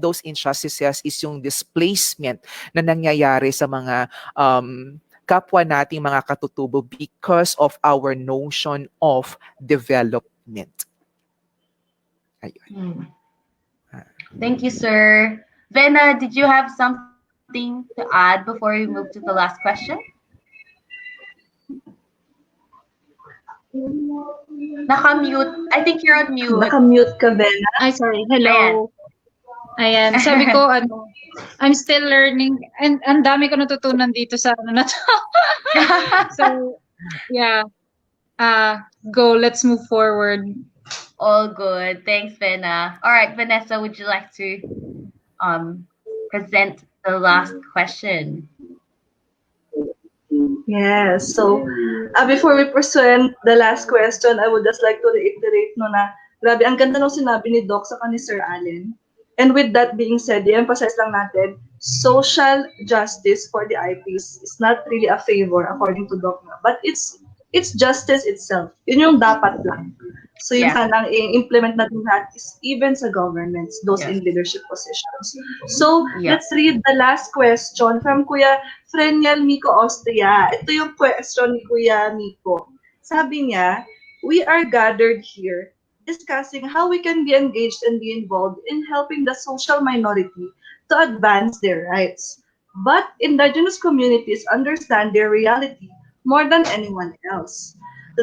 those injustices is yung displacement na nangyayari sa mga kapwa nating mga katutubo because of our notion of development. Ayun. Thank you, sir. Vena, did you have something to add before we move to the last question? Naka-mute. I think you're on mute. Naka-mute ka, Bella. Ay, sorry. Hello. Ayan. Sabi ko, I'm still learning. And ang dami ko natutunan dito sa na to. So, yeah. Go. Let's move forward. All good. Thanks, Vena. All right, Vanessa, would you like to present the last question? Yes. So, before we present the last question, I would just like to reiterate na grabe, ang ganda nung sinabi ni Doc sa ni Sir Allan. And with that being said, i-emphasize lang natin, social justice for the IPs is not really a favor according to Doc, but it's justice itself. Yun yung dapat lang. So yun sanang i-implement natin lahat is even sa governments, those in leadership positions. So let's read the last question from Kuya Freniel Miko Austria. Ito yung question ni Kuya Miko. Sabi niya, we are gathered here discussing how we can be engaged and be involved in helping the social minority to advance their rights. But indigenous communities understand their reality more than anyone else.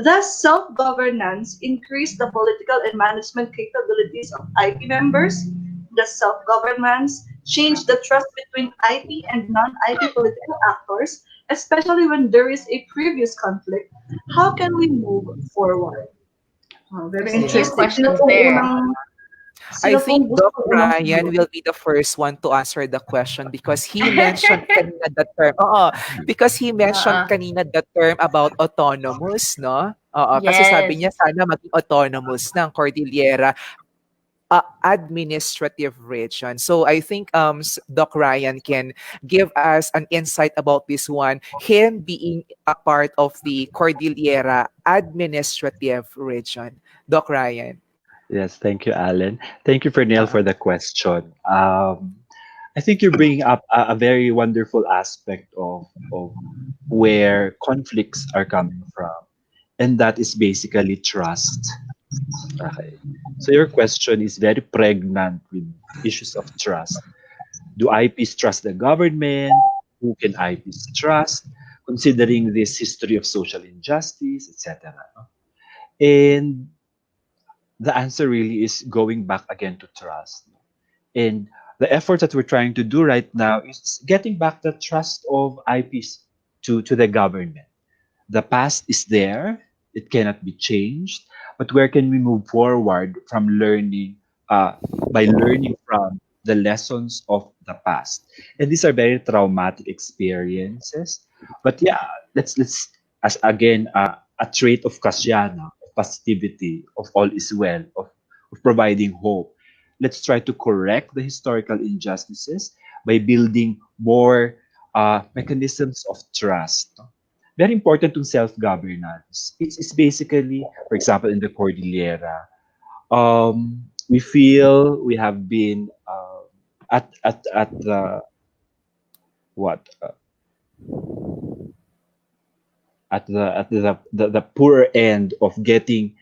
Thus, self-governance increased the political and management capabilities of IP members. The self-governance changed the trust between IP and non-IP political actors, especially when there is a previous conflict. How can we move forward? Oh, very Very deep interesting. questions there. I Sino think pong gusto Doc unang Ryan sumagot? will be the first one to answer the question because he mentioned kanina the term. Oo, because he mentioned Uh-uh. kanina the term about autonomous, no? Oo, kasi sabi Yes. niya sana maging autonomous ng Cordillera administrative region. So I think Doc Ryan can give us an insight about this one. Him being a part of the Cordillera administrative region. Doc Ryan. Yes, thank you, Alan. Thank you, Pernell, Uh, for the question. I think you're bringing up a very wonderful aspect of where conflicts are coming from, and that is basically trust. Okay. So your question is very pregnant with issues of trust. Do IPs trust the government? Who can IPs trust? Considering this history of social injustice, etc. And the answer really is going back again to trust. And the effort that we're trying to do right now is getting back the trust of IPs to the government. The past is there, it cannot be changed, but where can we move forward from learning, by learning from the lessons of the past? And these are very traumatic experiences. But yeah, let's as again a trait of Kasiyanna, of positivity, of all is well, of providing hope. Let's try to correct the historical injustices by building more mechanisms of trust. Very important to self-governance. It's basically, for example, in the Cordillera, we feel we have been at the what at the poor end of getting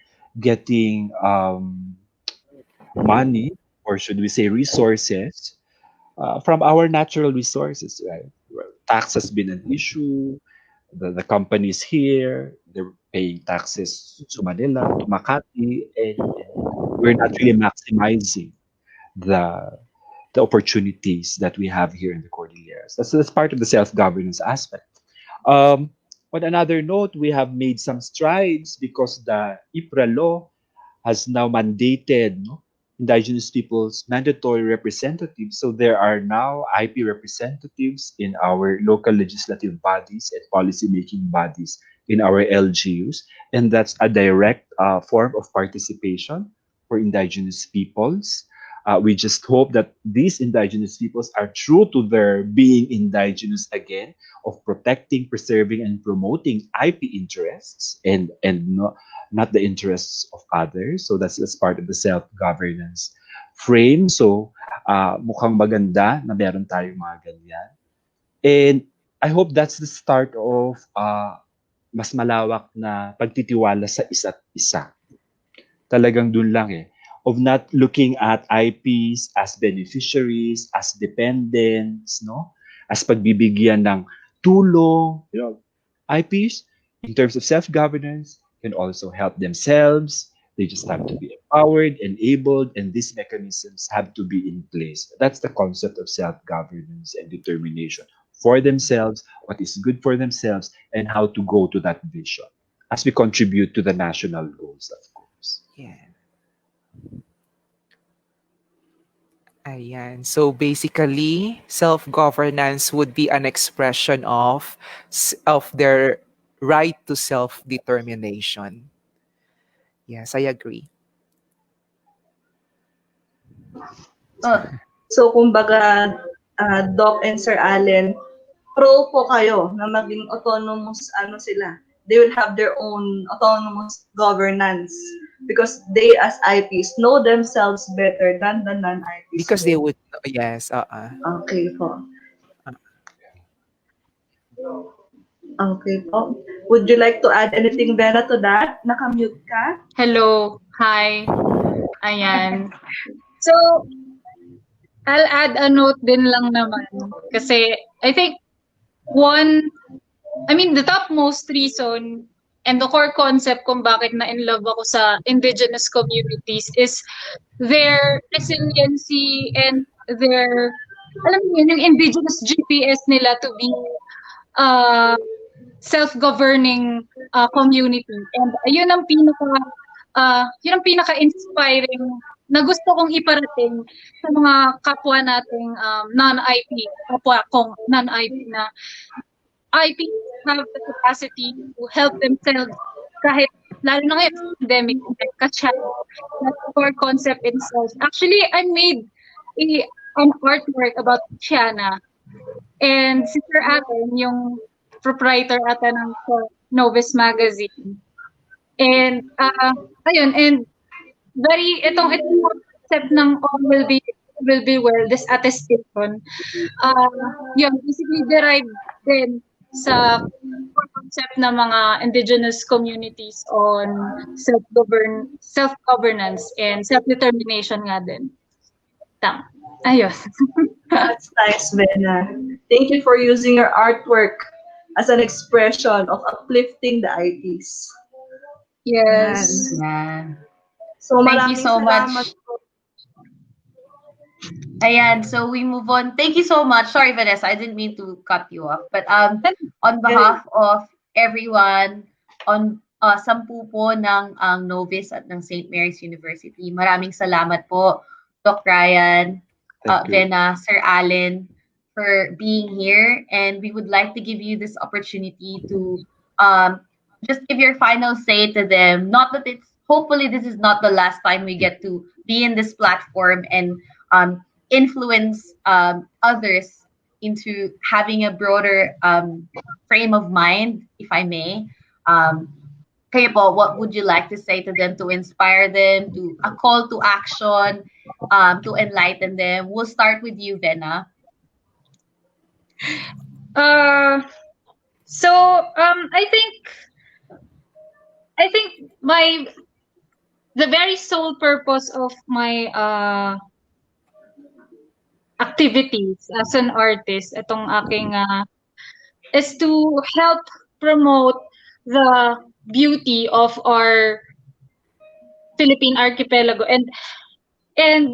money, or should we say resources, from our natural resources, right? Well, tax has been an issue. The companies here, they're paying taxes to Manila, to Makati, and we're not really maximizing the the opportunities that we have here in the Cordilleras. That's part of the self-governance aspect. Um, on another note, we have made some strides because the IPRA law has now mandated, no, indigenous peoples mandatory representatives. So there are now IP representatives in our local legislative bodies and policy making bodies in our LGUs. And that's a direct form of participation for indigenous peoples. We just hope that these indigenous peoples are true to their being indigenous again, of protecting, preserving, and promoting IP interests, and not the interests of others. So that's part of the self-governance frame. So mukhang maganda na meron tayong mga ganyan. And I hope that's the start of mas malawak na pagtitiwala sa isa't isa. Talagang dun lang eh. Of not looking at IPs as beneficiaries, as dependents, no? As pagbibigyan ng tulong, IPs, in terms of self-governance, can also help themselves. They just have to be empowered, enabled, and these mechanisms have to be in place. That's the concept of self-governance and determination for themselves, what is good for themselves, and how to go to that vision as we contribute to the national goals, of course. yeah. Ayan. So basically, self-governance would be an expression of their right to self-determination. Yes, I agree. Oh, So, kumbaga, Doc and Sir Allen, pro po kayo na maging autonomous, ano sila. They will have their own autonomous governance because they as IPs know themselves better than the non-IPs Because they will. would, yes, Okay po. Okay po. Would you like to add anything, Vera, to that? Nakamute ka? Hello. Hi. Ayan. So, I'll add a note din lang naman. Kasi, I think, the topmost reason and the core concept kung bakit na-in love ako sa indigenous communities is their resiliency and their, alam mo yun, yung indigenous GPS nila to be self-governing community. And yun ang pinaka-inspiring na gusto kong iparating sa mga kapwa nating non-IP, kapwa kong non-IP na IP have the capacity to help themselves kahit lalo na ngayon sa pandemic, Kasiyanna. That's the core concept itself. Actually, I made an artwork about Kasiyanna. And si Sir Allan, yung proprietor ata ng Novice magazine. And ayun, and itong concept ng all will be well, this attestation, yun, basically derived din sa concept ng mga indigenous communities on self-governance and self-determination nga din. Ayos. That's nice, Vera. Thank you for using your artwork as an expression of uplifting the IPs. Yes. Yeah. So, Thank you so much. salamat po. Ayan, so we move on. Thank you so much. Sorry, Vanessa, I didn't mean to cut you off. But on behalf of everyone, on sampu po ng Novice at ng St. Mary's University, maraming salamat po, Doc Ryan, Thank you. Vena, Sir Allan, for being here. And we would like to give you this opportunity to just give your final say to them. Not that hopefully this is not the last time we get to be in this platform and influence others into having a broader frame of mind, if I may. Kayo po, what would you like to say to them to inspire them, to a call to action, to enlighten them? We'll start with you, Vena. So I think the very sole purpose of my activities as an artist, itong aking is to help promote the beauty of our Philippine archipelago, and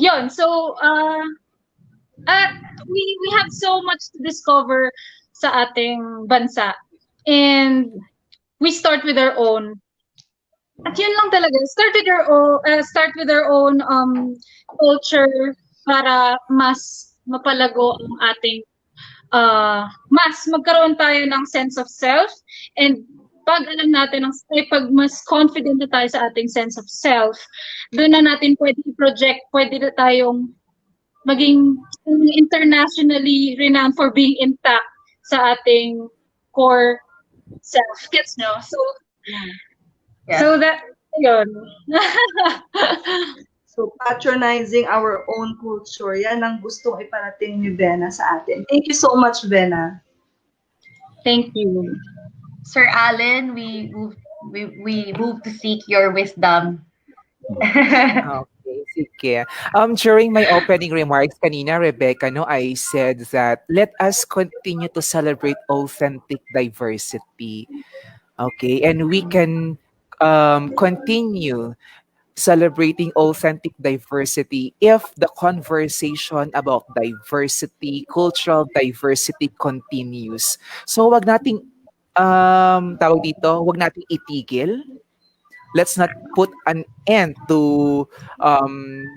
yun. So we have so much to discover sa ating bansa, and we start with our own. At yun lang talaga, start with our own culture para mas mapalago ang ating mas magkaroon tayo ng sense of self, and pag alam natin pag mas confident na tayo sa ating sense of self, doon na natin pwede i-project, pwede na tayong maging internationally renowned for being intact sa ating core self. Gets no? So, Yeah. so that, yun. So, patronizing our own culture, yan ang gustong iparating ni Vena sa atin. Thank you so much, Vena. Thank you. Sir Allan, we move to seek your wisdom. Okay, sige. During my opening remarks kanina, Rebecca, I said that let us continue to celebrate authentic diversity. Okay, and we can continue celebrating authentic diversity if the conversation about diversity, cultural diversity continues. So wag nating wag nating itigil. Let's not put an end to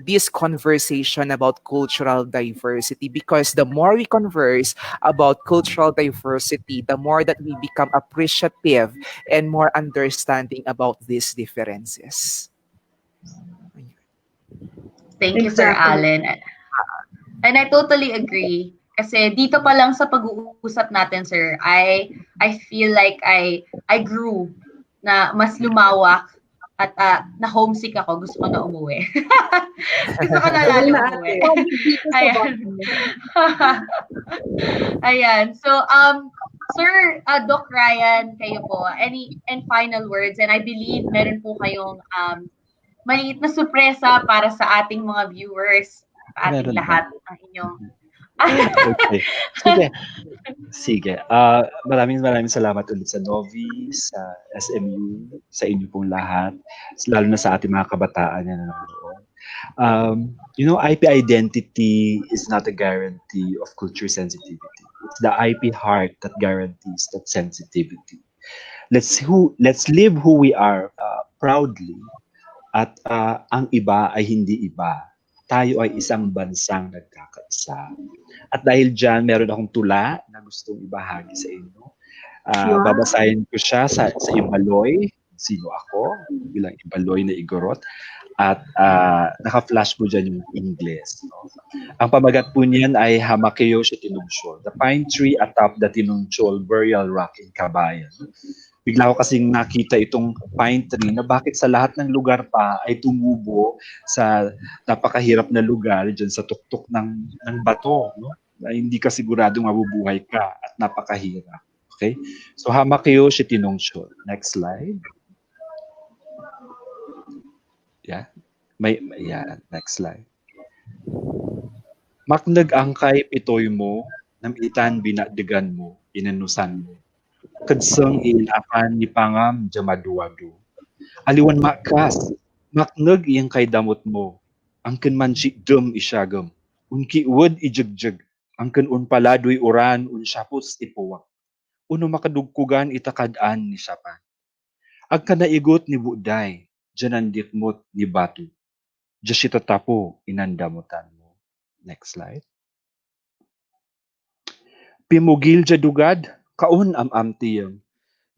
this conversation about cultural diversity, because the more we converse about cultural diversity, the more that we become appreciative and more understanding about these differences. Thank you, Sir Allan. And I totally agree. Kasi dito pa lang sa pag-uusap natin, sir, I feel like I grew na mas lumawak at na homesick ako. Gusto ko na umuwi. Gusto ko na lalo umuwi. Ayan. Ayan. So, Sir Doc Ryan, kayo po, any and final words, and I believe meron po kayong maliit na sorpresa para sa ating mga viewers, sa ating Meron ba? lahat ng inyong Okay. Sige. Sige. Maraming salamat ulit sa Novice, sa SMU, sa inyo pong lahat, lalo na sa ating mga kabataan na nanonood. IP identity is not a guarantee of culture sensitivity. It's the IP heart that guarantees that sensitivity. Let's live who we are proudly, at ang iba ay hindi iba. Tayo ay isang bansang nagkakaisa. At dahil dyan, meron akong tula na gustong ibahagi sa inyo. Babasahin ko siya sa Ibaloy. Sino ako? Bilang Ibaloy na Igorot. At naka-flash po dyan yung English. No? Ang pamagat po niyan ay Hamakeyo siya tinunsyol. The pine tree atop the tinunsyol burial rock in Kabayan. Bigla ko kasing nakita itong pine tree na bakit sa lahat ng lugar pa ay tumubo sa napakahirap na lugar dyan sa tuktok ng bato. No? Na hindi ka siguradong mabubuhay ka at napakahirap. Okay? So, Hamakeyo siya tinunsyol. Next slide. Yeah. Next slide. Maknag angkay pitoy mo, namitan binadigan mo, inanusan mo. Kadsang iinakan ni pangam jamaduwado. Aliwan makas, maknag iyang kay damot mo. Angken man si dum isyagam. Unki uwad ijagjag. Angken unpaladoy uran unsyapos ipuwak. Uno makadugkugan itakadaan ni sapan. Agkanaigot ni buday, janandikmot ni batu. Jasita tapo inandamutan mo. Next slide. Pimugil jadugad, kaun amtiyem.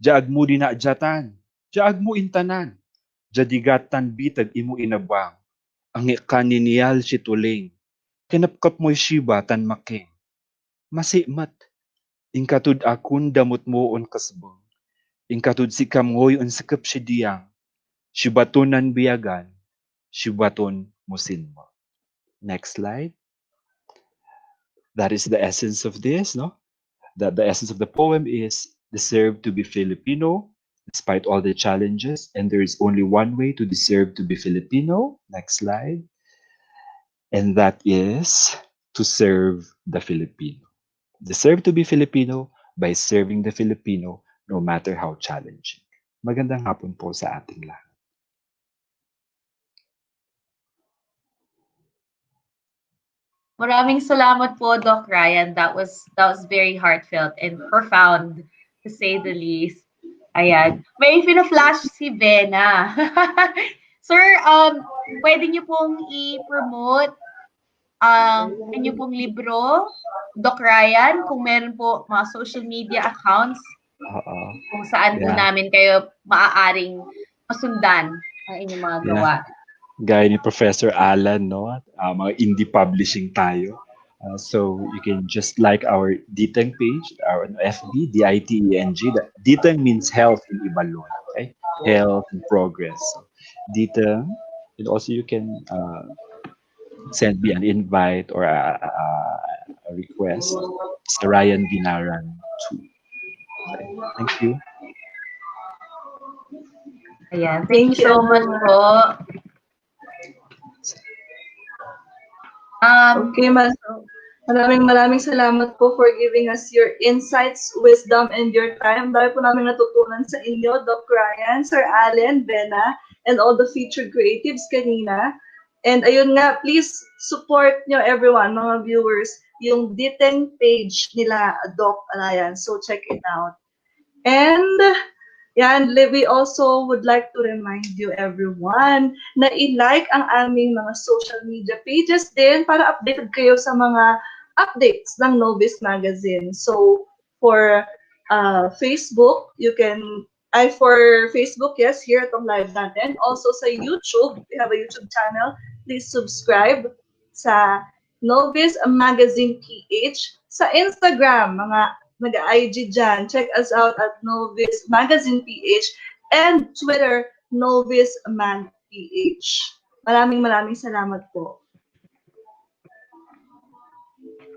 Jaag mo dinajatan, jaag mo intanan. Jadigatan bitag imo inabang. Ang kaniniyal si tuling. Kinapkap mo'y shiba tan making. Masimat. Ingkatud akun damot mo on kasbong. Ingkatud si kamoy on sikap si diyang. Shibatonan biyagan. Shibaton musin mo. Next slide. That is the essence of this, no? The essence of the poem is deserve to be Filipino despite all the challenges, and there is only one way to deserve to be Filipino. Next slide. And that is to serve the Filipino. Deserve to be Filipino by serving the Filipino no matter how challenging. Magandang hapon po sa ating lahat. Maraming salamat po, Doc Ryan. That was very heartfelt and profound, to say the least. Ayan. May flash si Bena. Sir, pwede niyo pong i-promote ang inyo pong libro, Doc Ryan, kung meron po mga social media accounts kung saan po namin kayo maaaring masundan ang inyong mga gawa. Gaya ni Professor Allan, no? Mga indie publishing tayo. So you can just like our Diteng page, our FB, DITENG. Diteng means health in Ibaloy, okay? Health and progress. So, Diteng, and also you can send me an invite or a request. It's Ryan Binaran too. Okay. Thank you. Ayan. Thank you so much po. Okay, maraming salamat po for giving us your insights, wisdom, and your time. Dahil po namin natutunan sa inyo, Doc Ryan, Sir Allan, Bena, and all the featured creatives kanina. And ayun nga, please support nyo everyone, mga viewers, yung Diteng page nila, Doc Ryan. So check it out. And we also would like to remind you everyone na i-like ang aming mga social media pages din para updated kayo sa mga updates ng Novice Magazine. So for Facebook, for Facebook, yes, here itong live natin. Also sa YouTube, we have a YouTube channel. Please subscribe sa Novice Magazine PH. Sa Instagram, mga nag-IG dyan, check us out at Novice Magazine PH, and Twitter, Novice Man PH. Maraming salamat po.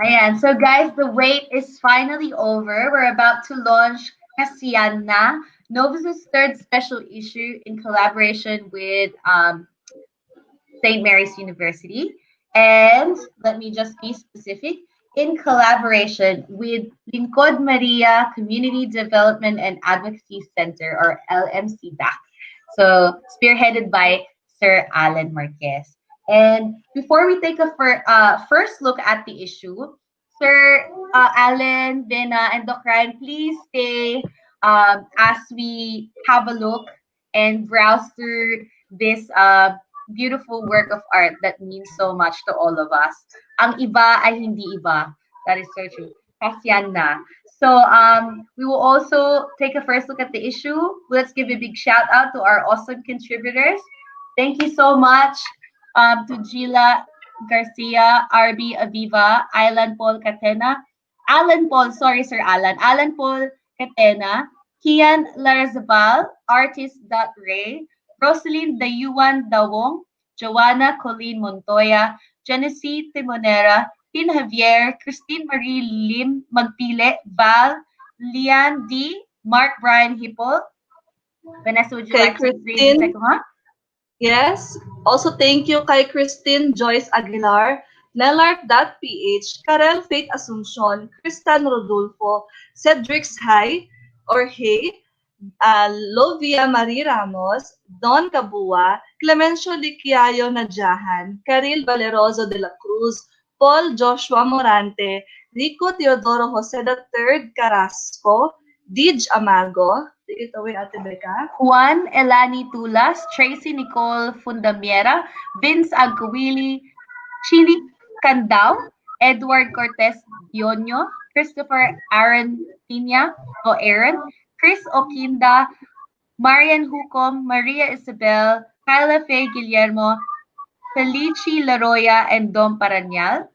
Ayan. So guys, the wait is finally over. We're about to launch Kasiyanna, Novice's third special issue in collaboration with St. Mary's University. And let me just be specific, in collaboration with Lingkod Maria Community Development and Advocacy Center, or LMCDAC. So spearheaded by Sir Allan Marquez. And before we take a first look at the issue, Sir Allan, Vena, and Doc Ryan, please stay as we have a look and browse through this beautiful work of art that means so much to all of us. Ang iba ay hindi iba. That is so true. Kasiyanna. So we will also take a first look at the issue. Let's give a big shout out to our awesome contributors. Thank you so much to Gila Garcia, RB Aviva, Allan Paul Catena, Allan Paul, sorry Sir Allan, Allan Paul Catena, Kian Larazabal, Artist.Ray, Rosalyn Dayuan Dawong, Joanna Colleen Montoya, Genesee Timonera, Tin Javier, Christine Marie Lim Magpile, Val, Lian D, Mark Brian Hippo. Vanessa, would you Kay like to read the Christine, second one? yes. Also, thank you kay Christine Joyce Aguilar, Nelart.ph, Karel Faith Asuncion, Kristan Rodolfo, Cedric's High or Hey, Lovia Marie Ramos, Don Cabua, Clemencio Liquiayo Nadjahan, Caril Valeroso de la Cruz, Paul Joshua Morante, Rico Teodoro Jose III Carrasco, Dij Amago, take it away, Ate Becca. Juan Elani Tulas, Tracy Nicole Fundamiera, Vince Agawili, Chili Candao, Edward Cortez Dionyo, Christopher Aaron Pina o Aaron, Chris Okinda, Marian Hucom, Maria Isabel, Kyla Faye Guillermo, Felici Laroya, and Dom Paranyal.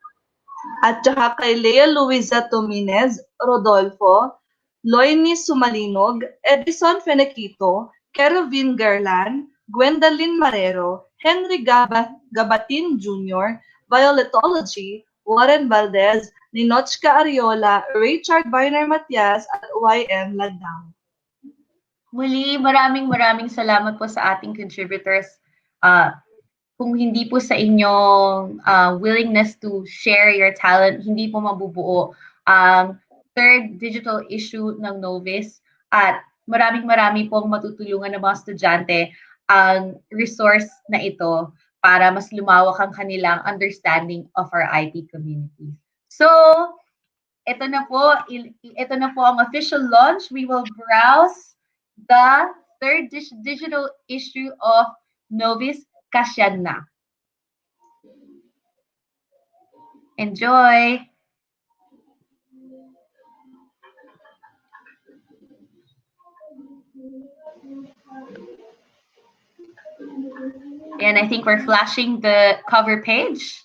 At saka kay Lea Luisa Tominez, Rodolfo, Loini Sumalinog, Edison Fenequito, Kerovin Garland, Gwendolyn Marrero, Henry Gabatin Jr., Violetology, Warren Valdez, Ninochka Ariola, Richard Viner Matias, at YM Ladang. Muli, maraming salamat po sa ating contributors. Kung hindi po sa inyong willingness to share your talent, hindi po mabubuo ang third digital issue ng Novice. At marami pong matutulungan ng mga estudyante ang resource na ito para mas lumawak ang kanilang understanding of our IT community. So, ito na po ang official launch. We will browse the third digital issue of Novice Kasiyanna. Enjoy! And I think we're flashing the cover page.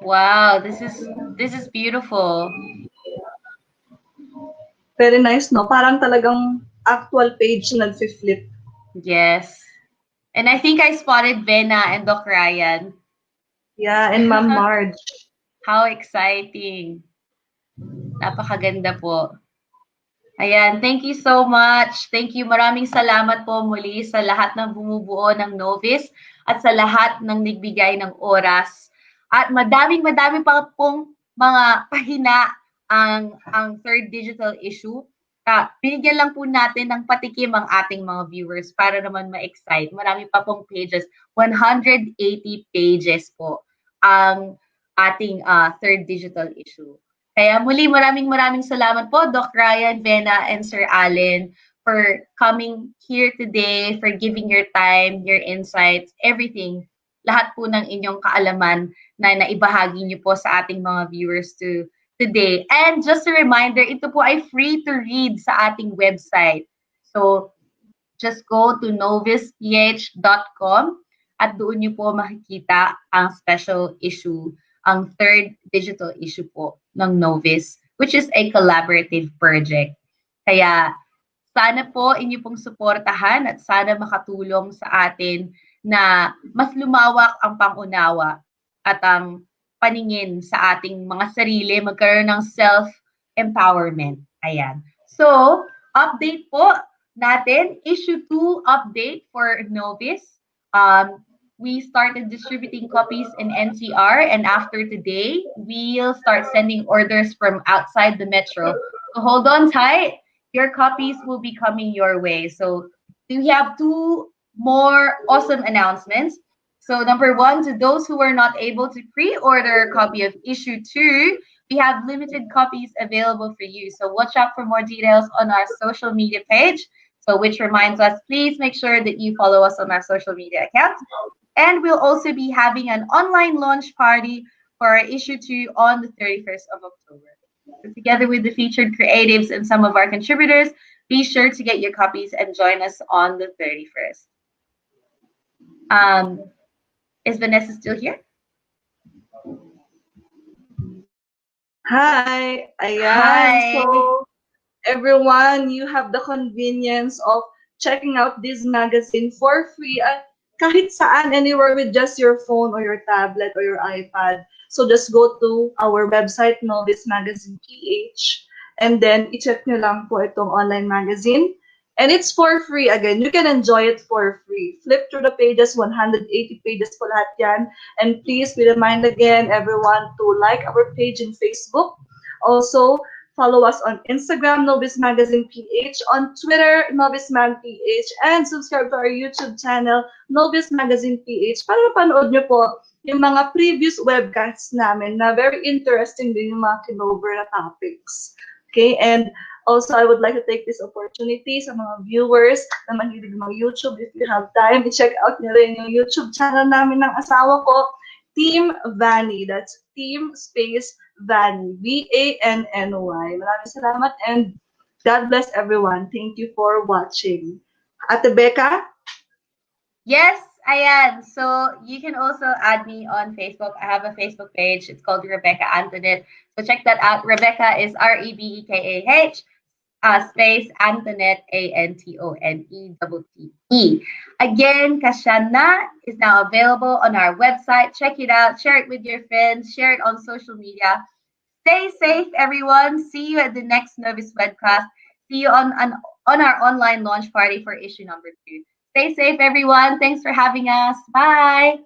Wow, this is beautiful. Very nice, no? Parang talagang actual page na nag-flip. Yes. And I think I spotted Vena and Doc Ryan. Yeah, and Ma'am Marge. How exciting. Napakaganda po. Ayan, thank you so much. Thank you. Maraming salamat po muli sa lahat ng bumubuo ng Novice at sa lahat ng nagbigay ng oras. At madami pa pong mga pahina ang third digital issue. Binigyan lang po natin ng patikim ang ating mga viewers para naman ma-excite. Marami pa pong pages. 180 pages po ang ating third digital issue. Kaya muli, maraming salamat po, Doc Ryan, Vena, and Sir Allan for coming here today, for giving your time, your insights, everything. Lahat po ng inyong kaalaman na naibahagi niyo po sa ating mga viewers today. And just a reminder, ito po ay free to read sa ating website. So, just go to noviceph.com at doon niyo po makikita ang special issue, ang third digital issue po ng Novice, which is a collaborative project. Kaya sana po inyo pong suportahan at sana makatulong sa atin na mas lumawak ang pangunawa at ang paningin sa ating mga sarili, magkaroon ng self-empowerment. Ayan. So, update po natin, issue 2 update for Novice. We started distributing copies in NCR, and after today, we'll start sending orders from outside the metro. So hold on tight. Your copies will be coming your way. So we have 2 more awesome announcements. So number 1, to those who were not able to pre-order a copy of issue 2, we have limited copies available for you. So watch out for more details on our social media page. So which reminds us, please make sure that you follow us on our social media accounts. And we'll also be having an online launch party for issue 2 on the 31st of October. So together with the featured creatives and some of our contributors, be sure to get your copies and join us on the 31st. Is Vanessa still here? Hi! Ayan. Hi. So, everyone, you have the convenience of checking out this magazine for free at kahit saan, anywhere with just your phone or your tablet or your iPad. So just go to our website, Novice Magazine PH, and then i-check nyo lang po itong online magazine. And it's for free. Again, you can enjoy it for free. Flip through the pages, 180 pages po lahat yan. And please, we remind again everyone to like our page in Facebook. Also, follow us on Instagram, Novice Magazine PH, on Twitter, Novice Mag PH, and subscribe to our YouTube channel, Novice Magazine PH, para mapanood nyo po yung mga previous webcasts namin na very interesting din yung mga kinover na topics. Okay, and also I would like to take this opportunity sa mga viewers na mahilig mga YouTube, if you have time, i-check out nyo rin yung YouTube channel namin ng asawa ko, Team Vanny. That's Team Space Vanny. V-A-N-N-Y. Maraming salamat and God bless everyone. Thank you for watching. Ate Becca? Yes, ayan. So you can also add me on Facebook. I have a Facebook page. It's called Rebecca Antoinette. So check that out. Rebecca is Rebekah, space Antoinette, Antonettee. Again, Kasiyanna is now available on our website. Check it out. Share it with your friends. Share it on social media. Stay safe, everyone. See you at the next Novice webcast. See you on our online launch party for issue number 2. Stay safe, everyone. Thanks for having us. Bye.